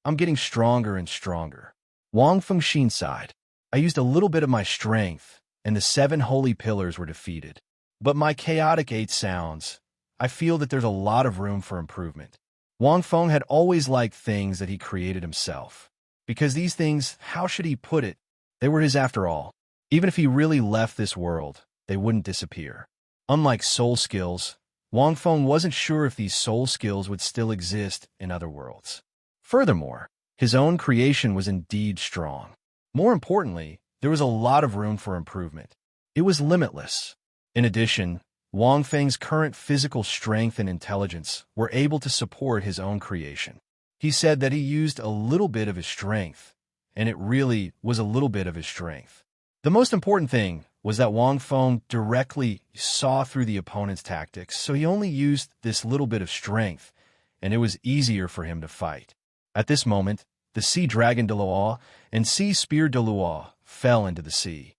I'm getting stronger and stronger. Wang Fengxin sighed. I used a little bit of my strength, and the 7 holy pillars were defeated. But my chaotic 8 sounds, I feel that there's a lot of room for improvement. Wang Feng had always liked things that he created himself. Because these things, how should he put it? They were his after all. Even if he really left this world, they wouldn't disappear. Unlike soul skills, Wang Feng wasn't sure if these soul skills would still exist in other worlds. Furthermore, his own creation was indeed strong. More importantly, there was a lot of room for improvement. It was limitless. In addition, Wang Feng's current physical strength and intelligence were able to support his own creation. He said that he used a little bit of his strength, and it really was a little bit of his strength. The most important thing was that Wang Feng directly saw through the opponent's tactics, so he only used this little bit of strength, and it was easier for him to fight. At this moment, the sea dragon Douluo and sea spear Douluo fell into the sea.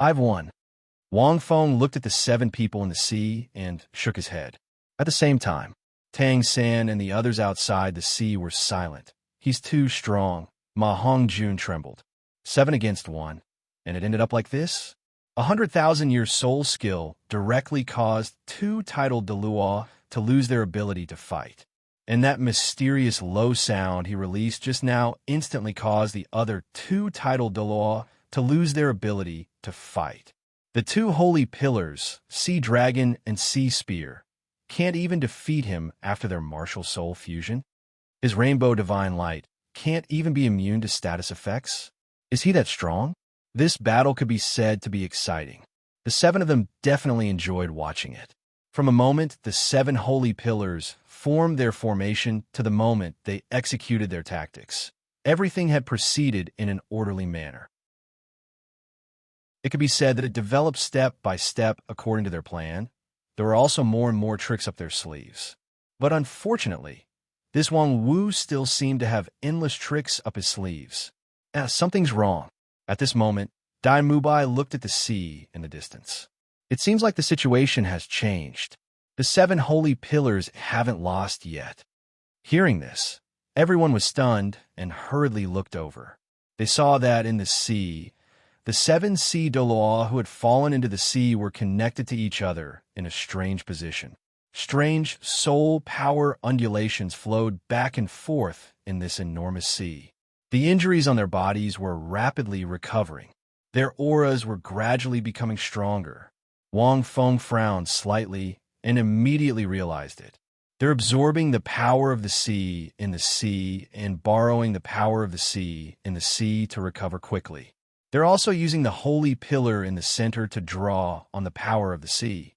I've won. Wang Feng looked at the 7 people in the sea and shook his head. At the same time, Tang San and the others outside the sea were silent. He's too strong. Ma Hongjun trembled. 7 against 1. And it ended up like this? 100,000-year soul skill directly caused 2 titled Dalu to lose their ability to fight. And that mysterious low sound he released just now instantly caused the other 2 titled Dalu to lose their ability to fight. The 2 holy pillars, Sea Dragon and Sea Spear, can't even defeat him after their martial soul fusion. His rainbow divine light can't even be immune to status effects. Is he that strong? This battle could be said to be exciting. The 7 of them definitely enjoyed watching it. From a moment the 7 holy pillars formed their formation to the moment they executed their tactics. Everything had proceeded in an orderly manner. It could be said that it developed step by step according to their plan. There were also more and more tricks up their sleeves. But unfortunately, this Wang Wu still seemed to have endless tricks up his sleeves. Something's wrong. At this moment, Dai Mubai looked at the sea in the distance. It seems like the situation has changed. The 7 holy pillars haven't lost yet. Hearing this, everyone was stunned and hurriedly looked over. They saw that in the sea, the 7 sea Douluo who had fallen into the sea were connected to each other in a strange position. Strange soul power undulations flowed back and forth in this enormous sea. The injuries on their bodies were rapidly recovering. Their auras were gradually becoming stronger. Wang Feng frowned slightly and immediately realized it. They're absorbing the power of the sea in the sea and borrowing the power of the sea in the sea to recover quickly. They're also using the holy pillar in the center to draw on the power of the sea.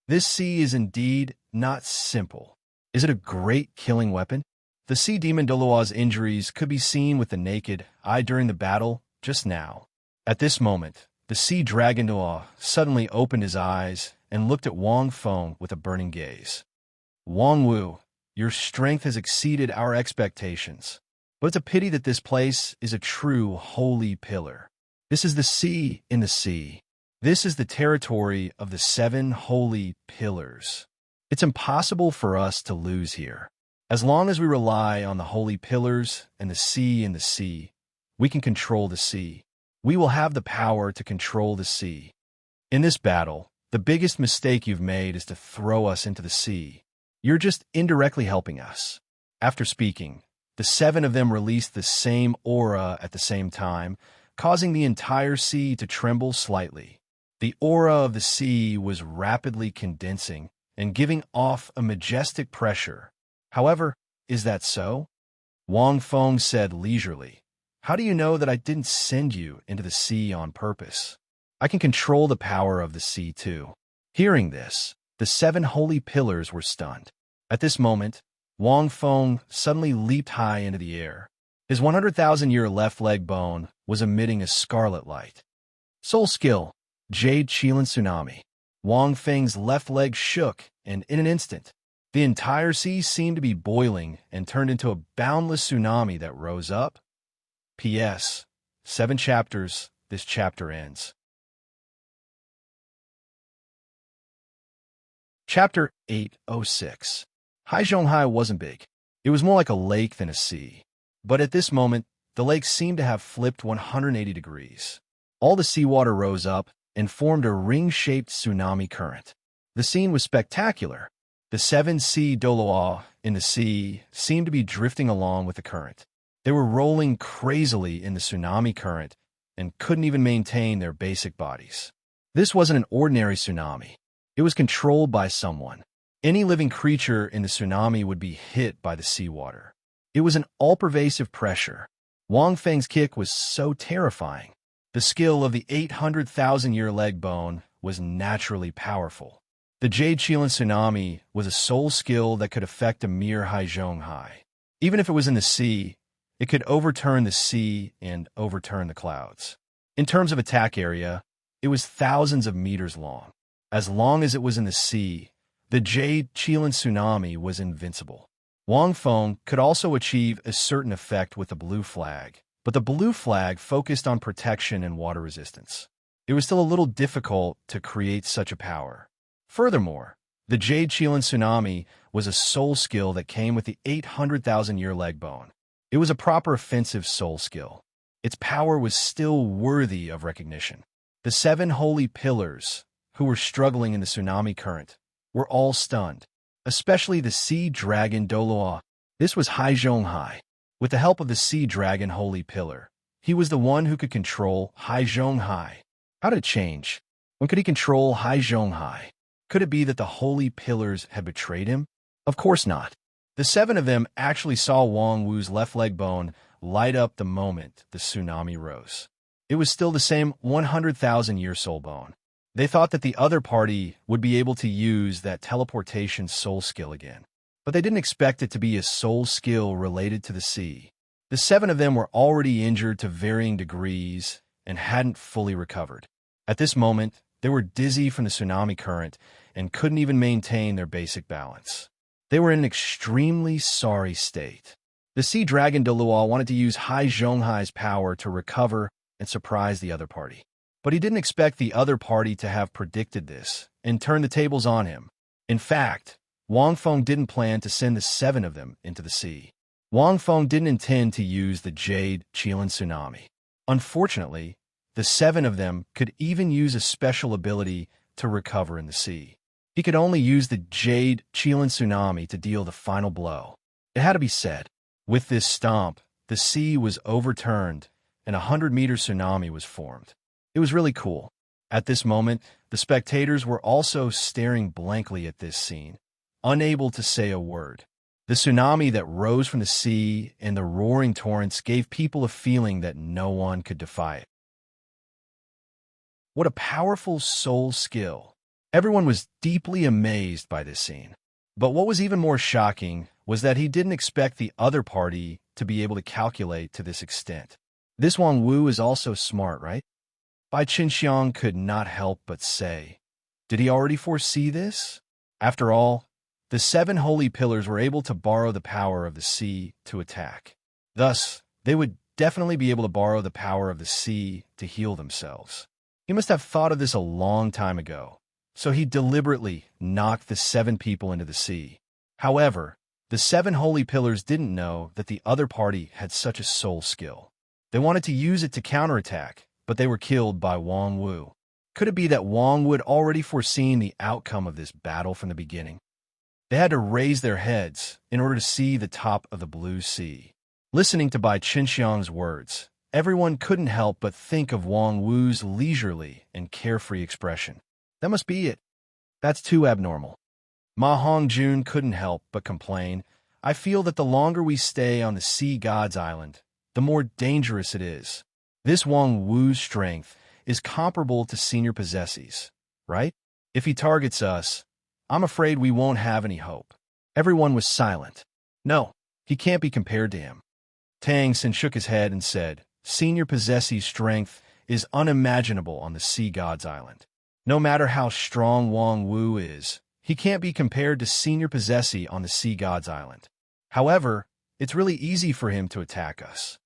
This sea is indeed not simple. Is it a great killing weapon? The sea demon Douluo's injuries could be seen with the naked eye during the battle just now. At this moment, the sea dragon Douluo suddenly opened his eyes and looked at Wang Feng with a burning gaze. Wang Wu, your strength has exceeded our expectations. But it's a pity that this place is a true holy pillar. This is the sea in the sea. This is the territory of the 7 holy pillars. It's impossible for us to lose here. As long as we rely on the holy pillars and the sea in the sea, we can control the sea. We will have the power to control the sea. In this battle, the biggest mistake you've made is to throw us into the sea. You're just indirectly helping us. After speaking, the 7 of them released the same aura at the same time, causing the entire sea to tremble slightly. The aura of the sea was rapidly condensing and giving off a majestic pressure. However, is that so? Wang Feng said leisurely, "How do you know that I didn't send you into the sea on purpose? I can control the power of the sea too." Hearing this, the 7 holy pillars were stunned. At this moment, Wang Feng suddenly leaped high into the air. His 100,000-year left leg bone was emitting a scarlet light. Soul skill, Jade Qilin Tsunami. Wang Feng's left leg shook, and in an instant, the entire sea seemed to be boiling and turned into a boundless tsunami that rose up. P.S. 7 chapters, this chapter ends. Chapter 806. Haizhonghai wasn't big. It was more like a lake than a sea. But at this moment, the lake seemed to have flipped 180 degrees. All the seawater rose up and formed a ring-shaped tsunami current. The scene was spectacular. The 7 sea Douluo in the sea seemed to be drifting along with the current. They were rolling crazily in the tsunami current and couldn't even maintain their basic bodies. This wasn't an ordinary tsunami. It was controlled by someone. Any living creature in the tsunami would be hit by the seawater. It was an all-pervasive pressure. Wang Feng's kick was so terrifying. The skill of the 800,000-year leg bone was naturally powerful. The Jade Qilin Tsunami was a soul skill that could affect a mere Haizhonghai. Even if it was in the sea, it could overturn the sea and overturn the clouds. In terms of attack area, it was thousands of meters long. As long as it was in the sea, the Jade Qilin Tsunami was invincible. Wang Feng could also achieve a certain effect with the blue flag, but the blue flag focused on protection and water resistance. It was still a little difficult to create such a power. Furthermore, the Jade Qilin Tsunami was a soul skill that came with the 800,000-year leg bone. It was a proper offensive soul skill. Its power was still worthy of recognition. The 7 holy pillars, who were struggling in the tsunami current, were all stunned, especially the sea dragon Douluo. This was Haizhonghai. With the help of the sea dragon holy pillar, he was the one who could control Haizhonghai. How did it change? When could he control Haizhonghai? Could it be that the holy pillars had betrayed him? Of course not. The 7 of them actually saw Wang Wu's left leg bone light up the moment the tsunami rose. It was still the same 100,000-year soul bone. They thought that the other party would be able to use that teleportation soul skill again. But they didn't expect it to be a soul skill related to the sea. The 7 of them were already injured to varying degrees and hadn't fully recovered. At this moment, they were dizzy from the tsunami current and couldn't even maintain their basic balance. They were in an extremely sorry state. The sea dragon Douluo wanted to use Hai Zhonghai's power to recover and surprise the other party. But he didn't expect the other party to have predicted this and turn the tables on him. In fact, Wang Feng didn't plan to send the 7 of them into the sea. Wang Feng didn't intend to use the Jade Qilan Tsunami. Unfortunately, the 7 of them could even use a special ability to recover in the sea. He could only use the Jade Qilan Tsunami to deal the final blow. It had to be said. With this stomp, the sea was overturned and a 100-meter tsunami was formed. It was really cool. At this moment, the spectators were also staring blankly at this scene, unable to say a word. The tsunami that rose from the sea and the roaring torrents gave people a feeling that no one could defy it. What a powerful soul skill. Everyone was deeply amazed by this scene. But what was even more shocking was that he didn't expect the other party to be able to calculate to this extent. This Wang Wu is also smart, right? Bai Qinxiang could not help but say, did he already foresee this? After all, the 7 holy pillars were able to borrow the power of the sea to attack. Thus, they would definitely be able to borrow the power of the sea to heal themselves. He must have thought of this a long time ago, so he deliberately knocked the 7 people into the sea. However, the 7 holy pillars didn't know that the other party had such a soul skill. They wanted to use it to counterattack, but they were killed by Wang Wu. Could it be that Wang Wu had already foreseen the outcome of this battle from the beginning? They had to raise their heads in order to see the top of the blue sea. Listening to Bai Qinxiang's words, everyone couldn't help but think of Wang Wu's leisurely and carefree expression. That must be it. That's too abnormal. Ma Hongjun couldn't help but complain. I feel that the longer we stay on the sea god's island, the more dangerous it is. This Wang Wu's strength is comparable to senior possessees, right? If he targets us, I'm afraid we won't have any hope. Everyone was silent. No, he can't be compared to him. Tang Xin shook his head and said, senior possessee's strength is unimaginable on the sea god's island. No matter how strong Wang Wu is, he can't be compared to senior possessee on the sea god's island. However, it's really easy for him to attack us.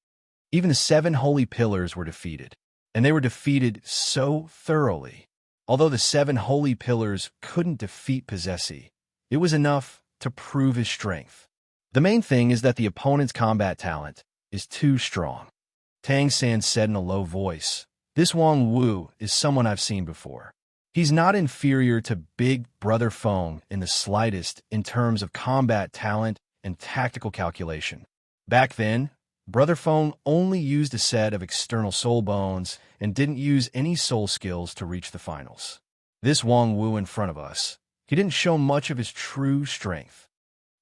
Even the 7 holy pillars were defeated, and they were defeated so thoroughly. Although the 7 holy pillars couldn't defeat possessee, it was enough to prove his strength. The main thing is that the opponent's combat talent is too strong. Tang San said in a low voice, this Wang Wu is someone I've seen before. He's not inferior to Big Brother Feng in the slightest in terms of combat talent and tactical calculation. Back then, Brother Feng only used a set of external soul bones and didn't use any soul skills to reach the finals. This Wang Wu in front of us, he didn't show much of his true strength.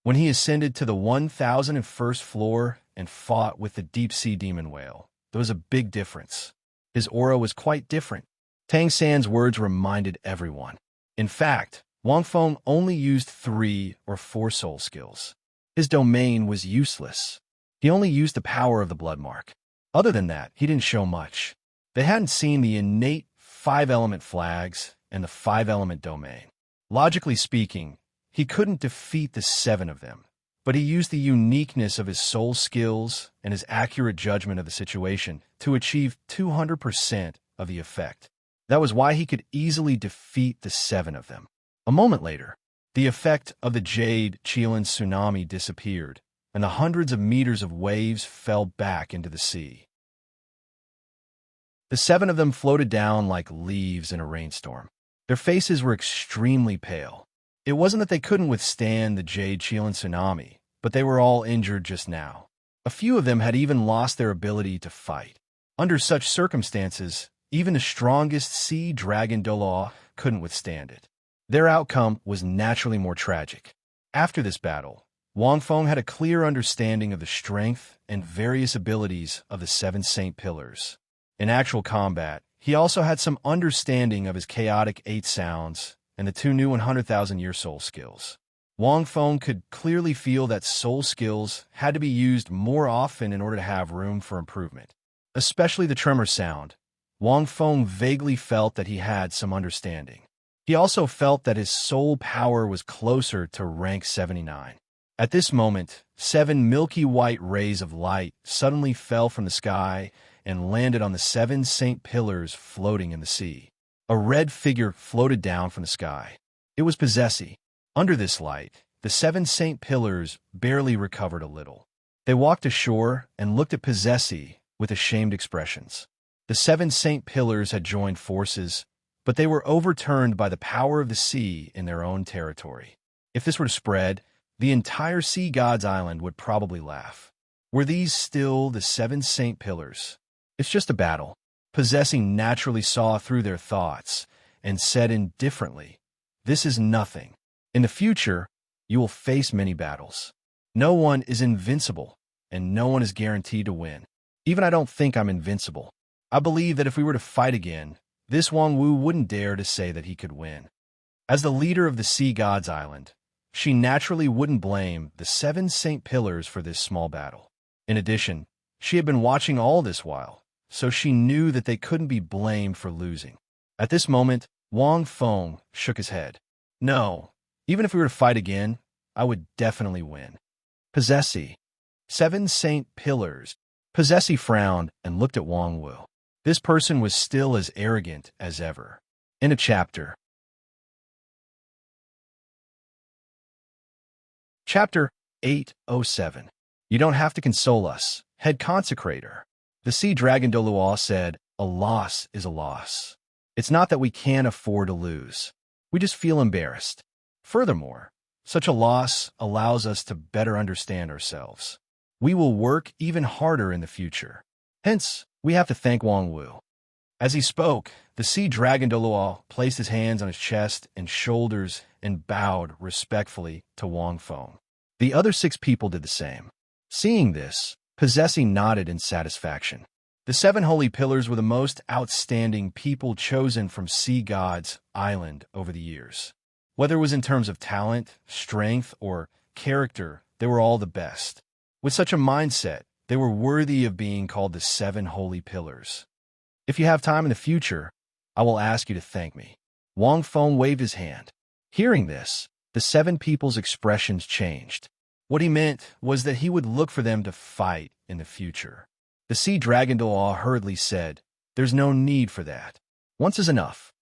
When he ascended to the 1001st floor and fought with the deep-sea demon whale, there was a big difference. His aura was quite different. Tang San's words reminded everyone. In fact, Wang Feng only used 3 or 4 soul skills. His domain was useless. He only used the power of the blood mark. Other than that, he didn't show much. They hadn't seen the innate 5-element flags and the 5-element domain. Logically speaking, he couldn't defeat the 7 of them, but he used the uniqueness of his soul skills and his accurate judgment of the situation to achieve 200% of the effect. That was why he could easily defeat the 7 of them. A moment later, the effect of the Jade Qilan Tsunami disappeared, and the hundreds of meters of waves fell back into the sea. The 7 of them floated down like leaves in a rainstorm. Their faces were extremely pale. It wasn't that they couldn't withstand the Jade Qilan Tsunami, but they were all injured just now. A few of them had even lost their ability to fight. Under such circumstances, even the strongest sea dragon Douluo couldn't withstand it. Their outcome was naturally more tragic. After this battle, Wang Feng had a clear understanding of the strength and various abilities of the 7 Saint Pillars. In actual combat, he also had some understanding of his chaotic 8 sounds and the 2 new 100,000-year soul skills. Wang Feng could clearly feel that soul skills had to be used more often in order to have room for improvement. Especially the tremor sound. Wang Feng vaguely felt that he had some understanding. He also felt that his soul power was closer to rank 79. At this moment, 7 milky white rays of light suddenly fell from the sky and landed on the 7 saint pillars floating in the sea. A red figure floated down from the sky. It was Possessi. Under this light, the 7 saint pillars barely recovered a little. They walked ashore and looked at Possessi with ashamed expressions. The 7 saint pillars had joined forces, but they were overturned by the power of the sea in their own territory. If this were to spread, the entire sea god's island would probably laugh. Were these still the 7 saint pillars? It's just a battle. Possessi naturally saw through their thoughts and said indifferently, "This is nothing. In the future, you will face many battles. No one is invincible, and no one is guaranteed to win. Even I don't think I'm invincible. I believe that if we were to fight again, this Wang Wu wouldn't dare to say that he could win." As the leader of the Sea God's Island, she naturally wouldn't blame the 7 saint pillars for this small battle. In addition, she had been watching all this while, so she knew that they couldn't be blamed for losing. At this moment, Wang Feng shook his head. "No, even if we were to fight again, I would definitely win." Possessi. 7 saint pillars. Possessi frowned and looked at Wang Wu. This person was still as arrogant as ever. In a chapter. Chapter 807. You don't have to console us, head consecrator. The sea dragon Douluo said, "A loss is a loss. It's not that we can't afford to lose. We just feel embarrassed. Furthermore, such a loss allows us to better understand ourselves. We will work even harder in the future. Hence, we have to thank Wang Wu." As he spoke, the sea dragon Douluo placed his hands on his chest and shoulders and bowed respectfully to Wang Feng. The other 6 people did the same. Seeing this, Possessi nodded in satisfaction. The 7 holy pillars were the most outstanding people chosen from Sea God's Island over the years. Whether it was in terms of talent, strength, or character, they were all the best. With such a mindset, they were worthy of being called the 7 holy pillars. If you have time in the future, I will ask you to thank me. Wang Feng waved his hand. Hearing this, the 7 people's expressions changed. What he meant was that he would look for them to fight in the future. The sea dragon Douluo hurriedly said, "There's no need for that. Once is enough."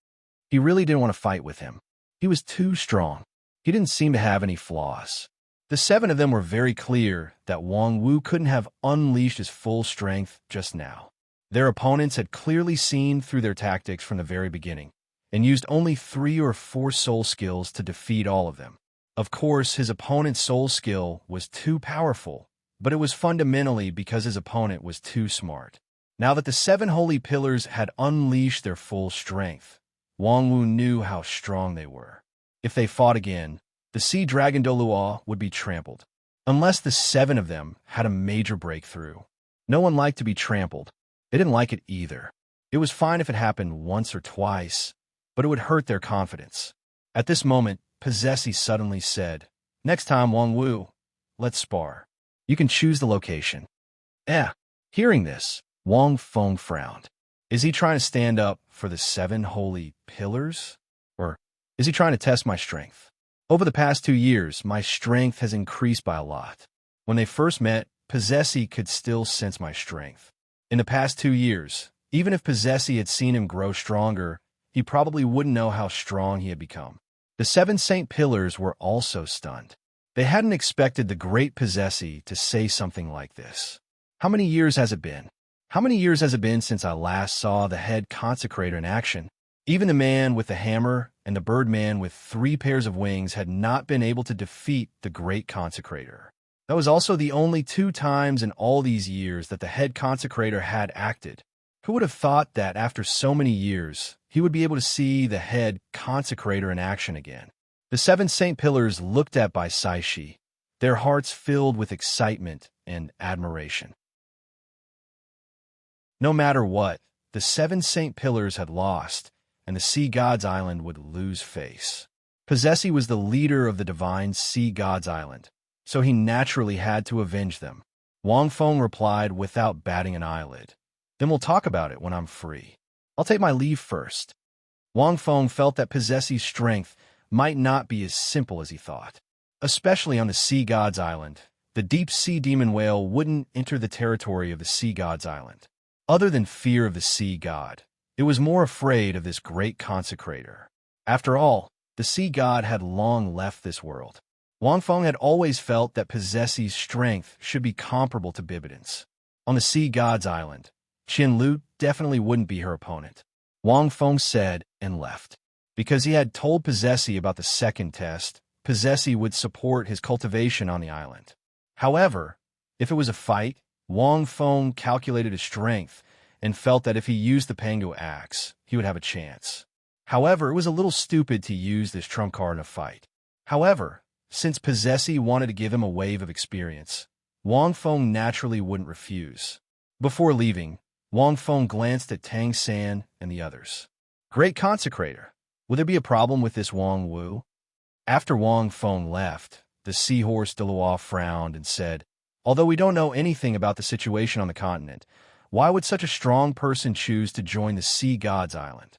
He really didn't want to fight with him. He was too strong. He didn't seem to have any flaws. The 7 of them were very clear that Wang Wu couldn't have unleashed his full strength just now. Their opponents had clearly seen through their tactics from the very beginning, and used only 3 or 4 soul skills to defeat all of them. Of course, his opponent's soul skill was too powerful, but it was fundamentally because his opponent was too smart. Now that the 7 holy pillars had unleashed their full strength, Wang Wu knew how strong they were. If they fought again, the sea dragon Douluo would be trampled. Unless the 7 of them had a major breakthrough. No one liked to be trampled. They didn't like it either. It was fine if it happened once or twice, but it would hurt their confidence. At this moment, Possessi suddenly said, "Next time, Wang Wu, let's spar. You can choose the location." Hearing this, Wang Feng frowned. Is he trying to stand up for the 7 holy pillars? Or is he trying to test my strength? Over the past 2 years, my strength has increased by a lot. When they first met, Possessi could still sense my strength. In the past 2 years, even if Possessi had seen him grow stronger, he probably wouldn't know how strong he had become. The 7 saint pillars were also stunned. They hadn't expected the great Possessi to say something like this. How many years has it been? How many years has it been since I last saw the head consecrator in action? Even the man with the hammer and the birdman with 3 pairs of wings had not been able to defeat the great consecrator. That was also the only 2 times in all these years that the head consecrator had acted. Who would have thought that after so many years, he would be able to see the head consecrator in action again? The 7 saint pillars looked at by Saishi, their hearts filled with excitement and admiration. No matter what, the 7 saint pillars had lost, and the sea god's island would lose face. Possessy was the leader of the divine sea god's island, so he naturally had to avenge them. Wang Feng replied without batting an eyelid. Then we'll talk about it when I'm free. I'll take my leave first. Wang Feng felt that Possessy's strength might not be as simple as he thought. Especially on the sea god's island, the deep-sea demon whale wouldn't enter the territory of the sea god's island. Other than fear of the sea god, it was more afraid of this great consecrator. After all, the sea god had long left this world. Wang Feng had always felt that Possessy's strength should be comparable to Bibidon's. On the sea god's island, Qin Lu definitely wouldn't be her opponent. Wang Feng said and left. Because he had told Possessy about the second test, Possessy would support his cultivation on the island. However, if it was a fight, Wang Feng calculated his strength and felt that if he used the Pango axe, he would have a chance. However, it was a little stupid to use this trump card in a fight. However, since Possessy wanted to give him a wave of experience, Wang Feng naturally wouldn't refuse. Before leaving, Wang Feng glanced at Tang San and the others. Great consecrator. Will there be a problem with this Wang Wu? After Wang Feng left, the seahorse Douluo frowned and said, although we don't know anything about the situation on the continent, why would such a strong person choose to join the sea god's island?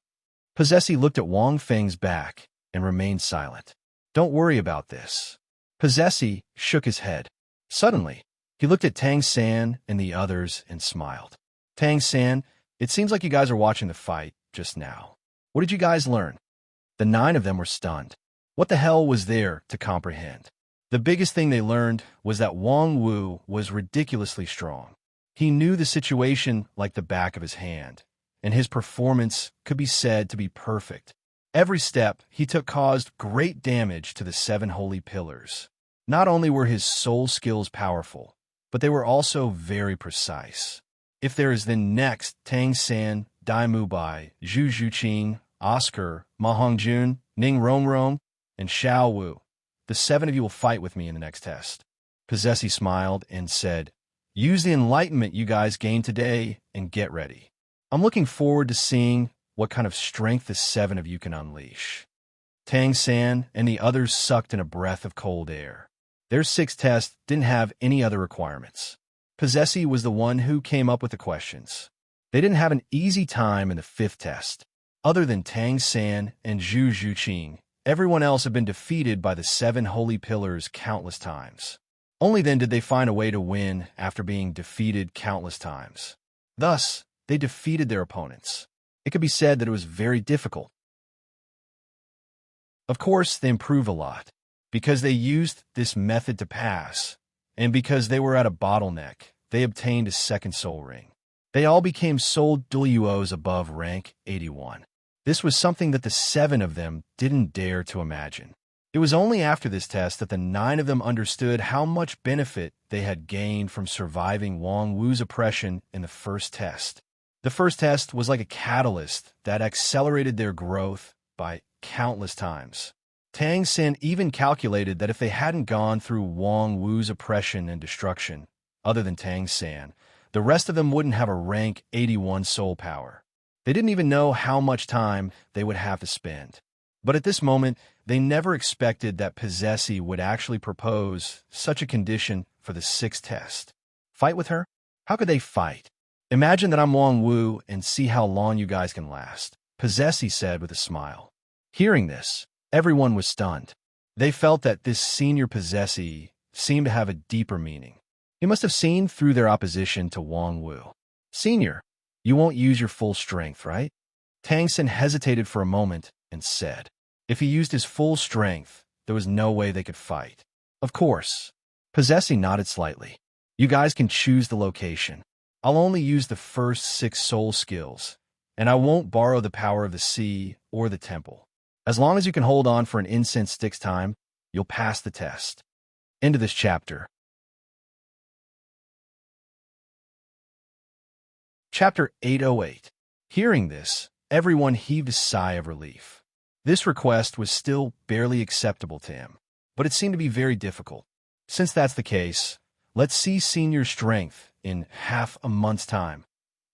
Possessy looked at Wang Feng's back and remained silent. Don't worry about this. Possessy shook his head. Suddenly, he looked at Tang San and the others and smiled. Tang San, it seems like you guys are watching the fight just now. What did you guys learn? The 9 of them were stunned. What the hell was there to comprehend? The biggest thing they learned was that Wang Wu was ridiculously strong. He knew the situation like the back of his hand, and his performance could be said to be perfect. Every step he took caused great damage to the 7 holy pillars. Not only were his soul skills powerful, but they were also very precise. If there is then next Tang San, Dai Mubai, Zhu Zhuqing, Oscar, Ma Hongjun, Ning Rongrong, and Xiao Wu, the 7 of you will fight with me in the next test. Possessy smiled and said, use the enlightenment you guys gained today and get ready. I'm looking forward to seeing what kind of strength the 7 of you can unleash. Tang San and the others sucked in a breath of cold air. Their 6th test didn't have any other requirements. Possessy was the one who came up with the questions. They didn't have an easy time in the 5th test. Other than Tang San and Zhu Zhuqing, everyone else had been defeated by the 7 holy pillars countless times. Only then did they find a way to win after being defeated countless times. Thus, they defeated their opponents. It could be said that it was very difficult. Of course, they improved a lot, because they used this method to pass, and because they were at a bottleneck, they obtained a 2nd soul ring. They all became soul Douluos above rank 81. This was something that the 7 of them didn't dare to imagine. It was only after this test that the 9 of them understood how much benefit they had gained from surviving Wang Wu's oppression in the 1st test. The 1st test was like a catalyst that accelerated their growth by countless times. Tang San even calculated that if they hadn't gone through Wang Wu's oppression and destruction, other than Tang San, the rest of them wouldn't have a rank 81 soul power. They didn't even know how much time they would have to spend. But at this moment, they never expected that Possessy would actually propose such a condition for the 6th test. Fight with her? How could they fight? Imagine that I'm Wang Wu and see how long you guys can last, Possessy said with a smile. Hearing this, everyone was stunned. They felt that this senior Possessy seemed to have a deeper meaning. He must have seen through their opposition to Wang Wu. Senior, you won't use your full strength, right? Tang San hesitated for a moment and said, if he used his full strength, there was no way they could fight. Of course. Possessy nodded slightly. You guys can choose the location. I'll only use the first 6 soul skills, and I won't borrow the power of the sea or the temple. As long as you can hold on for an incense stick's time, you'll pass the test. End of this chapter. Chapter 808. Hearing this, everyone heaved a sigh of relief. This request was still barely acceptable to him, but it seemed to be very difficult. Since that's the case, let's see senior strength in half a month's time.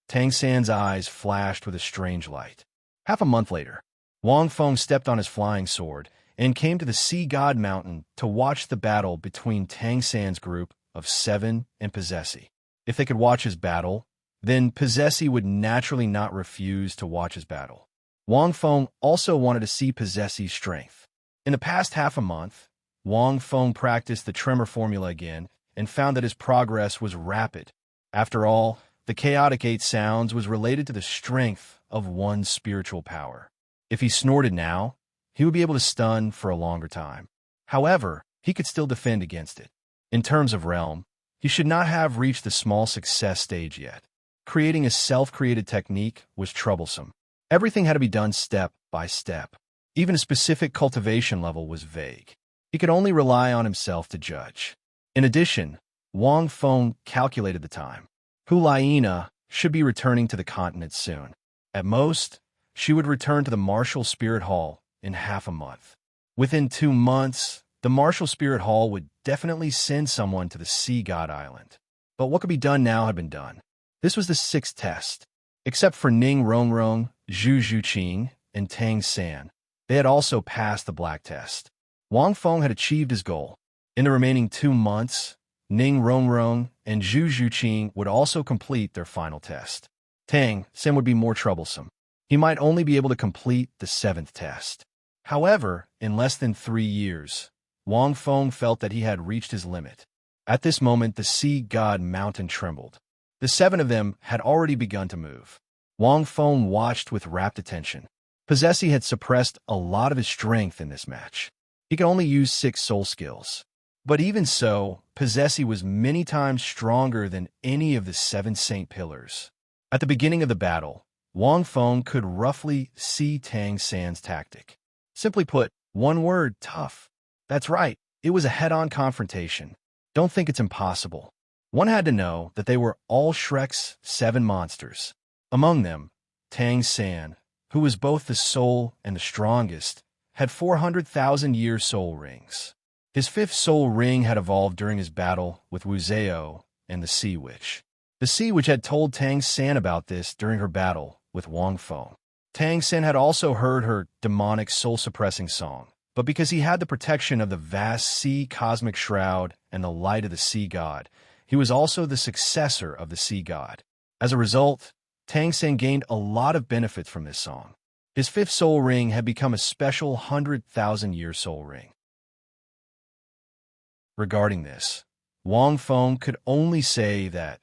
Tang San's eyes flashed with a strange light. Half a month later, Wang Feng stepped on his flying sword and came to the Sea God Mountain to watch the battle between Tang San's group of 7 and Possessi. If they could watch his battle, then Possessi would naturally not refuse to watch his battle. Wang Feng also wanted to see Possessi's strength. In the past half a month, Wang Feng practiced the tremor formula again and found that his progress was rapid. After all, the chaotic 8 sounds was related to the strength of one's spiritual power. If he snorted now, he would be able to stun for a longer time. However, he could still defend against it. In terms of realm, he should not have reached the small success stage yet. Creating a self-created technique was troublesome. Everything had to be done step by step. Even a specific cultivation level was vague. He could only rely on himself to judge. In addition, Wang Feng calculated the time. Hulaina should be returning to the continent soon. At most, she would return to the Martial Spirit Hall in half a month. Within 2 months, the Martial Spirit Hall would definitely send someone to the Sea God Island. But what could be done now had been done. This was the 6th test. Except for Ning Rongrong, Zhu Zhuqing, and Tang San, they had also passed the black test. Wang Feng had achieved his goal. In the remaining 2 months, Ning Rongrong and Zhu Zhuqing would also complete their final test. Tang San would be more troublesome. He might only be able to complete the 7th test. However, in less than 3 years, Wang Feng felt that he had reached his limit. At this moment, the Sea God Mountain trembled. The 7 of them had already begun to move. Wang Feng watched with rapt attention. Possessi had suppressed a lot of his strength in this match. He could only use 6 soul skills. But even so, Possessi was many times stronger than any of the 7 Saint Pillars. At the beginning of the battle, Wang Feng could roughly see Tang San's tactic. Simply put, one word, tough. That's right, it was a head-on confrontation. Don't think it's impossible. One had to know that they were all Shrek's 7 monsters. Among them, Tang San, who was both the soul and the strongest, had 400,000-year soul rings. His 5th soul ring had evolved during his battle with Wu Zhao and the Sea Witch. The Sea Witch had told Tang San about this during her battle with Wang Feng. Tang San had also heard her demonic soul-suppressing song, but because he had the protection of the vast sea cosmic shroud and the light of the Sea God, he was also the successor of the Sea God. As a result, Tang San gained a lot of benefits from this song. His 5th soul ring had become a special 100,000-year soul ring. Regarding this, Wang Feng could only say that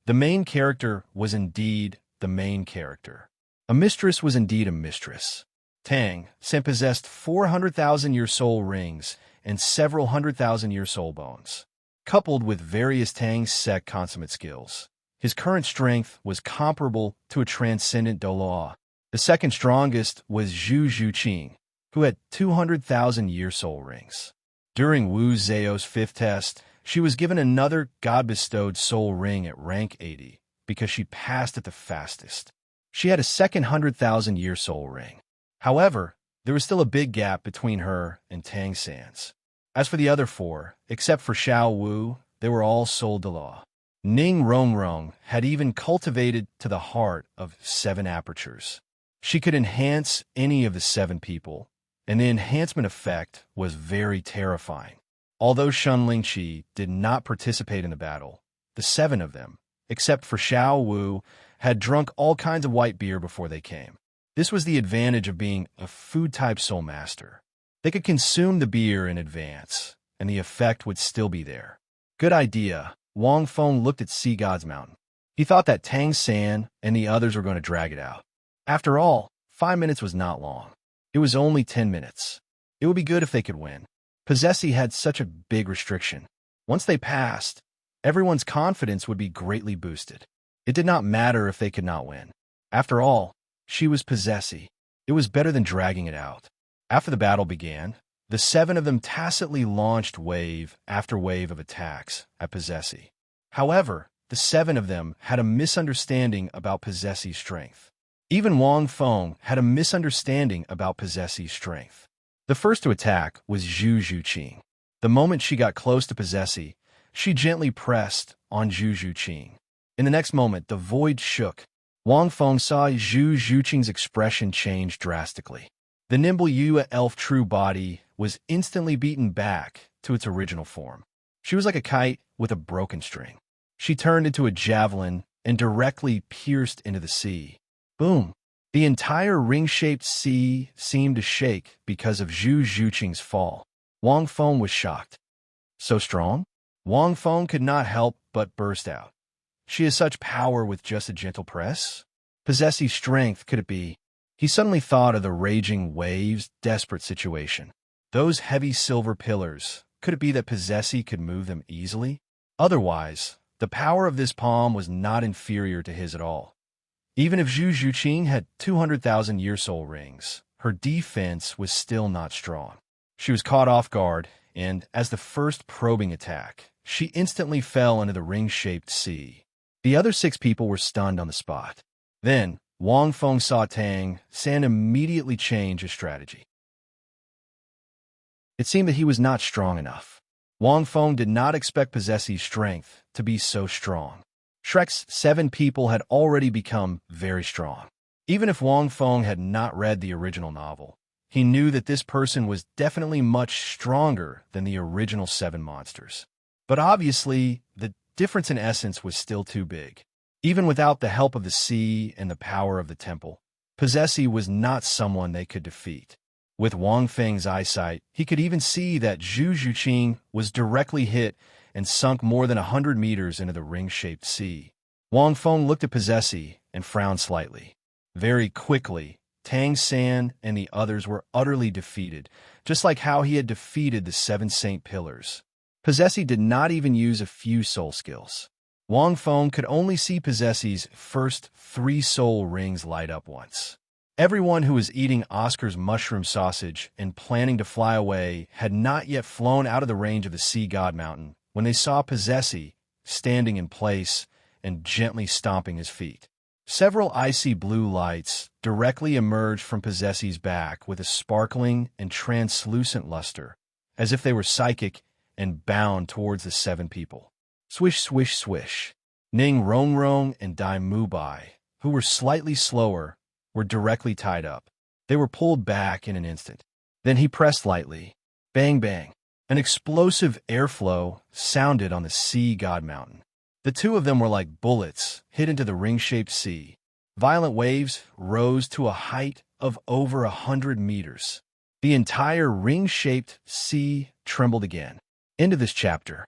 the main character was indeed the main character. A mistress was indeed a mistress. Tang San possessed 400,000-year soul rings and several 100,000-year soul bones. Coupled with various Tang Sec consummate skills, his current strength was comparable to a transcendent Douluo. The second strongest was Zhu Zhuqing, who had 200,000-year soul rings. During Wu Zhao's 5th test, she was given another God-bestowed soul ring at rank 80 because she passed it the fastest. She had a second 100,000-year soul ring. However, there was still a big gap between her and Tang San's. As for the other 4, except for Xiao Wu, they were all soul Dalu. Ning Rongrong had even cultivated to the heart of 7 apertures. She could enhance any of the 7 people, and the enhancement effect was very terrifying. Although Shun Lingqi did not participate in the battle, the 7 of them, except for Xiao Wu, had drunk all kinds of white beer before they came. This was the advantage of being a food-type soul master. They could consume the beer in advance, and the effect would still be there. Good idea. Wang Feng looked at Sea God's Mountain. He thought that Tang San and the others were going to drag it out. After all, 5 minutes was not long. It was only 10 minutes. It would be good if they could win. Possessi had such a big restriction. Once they passed, everyone's confidence would be greatly boosted. It did not matter if they could not win. After all, she was Possessi. It was better than dragging it out. After the battle began, the 7 of them tacitly launched wave after wave of attacks at Possessi. However, the 7 of them had a misunderstanding about Possessi's strength. Even Wang Feng had a misunderstanding about Possessi's strength. The first to attack was Zhu Zhuqing. The moment she got close to Possessi, she gently pressed on Zhu Zhuqing. In the next moment, the void shook. Wang Feng saw Zhu Zhuqing's expression change drastically. The nimble Yue elf true body was instantly beaten back to its original form. She was like a kite with a broken string. She turned into a javelin and directly pierced into the sea. Boom! The entire ring-shaped sea seemed to shake because of Zhu Zhuqing's fall. Wang Feng was shocked. So strong? Wang Feng could not help but burst out. She has such power with just a gentle press? Possessive strength, could it be? He suddenly thought of the raging waves' desperate situation. Those heavy silver pillars, could it be that Possessi could move them easily? Otherwise, the power of this palm was not inferior to his at all. Even if Zhu Zhuqing had 200,000 year soul rings, her defense was still not strong. She was caught off guard, and as the first probing attack, she instantly fell into the ring-shaped sea. The other 6 people were stunned on the spot. Then, Wang Feng saw Tang San immediately change his strategy. It seemed that he was not strong enough. Wang Feng did not expect Possessi's strength to be so strong. Shrek's 7 people had already become very strong. Even if Wang Feng had not read the original novel, he knew that this person was definitely much stronger than the original 7 monsters. But obviously, the difference in essence was still too big. Even without the help of the sea and the power of the temple, Possessi was not someone they could defeat. With Wang Feng's eyesight, he could even see that Zhu Zhuqing was directly hit and sunk more than 100 meters into the ring-shaped sea. Wang Feng looked at Possessi and frowned slightly. Very quickly, Tang San and the others were utterly defeated, just like how he had defeated the 7 Saint Pillars. Possessi did not even use a few soul skills. Wang Feng could only see Possessi's first 3 soul rings light up once. Everyone who was eating Oscar's mushroom sausage and planning to fly away had not yet flown out of the range of the Sea God Mountain when they saw Possessi standing in place and gently stomping his feet. Several icy blue lights directly emerged from Possessi's back with a sparkling and translucent luster, as if they were psychic and bound towards the 7 people. Swish, swish, swish. Ning Rongrong and Dai Mubai, who were slightly slower, were directly tied up. They were pulled back in an instant. Then he pressed lightly. Bang, bang. An explosive airflow sounded on the Sea God Mountain. The 2 of them were like bullets hit into the ring-shaped sea. Violent waves rose to a height of over 100 meters. The entire ring-shaped sea trembled again. End of this chapter.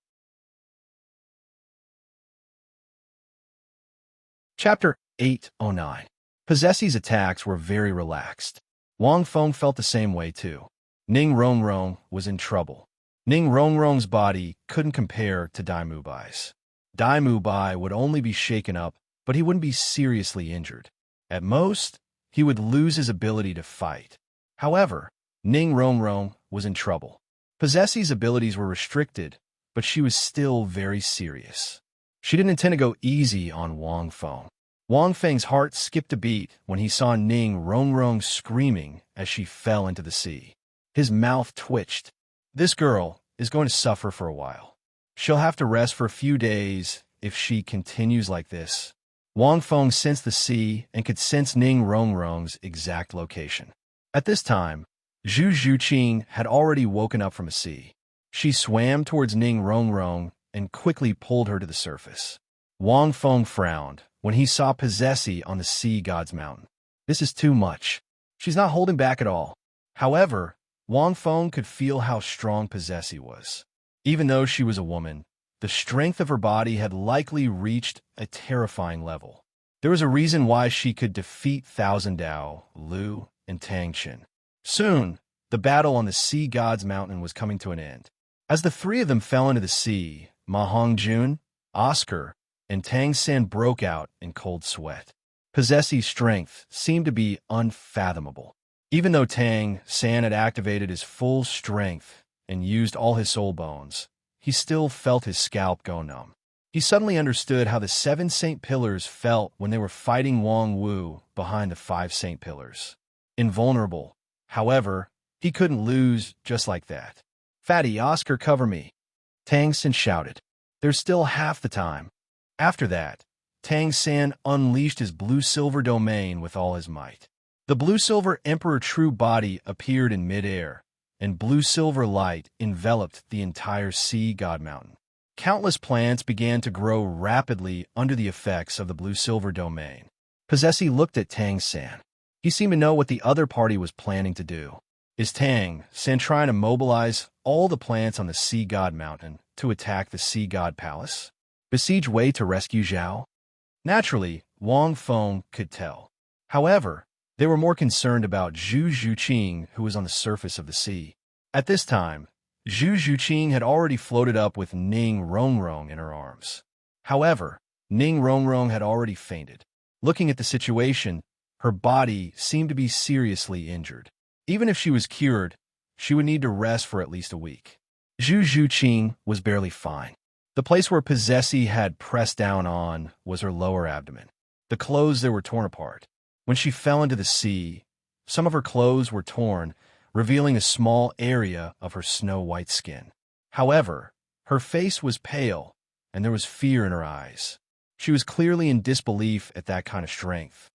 Chapter 809. Possessi's attacks were very relaxed. Wang Feng felt the same way too. Ning Rongrong was in trouble. Ning Rongrong's body couldn't compare to Dai Mubai's. Dai Mubai would only be shaken up, but he wouldn't be seriously injured. At most, he would lose his ability to fight. However, Ning Rongrong was in trouble. Possessi's abilities were restricted, but she was still very serious. She didn't intend to go easy on Wang Feng. Wang Feng's heart skipped a beat when he saw Ning Rongrong screaming as she fell into the sea. His mouth twitched. This girl is going to suffer for a while. She'll have to rest for a few days if she continues like this. Wang Feng sensed the sea and could sense Ning Rongrong's exact location. At this time, Zhu Zhuqing had already woken up from a sea. She swam towards Ning Rongrong and quickly pulled her to the surface. Wang Feng frowned when he saw Possessi on the Sea God's Mountain. This is too much. She's not holding back at all. However, Wang Feng could feel how strong Possessi was. Even though she was a woman, the strength of her body had likely reached a terrifying level. There was a reason why she could defeat Thousand Dao, Lu, and Tang Xin. Soon, the battle on the Sea God's Mountain was coming to an end. As the 3 of them fell into the sea, Ma Hongjun, Oscar, and Tang San broke out in cold sweat. Possessi's strength seemed to be unfathomable. Even though Tang San had activated his full strength and used all his soul bones, he still felt his scalp go numb. He suddenly understood how the 7 Saint Pillars felt when they were fighting Wang Wu behind the 5 Saint Pillars. Invulnerable. However, he couldn't lose just like that. Fatty, Oscar, cover me. Tang San shouted. There's still half the time. After that, Tang San unleashed his blue-silver domain with all his might. The blue-silver Emperor True body appeared in midair, and blue-silver light enveloped the entire sea god mountain. Countless plants began to grow rapidly under the effects of the blue-silver domain. Possessy looked at Tang San. He seemed to know what the other party was planning to do. Is Tang San trying to mobilize all the plants on the sea god mountain to attack the sea god palace? Besiege Wei to rescue Zhao? Naturally, Wang Feng could tell. However, they were more concerned about Zhu Zhuqing, who was on the surface of the sea. At this time, Zhu Zhuqing had already floated up with Ning Rongrong in her arms. However, Ning Rongrong had already fainted. Looking at the situation, her body seemed to be seriously injured. Even if she was cured, she would need to rest for at least a week. Zhu Zhuqing was barely fine. The place where Possessy had pressed down on was her lower abdomen. The clothes there were torn apart. When she fell into the sea, some of her clothes were torn, revealing a small area of her snow-white skin. However, her face was pale, and there was fear in her eyes. She was clearly in disbelief at that kind of strength.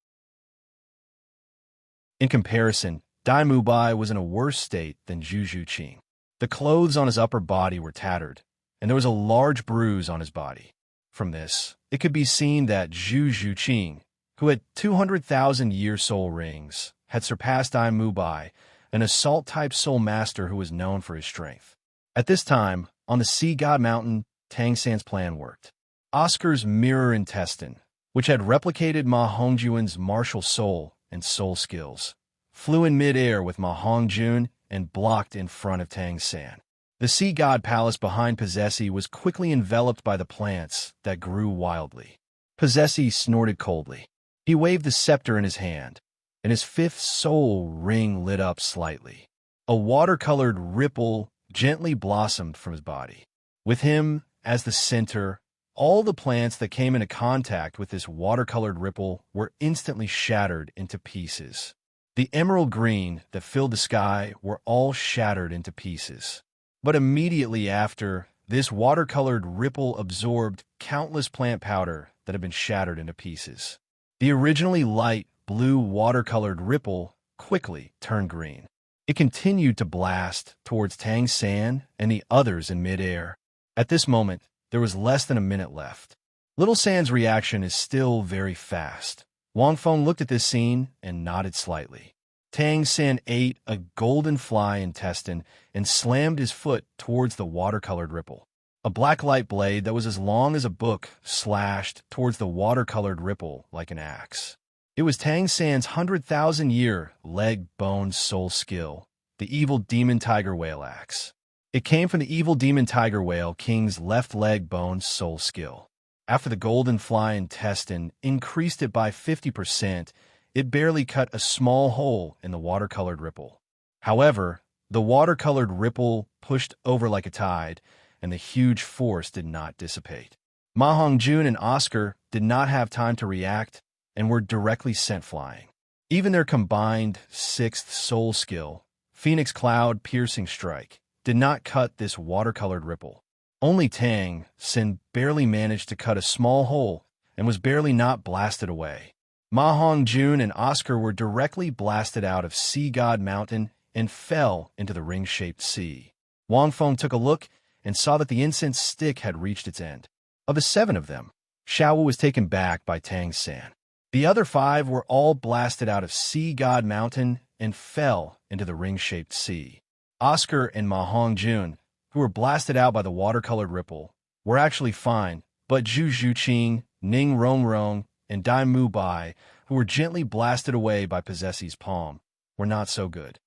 In comparison, Dai Mubai was in a worse state than Zhu Zhuqing. The clothes on his upper body were tattered, and there was a large bruise on his body. From this, it could be seen that Zhu Zhuqing, who had 200,000 year soul rings, had surpassed Dai Mubai, an assault-type soul master who was known for his strength. At this time, on the Sea God Mountain, Tang San's plan worked. Oscar's mirror intestine, which had replicated Ma Hongjuan's martial soul and soul skills, flew in mid-air with Ma Hongjun and blocked in front of Tang San. The Sea God Palace behind Possessy was quickly enveloped by the plants that grew wildly. Possessy snorted coldly. He waved the scepter in his hand, and his fifth soul ring lit up slightly. A watercolored ripple gently blossomed from his body. With him as the center, all the plants that came into contact with this watercolored ripple were instantly shattered into pieces. The emerald green that filled the sky were all shattered into pieces. But immediately after, this watercolored ripple absorbed countless plant powder that had been shattered into pieces. The originally light blue watercolored ripple quickly turned green. It continued to blast towards Tang San and the others in midair. At this moment, there was less than a minute left. Little San's reaction is still very fast. Wang Feng looked at this scene and nodded slightly. Tang San ate a golden fly intestine and slammed his foot towards the watercolored ripple. A black light blade that was as long as a book slashed towards the watercolored ripple like an axe. It was Tang San's 100,000-year leg-bone soul skill, the evil demon tiger whale axe. It came from the evil demon tiger whale king's left leg bone soul skill. After the golden fly intestine increased it by 50%, it barely cut a small hole in the watercolored ripple. However, the watercolored ripple pushed over like a tide, and the huge force did not dissipate. Ma Hongjun and Oscar did not have time to react and were directly sent flying. Even their combined sixth soul skill, Phoenix Cloud Piercing Strike, did not cut this watercolored ripple. Only Tang San barely managed to cut a small hole and was barely not blasted away. Ma Hongjun and Oscar were directly blasted out of Sea God Mountain and fell into the ring-shaped sea. Wang Feng took a look and saw that the incense stick had reached its end. Of the 7 of them, Xiao was taken back by Tang San. The other 5 were all blasted out of Sea God Mountain and fell into the ring-shaped sea. Oscar and Ma Hongjun, who were blasted out by the watercolored ripple, were actually fine, but Zhu Zhuqing, Ning Rongrong, and Dai Mubai, who were gently blasted away by Possessy's palm, were not so good.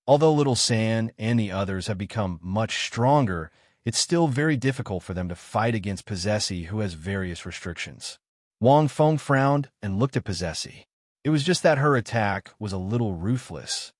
Although Little San and the others have become much stronger, it's still very difficult for them to fight against Possessy, who has various restrictions. Wang Feng frowned and looked at Possessy. It was just that her attack was a little ruthless.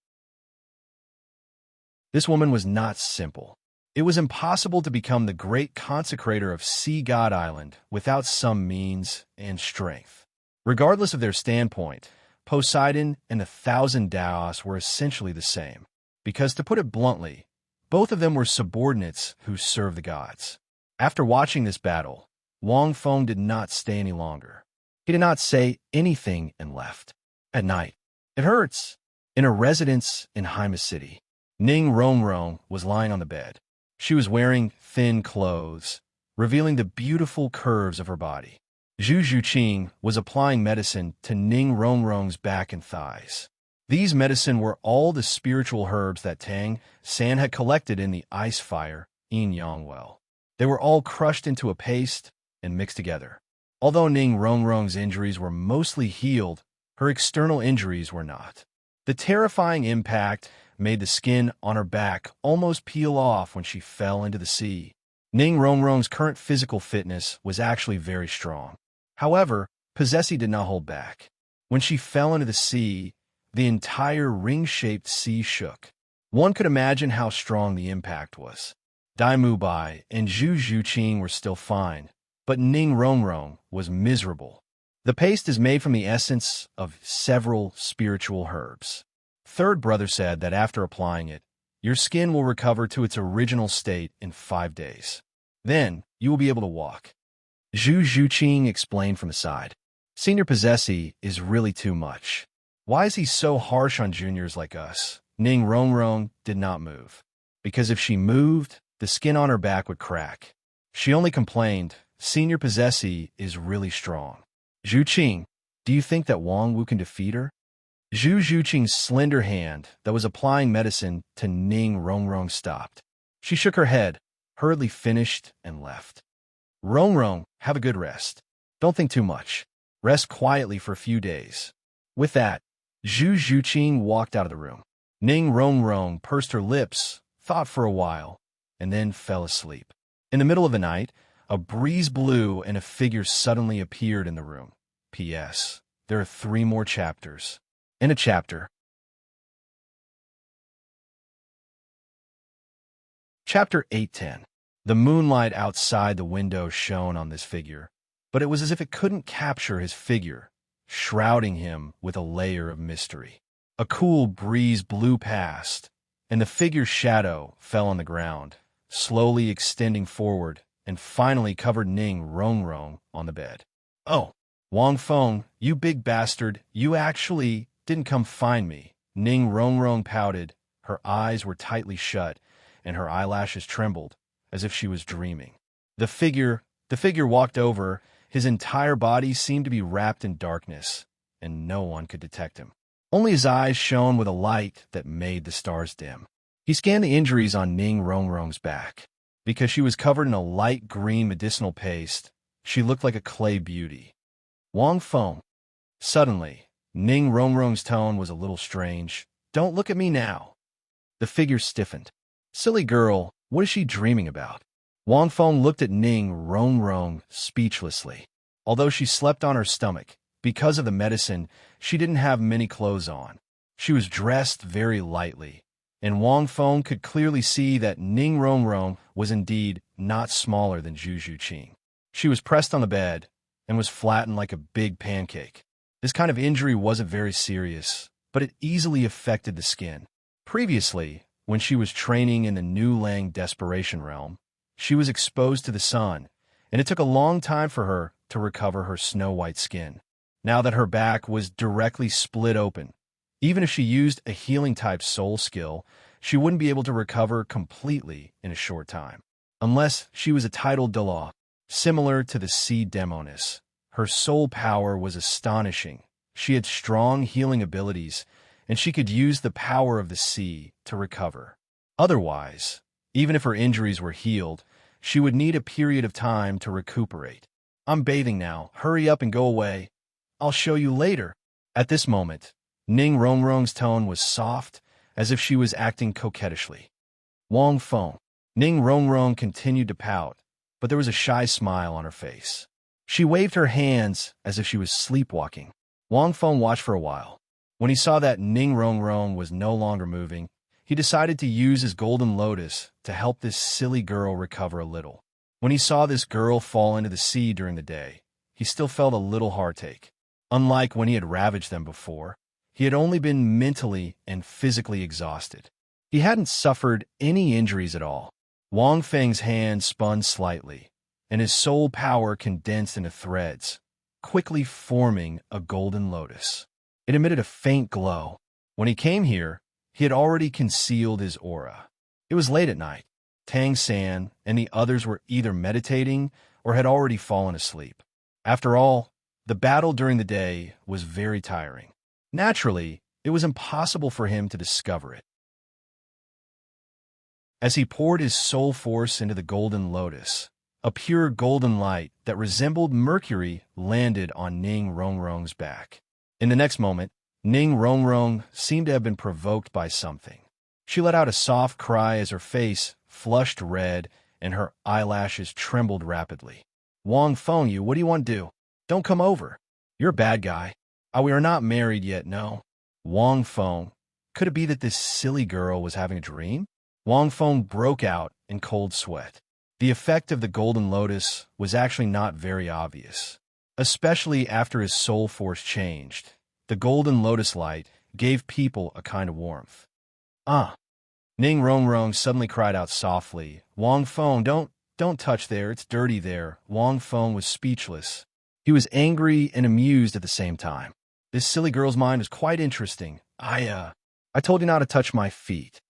This woman was not simple. It was impossible to become the great consecrator of Sea God Island without some means and strength. Regardless of their standpoint, Poseidon and the 1,000 Daos were essentially the same, because, to put it bluntly, both of them were subordinates who served the gods. After watching this battle, Wang Feng did not stay any longer. He did not say anything and left. At night, it hurts. In a residence in Hyma City, Ning Rongrong was lying on the bed. She was wearing thin clothes, revealing the beautiful curves of her body. Zhu Zhuqing was applying medicine to Ning Rongrong's back and thighs. These medicine were all the spiritual herbs that Tang San had collected in the ice fire Yin Yang well. They were all crushed into a paste and mixed together. Although Ning Rongrong's injuries were mostly healed, her external injuries were not. The terrifying impact made the skin on her back almost peel off when she fell into the sea. Ning Rongrong's current physical fitness was actually very strong. However, Possessi did not hold back. When she fell into the sea, the entire ring-shaped sea shook. One could imagine how strong the impact was. Dai Mubai and Zhu Zhuqing were still fine, but Ning Rongrong was miserable. The paste is made from the essence of several spiritual herbs. Third brother said that after applying it, your skin will recover to its original state in 5 days. Then, you will be able to walk. Zhu Zhuqing explained from the side. Senior Possessi is really too much. Why is he so harsh on juniors like us? Ning Rongrong did not move. Because if she moved, the skin on her back would crack. She only complained, Senior Possessi is really strong. Zhuqing, do you think that Wang Wu can defeat her? Zhu Zhuqing's slender hand that was applying medicine to Ning Rongrong stopped. She shook her head, hurriedly finished, and left. Rongrong, have a good rest. Don't think too much. Rest quietly for a few days. With that, Zhu Zhuqing walked out of the room. Ning Rongrong pursed her lips, thought for a while, and then fell asleep. In the middle of the night, a breeze blew and a figure suddenly appeared in the room. P.S. There are 3 more chapters. In a chapter. Chapter 810. The moonlight outside the window shone on this figure, but it was as if it couldn't capture his figure, shrouding him with a layer of mystery. A cool breeze blew past, and the figure's shadow fell on the ground, slowly extending forward, and finally covered Ning Rongrong on the bed. Oh, Wang Feng, you big bastard, you actually didn't come find me. Ning Rongrong pouted, her eyes were tightly shut, and her eyelashes trembled, as if she was dreaming. The figure walked over. His entire body seemed to be wrapped in darkness, and no one could detect him. Only his eyes shone with a light that made the stars dim. He scanned the injuries on Ning Rongrong's back. Because she was covered in a light green medicinal paste, she looked like a clay beauty. Wang Feng. Suddenly, Ning Rongrong's tone was a little strange. Don't look at me now. The figure stiffened. Silly girl, what is she dreaming about? Wang Feng looked at Ning Rongrong speechlessly. Although she slept on her stomach, because of the medicine, she didn't have many clothes on. She was dressed very lightly, and Wang Feng could clearly see that Ning Rongrong was indeed not smaller than Zhu Zhuqing. She was pressed on the bed and was flattened like a big pancake. This kind of injury wasn't very serious, but it easily affected the skin. Previously, when she was training in the New Lang Desperation realm, she was exposed to the sun, and it took a long time for her to recover her snow-white skin. Now that her back was directly split open, even if she used a healing-type soul skill, she wouldn't be able to recover completely in a short time. Unless she was a titled Dalu, similar to the sea demoness. Her soul power was astonishing. She had strong healing abilities, and she could use the power of the sea to recover. Otherwise, even if her injuries were healed, she would need a period of time to recuperate. I'm bathing now. Hurry up and go away. I'll show you later. At this moment, Ning Rongrong's tone was soft, as if she was acting coquettishly. Wang Feng. Ning Rongrong continued to pout, but there was a shy smile on her face. She waved her hands as if she was sleepwalking. Wang Feng watched for a while. When he saw that Ning Rongrong was no longer moving, he decided to use his golden lotus to help this silly girl recover a little. When he saw this girl fall into the sea during the day, he still felt a little heartache. Unlike when he had ravaged them before, he had only been mentally and physically exhausted. He hadn't suffered any injuries at all. Wang Feng's hand spun slightly, and his soul power condensed into threads, quickly forming a golden lotus. It emitted a faint glow. When he came here, he had already concealed his aura. It was late at night. Tang San and the others were either meditating or had already fallen asleep. After all, the battle during the day was very tiring. Naturally, it was impossible for him to discover it. As he poured his soul force into the golden lotus, a pure golden light that resembled mercury landed on Ning Rongrong's back. In the next moment, Ning Rongrong seemed to have been provoked by something. She let out a soft cry as her face flushed red and her eyelashes trembled rapidly. Wang Feng, what do you want to do? Don't come over. You're a bad guy. We are not married yet, no. Wang Feng, could it be that this silly girl was having a dream? Wang Feng broke out in cold sweat. The effect of the golden lotus was actually not very obvious, especially after his soul force changed. The golden lotus light gave people a kind of warmth. Ning Rongrong suddenly cried out softly, Wang Feng, don't touch there, it's dirty there. Wang Feng was speechless. He was angry and amused at the same time. This silly girl's mind was quite interesting. I told you not to touch my feet.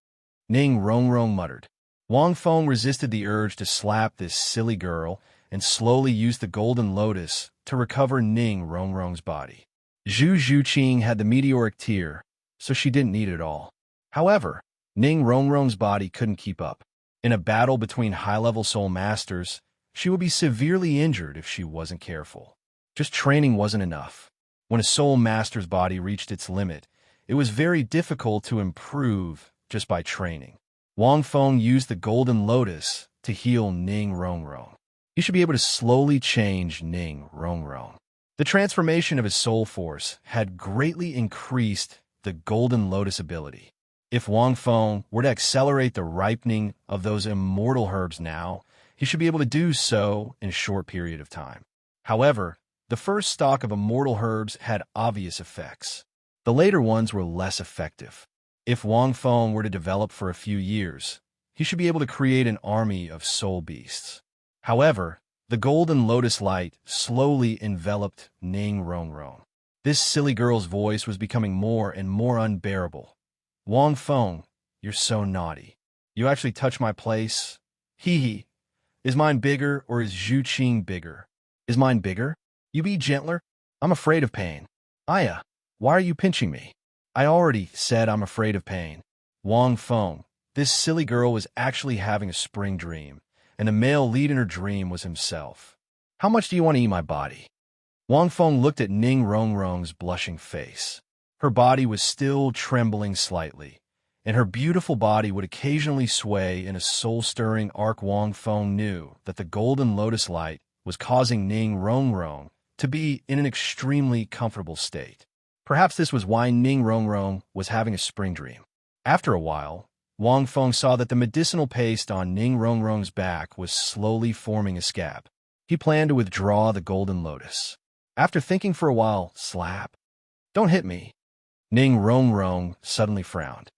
Ning Rongrong muttered. Wang Feng resisted the urge to slap this silly girl and slowly used the golden lotus to recover Ning Rongrong's body. Zhu Zhuqing had the meteoric tear, so she didn't need it all. However, Ning Rongrong's body couldn't keep up. In a battle between high-level soul masters, she would be severely injured if she wasn't careful. Just training wasn't enough. When a soul master's body reached its limit, it was very difficult to improve just by training. Wang Feng used the golden lotus to heal Ning Rongrong. He should be able to slowly change Ning Rongrong. The transformation of his soul force had greatly increased the golden lotus ability. If Wang Feng were to accelerate the ripening of those immortal herbs now, he should be able to do so in a short period of time. However, the first stock of immortal herbs had obvious effects. The later ones were less effective. If Wang Feng were to develop for a few years, he should be able to create an army of soul beasts. However, the golden lotus light slowly enveloped Ning Rongrong. This silly girl's voice was becoming more and more unbearable. Wang Feng, you're so naughty. You actually touch my place? Hee. Is mine bigger or is Zhu Qing bigger? Is mine bigger? You be gentler? I'm afraid of pain. Aya, why are you pinching me? I already said I'm afraid of pain. Wang Feng, this silly girl was actually having a spring dream, and the male lead in her dream was himself. How much do you want to eat my body? Wang Feng looked at Ning Rongrong's blushing face. Her body was still trembling slightly, and her beautiful body would occasionally sway in a soul-stirring arc. Wang Feng knew that the golden lotus light was causing Ning Rongrong to be in an extremely comfortable state. Perhaps this was why Ning Rongrong was having a spring dream. After a while, Wang Feng saw that the medicinal paste on Ning Rongrong's back was slowly forming a scab. He planned to withdraw the golden lotus. After thinking for a while, slap. Don't hit me. Ning Rongrong suddenly frowned.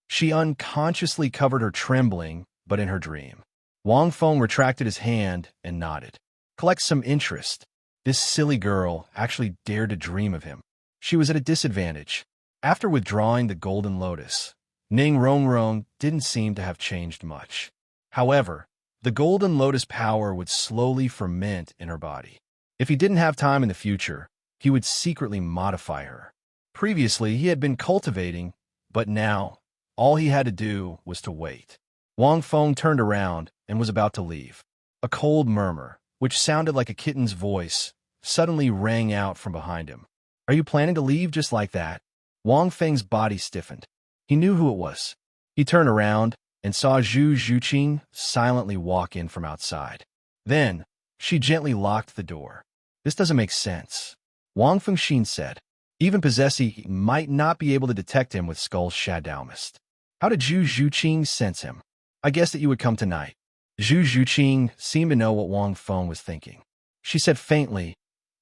She unconsciously covered her trembling, but in her dream. Wang Feng retracted his hand and nodded. Collect some interest. This silly girl actually dared to dream of him. She was at a disadvantage. After withdrawing the golden lotus, Ning Rongrong didn't seem to have changed much. However, the golden lotus power would slowly ferment in her body. If he didn't have time in the future, he would secretly modify her. Previously, he had been cultivating, but now, all he had to do was to wait. Wang Feng turned around and was about to leave. A cold murmur, which sounded like a kitten's voice, suddenly rang out from behind him. Are you planning to leave just like that? Wang Feng's body stiffened. He knew who it was. He turned around and saw Zhu Zhuqing silently walk in from outside. Then, she gently locked the door. This doesn't make sense. Wang Fengxin said. Even possessee, he might not be able to detect him with Skull's Shadow Mist. How did Zhu Zhuqing sense him? I guess that you would come tonight. Zhu Zhuqing seemed to know what Wang Feng was thinking. She said faintly,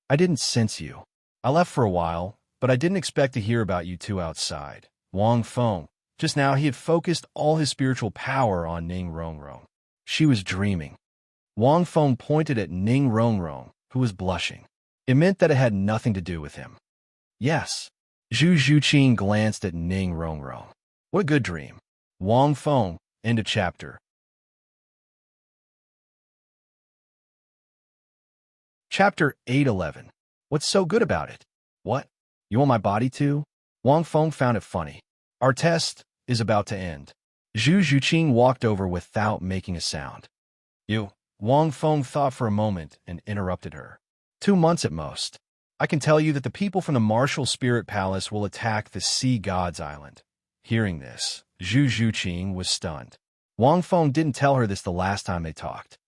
I didn't sense you. I left for a while, but I didn't expect to hear about you two outside. Wang Feng. Just now he had focused all his spiritual power on Ning Rongrong. She was dreaming. Wang Feng pointed at Ning Rongrong, who was blushing. It meant that it had nothing to do with him. Yes. Zhu Zhuqing glanced at Ning Rongrong. What a good dream. Wang Feng, end of chapter. Chapter 811. What's so good about it? What? You want my body too? Wang Feng found it funny. Our test is about to end. Zhu Zhuqing walked over without making a sound. You. Wang Feng thought for a moment and interrupted her. 2 months at most. I can tell you that the people from the Martial Spirit Palace will attack the Sea God's Island. Hearing this, Zhu Zhuqing was stunned. Wang Feng didn't tell her this the last time they talked.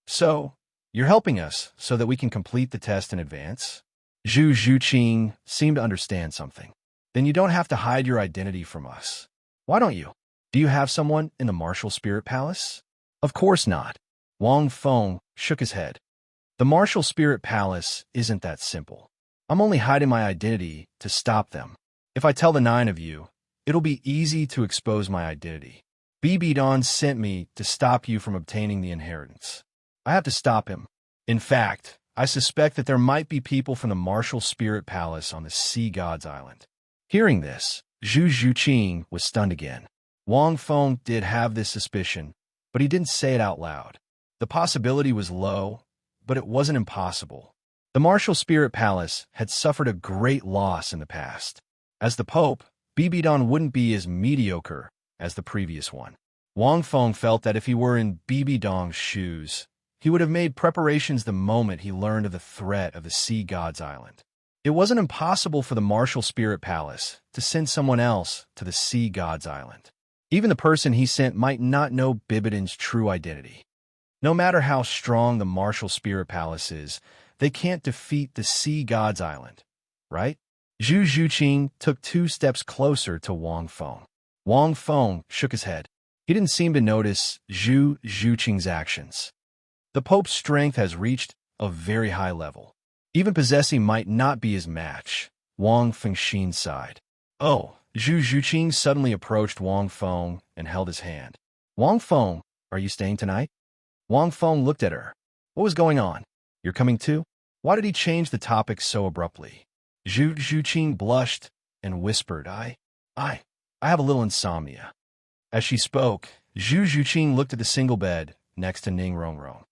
So, you're helping us so that we can complete the test in advance? Zhu Zhuqing seemed to understand something. Then you don't have to hide your identity from us. Why don't you? Do you have someone in the Martial Spirit Palace? Of course not. Wang Feng shook his head. The Martial Spirit Palace isn't that simple. I'm only hiding my identity to stop them. If I tell the 9 of you, it'll be easy to expose my identity. Bibidon sent me to stop you from obtaining the inheritance. I have to stop him. In fact, I suspect that there might be people from the Martial Spirit Palace on the Sea God's Island. Hearing this, Zhu Zhuqing was stunned again. Wang Feng did have this suspicion, but he didn't say it out loud. The possibility was low, but it wasn't impossible. The Martial Spirit Palace had suffered a great loss in the past. As the Pope, Bibidon wouldn't be as mediocre as the previous one. Wang Feng felt that if he were in Bibidong's shoes, he would have made preparations the moment he learned of the threat of the Sea God's Island. It wasn't impossible for the Martial Spirit Palace to send someone else to the Sea God's Island. Even the person he sent might not know Bibidon's true identity. No matter how strong the Martial Spirit Palace is, they can't defeat the Sea God's Island, right? Zhu Zhuqing took 2 steps closer to Wang Feng. Wang Feng shook his head. He didn't seem to notice Zhu Zhuqing's actions. The Pope's strength has reached a very high level. Even Possessi might not be his match. Wang Fengxin sighed. Oh, Zhu Zhuqing suddenly approached Wang Feng and held his hand. Wang Feng, are you staying tonight? Wang Feng looked at her. What was going on? You're coming too? Why did he change the topic so abruptly? Zhu Zhuqing blushed and whispered, I have a little insomnia. As she spoke, Zhu Zhuqing looked at the single bed next to Ning Rongrong.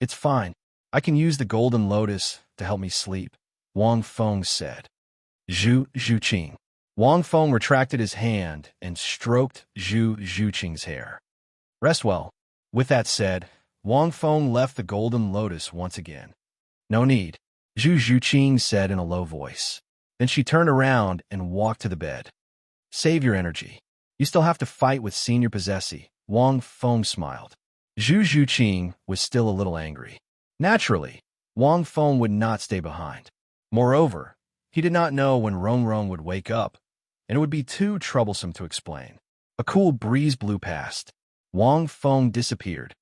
It's fine. I can use the golden lotus to help me sleep, Wang Feng said. Zhu Zhuqing. Wang Feng retracted his hand and stroked Zhu Zhuqing's hair. Rest well. With that said, Wang Feng left the golden lotus once again. No need, Zhu Zhuqing said in a low voice. Then she turned around and walked to the bed. Save your energy. You still have to fight with Senior Possessi, Wang Feng smiled. Zhu Zhuqing was still a little angry. Naturally, Wang Feng would not stay behind. Moreover, he did not know when Rongrong would wake up, and it would be too troublesome to explain. A cool breeze blew past. Wang Feng disappeared.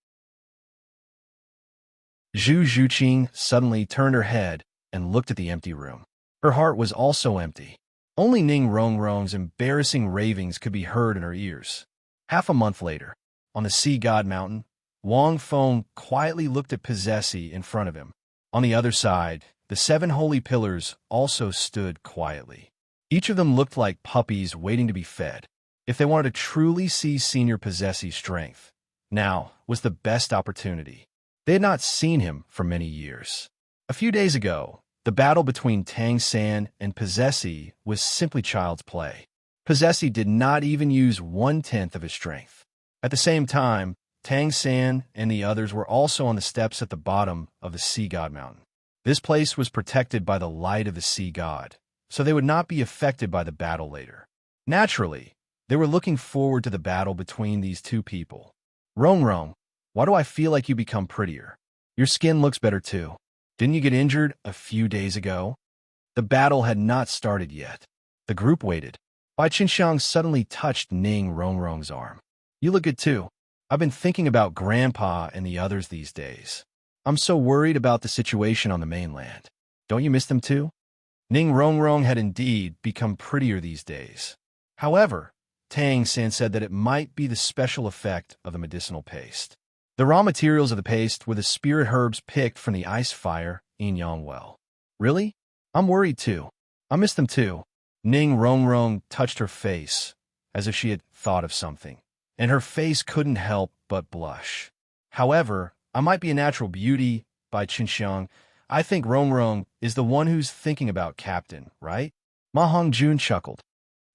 Zhu Zhuqing suddenly turned her head and looked at the empty room. Her heart was also empty. Only Ning Rongrong's embarrassing ravings could be heard in her ears. Half a month later, on the Sea God Mountain, Wang Feng quietly looked at Possessi in front of him. On the other side, the 7 holy pillars also stood quietly. Each of them looked like puppies waiting to be fed. If they wanted to truly see Senior Possessi's strength, now was the best opportunity. They had not seen him for many years. A few days ago, the battle between Tang San and Possessi was simply child's play. Possessi did not even use 1/10 of his strength. At the same time, Tang San and the others were also on the steps at the bottom of the Sea God Mountain. This place was protected by the light of the Sea God, so they would not be affected by the battle later. Naturally, they were looking forward to the battle between these 2 people. Rongrong, why do I feel like you become prettier? Your skin looks better too. Didn't you get injured a few days ago? The battle had not started yet. The group waited. Bai Qinxiang suddenly touched Ning Rongrong's arm. You look good too. I've been thinking about Grandpa and the others these days. I'm so worried about the situation on the mainland. Don't you miss them too? Ning Rongrong had indeed become prettier these days. However, Tang San said that it might be the special effect of the medicinal paste. The raw materials of the paste were the spirit herbs picked from the ice fire Yin Yang well. Really? I'm worried too. I miss them too. Ning Rongrong touched her face, as if she had thought of something, and her face couldn't help but blush. However, I might be a natural beauty by Qinxiang. I think Rongrong is the one who's thinking about Captain, right? Ma Hongjun chuckled.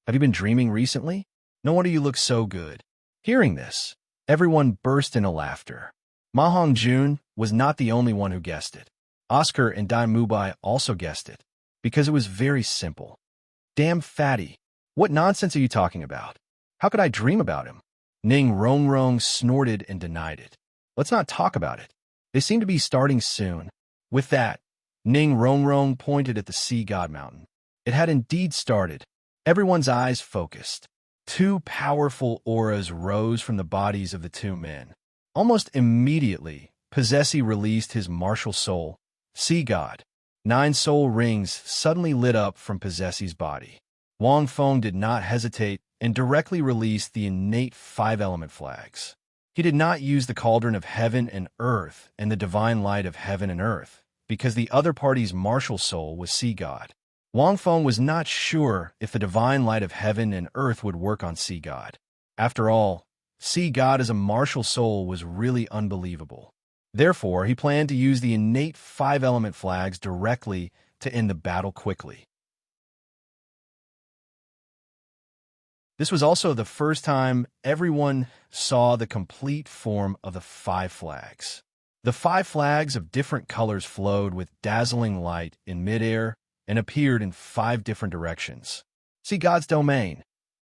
Have you been dreaming recently? No wonder you look so good. Hearing this, everyone burst into laughter. Ma Hongjun was not the only one who guessed it. Oscar and Dai Mubai also guessed it, because it was very simple. Damn fatty. What nonsense are you talking about? How could I dream about him? Ning Rongrong snorted and denied it. Let's not talk about it. They seem to be starting soon. With that, Ning Rongrong pointed at the sea god mountain. It had indeed started. Everyone's eyes focused. Two powerful auras rose from the bodies of the two men. Almost immediately, Possessi released his martial soul, sea god. 9 soul rings suddenly lit up from Possessi's body. Wang Feng did not hesitate and directly released the innate 5-element flags. He did not use the cauldron of heaven and earth and the divine light of heaven and earth, because the other party's martial soul was sea god. Wang Feng was not sure if the divine light of heaven and earth would work on sea god. After all, sea god as a martial soul was really unbelievable. Therefore, he planned to use the innate 5-element flags directly to end the battle quickly. This was also the first time everyone saw the complete form of the 5 flags. The 5 flags of different colors flowed with dazzling light in midair and appeared in 5 different directions. See God's domain.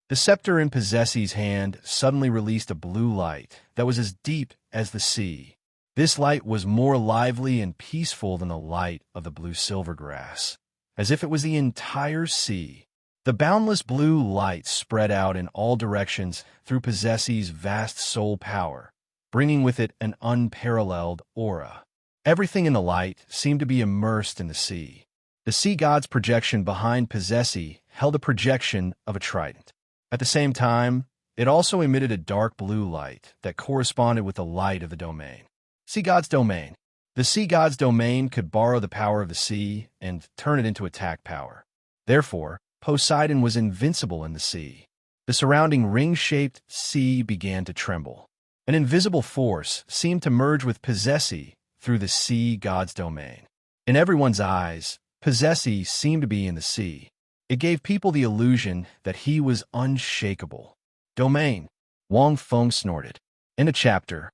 The scepter in Possessi's hand suddenly released a blue light that was as deep as the sea. This light was more lively and peaceful than the light of the blue silver grass, as if it was the entire sea. The boundless blue light spread out in all directions through Possessi's vast soul power, bringing with it an unparalleled aura. Everything in the light seemed to be immersed in the sea. The sea god's projection behind Possessi held a projection of a trident. At the same time, it also emitted a dark blue light that corresponded with the light of the domain. Sea god's domain. The sea god's domain could borrow the power of the sea and turn it into attack power. Therefore, Poseidon was invincible in the sea. The surrounding ring-shaped sea began to tremble. An invisible force seemed to merge with Possessi through the sea god's domain. In everyone's eyes, Possessi seemed to be in the sea. It gave people the illusion that he was unshakable. Domain. Wang Feng snorted. In a chapter.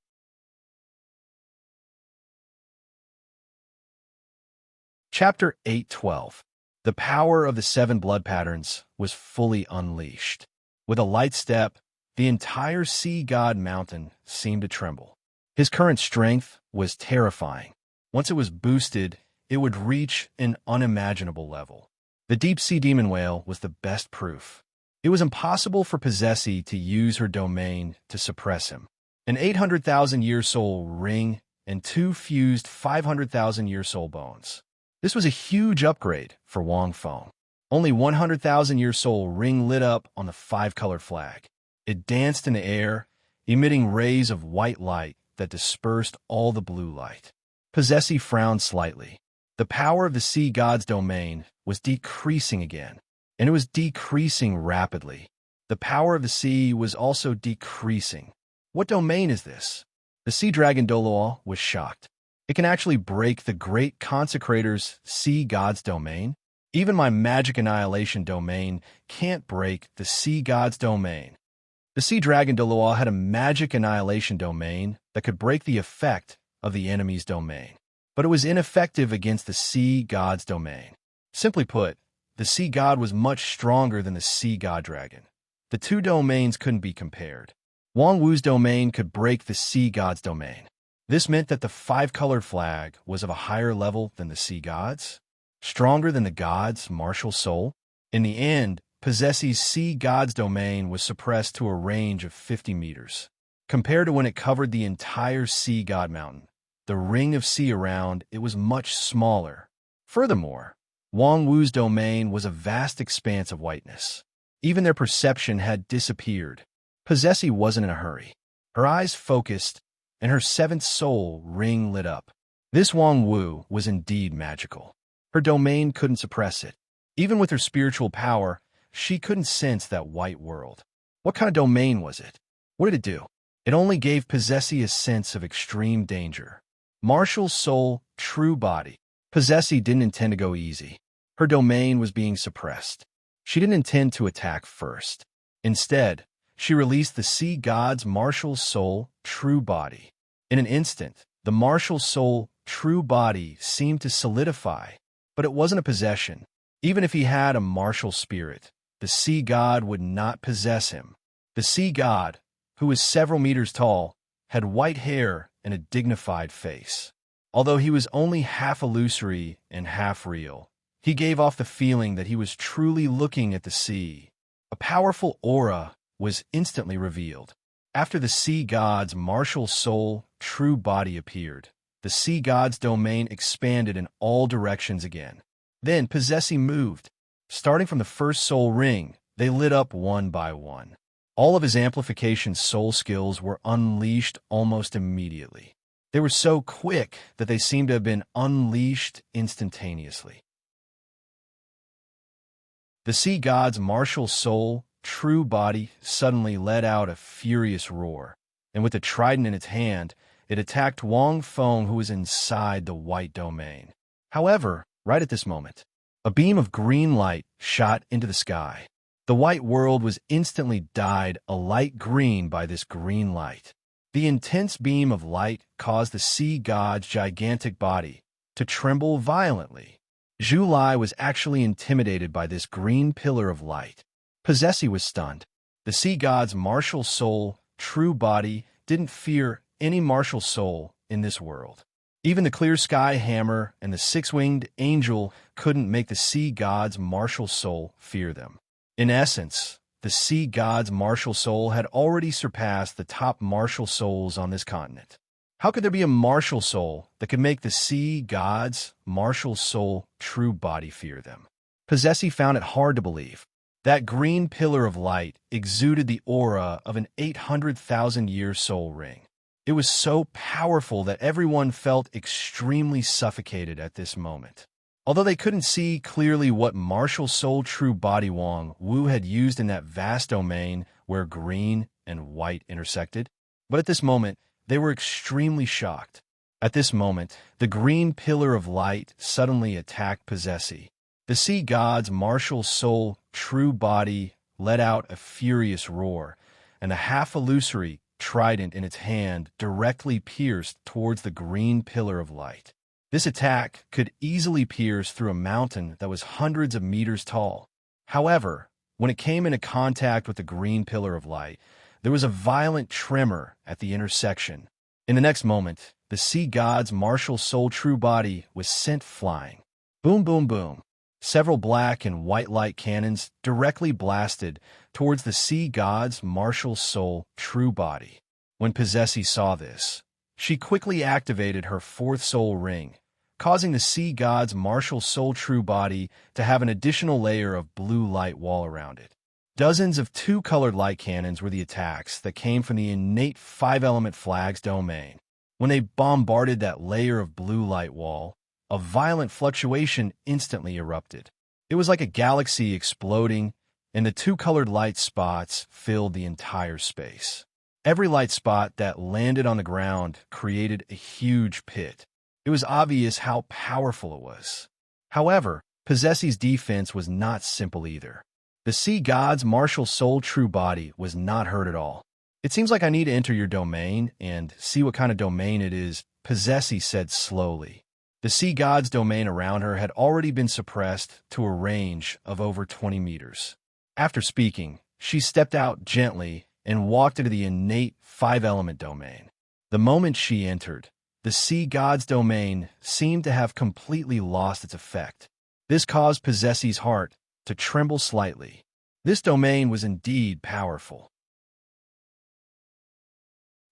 Chapter 8:12. The power of the 7 blood patterns was fully unleashed. With a light step, the entire sea god mountain seemed to tremble. His current strength was terrifying. Once it was boosted, it would reach an unimaginable level. The deep-sea demon whale was the best proof. It was impossible for Possessi to use her domain to suppress him. An 800,000-year soul ring and 2 fused 500,000-year soul bones. This was a huge upgrade for Wang Feng. Only 100,000-year soul ring lit up on the 5-color flag. It danced in the air, emitting rays of white light that dispersed all the blue light. Possessi frowned slightly. The power of the sea god's domain was decreasing again, and it was decreasing rapidly. The power of the sea was also decreasing. What domain is this? The sea dragon Douluo was shocked. It can actually break the great consecrator's sea god's domain? Even my magic annihilation domain can't break the sea god's domain. The sea dragon Douluo had a magic annihilation domain that could break the effect of the enemy's domain, but it was ineffective against the sea god's domain. Simply put, the sea god was much stronger than the sea god dragon. The two domains couldn't be compared. Wang Wu's domain could break the sea god's domain. This meant that the 5-colored flag was of a higher level than the sea gods, stronger than the gods' martial soul. In the end, Possessi's sea god's domain was suppressed to a range of 50 meters. Compared to when it covered the entire sea god mountain, the ring of sea around it was much smaller. Furthermore, Wang Wu's domain was a vast expanse of whiteness. Even their perception had disappeared. Possessi wasn't in a hurry. Her eyes focused, and her 7th soul ring lit up. This Wang Wu was indeed magical. Her domain couldn't suppress it. Even with her spiritual power, she couldn't sense that white world. What kind of domain was it? What did it do? It only gave Possessi a sense of extreme danger. Martial soul, true body. Possessi didn't intend to go easy. Her domain was being suppressed. She didn't intend to attack first. Instead, she released the sea god's martial soul, true body. In an instant, the martial soul, true body seemed to solidify, but it wasn't a possession. Even if he had a martial spirit, the sea god would not possess him. The sea god, who was several meters tall, had white hair and a dignified face. Although he was only half illusory and half real, he gave off the feeling that he was truly looking at the sea. A powerful aura was instantly revealed. After the sea god's martial soul, true body appeared, the sea god's domain expanded in all directions again. Then Possessi moved. Starting from the first soul ring, they lit up one by one. All of his amplification soul skills were unleashed almost immediately. They were so quick that they seemed to have been unleashed instantaneously. The sea god's martial soul, true body, suddenly let out a furious roar, and with the trident in its hand, it attacked Wang Feng, who was inside the white domain. However, right at this moment, a beam of green light shot into the sky. The white world was instantly dyed a light green by this green light. The intense beam of light caused the sea god's gigantic body to tremble violently. Zhu Lai was actually intimidated by this green pillar of light. Possessi was stunned. The sea god's martial soul, true body, didn't fear any martial soul in this world. Even the clear sky hammer and the six-winged angel couldn't make the sea god's martial soul fear them. In essence, the sea god's martial soul had already surpassed the top martial souls on this continent. How could there be a martial soul that could make the sea god's martial soul, true body fear them? Possessi found it hard to believe. That green pillar of light exuded the aura of an 800,000-year soul ring. It was so powerful that everyone felt extremely suffocated at this moment. Although they couldn't see clearly what martial soul true body Wang Wu had used in that vast domain where green and white intersected, but at this moment, they were extremely shocked. At this moment, the green pillar of light suddenly attacked Possessi. The sea god's martial soul true body let out a furious roar, and a half-illusory trident in its hand directly pierced towards the green pillar of light. This attack could easily pierce through a mountain that was hundreds of meters tall. However, when it came into contact with the green pillar of light, there was a violent tremor at the intersection. In the next moment, the sea god's martial soul true body was sent flying. Boom, boom, boom. Several black and white light cannons directly blasted towards the sea god's martial soul true body. When Possessi saw this, she quickly activated her fourth soul ring, causing the sea god's martial soul true body to have an additional layer of blue light wall around it. Dozens of two-colored light cannons were the attacks that came from the innate five-element flag's domain. When they bombarded that layer of blue light wall, a violent fluctuation instantly erupted. It was like a galaxy exploding, and the two-colored light spots filled the entire space. Every light spot that landed on the ground created a huge pit. It was obvious how powerful it was. However, Possessi's defense was not simple either. The sea god's martial soul true body was not hurt at all. It seems like I need to enter your domain and see what kind of domain it is, Possessi said slowly. The sea god's domain around her had already been suppressed to a range of over 20 meters. After speaking, she stepped out gently and walked into the innate five-element domain. The moment she entered, the sea god's domain seemed to have completely lost its effect. This caused Possessi's heart to tremble slightly. This domain was indeed powerful.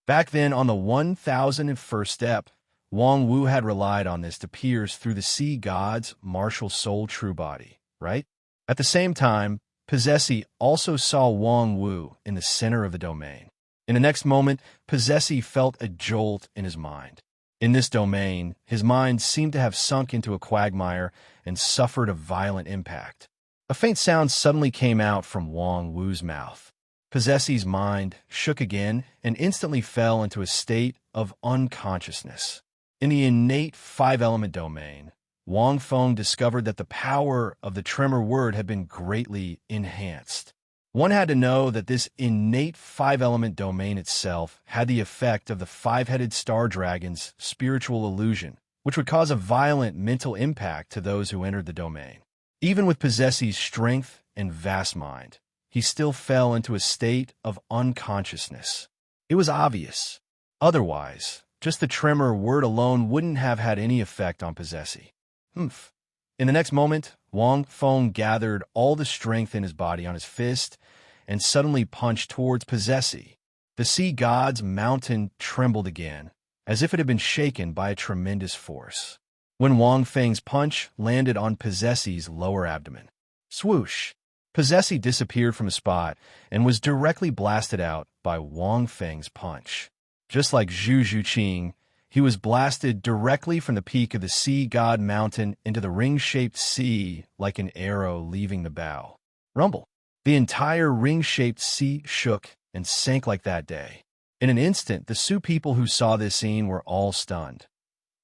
Back then, on the 1001st step, Wang Wu had relied on this to pierce through the sea god's martial soul true body, right? At the same time, Possessi also saw Wang Wu in the center of the domain. In the next moment, Possessi felt a jolt in his mind. In this domain, his mind seemed to have sunk into a quagmire and suffered a violent impact. A faint sound suddenly came out from Wang Wu's mouth. Possessie's mind shook again and instantly fell into a state of unconsciousness. In the innate five-element domain, Wang Feng discovered that the power of the tremor word had been greatly enhanced. One had to know that this innate five-element domain itself had the effect of the five-headed star dragon's spiritual illusion, which would cause a violent mental impact to those who entered the domain. Even with Possessie's strength and vast mind, he still fell into a state of unconsciousness. It was obvious. Otherwise, just the tremor word alone wouldn't have had any effect on Possessie. Humph. In the next moment, Wang Feng gathered all the strength in his body on his fist and suddenly punched towards Possessie. The sea god's mountain trembled again, as if it had been shaken by a tremendous force. When Wang Feng's punch landed on Possessie's lower abdomen. Swoosh! Possessie disappeared from the spot and was directly blasted out by Wang Feng's punch. Just like Zhu Zhuqing, he was blasted directly from the peak of the sea god mountain into the ring-shaped sea like an arrow leaving the bow. Rumble! The entire ring-shaped sea shook and sank like that day. In an instant, the Sioux people who saw this scene were all stunned.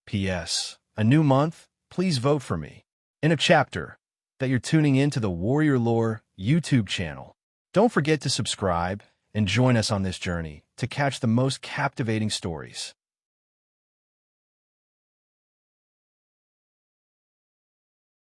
P.S. A new month, please vote for me. In a chapter that you're tuning in to the Warrior Lore YouTube channel. Don't forget to subscribe and join us on this journey to catch the most captivating stories.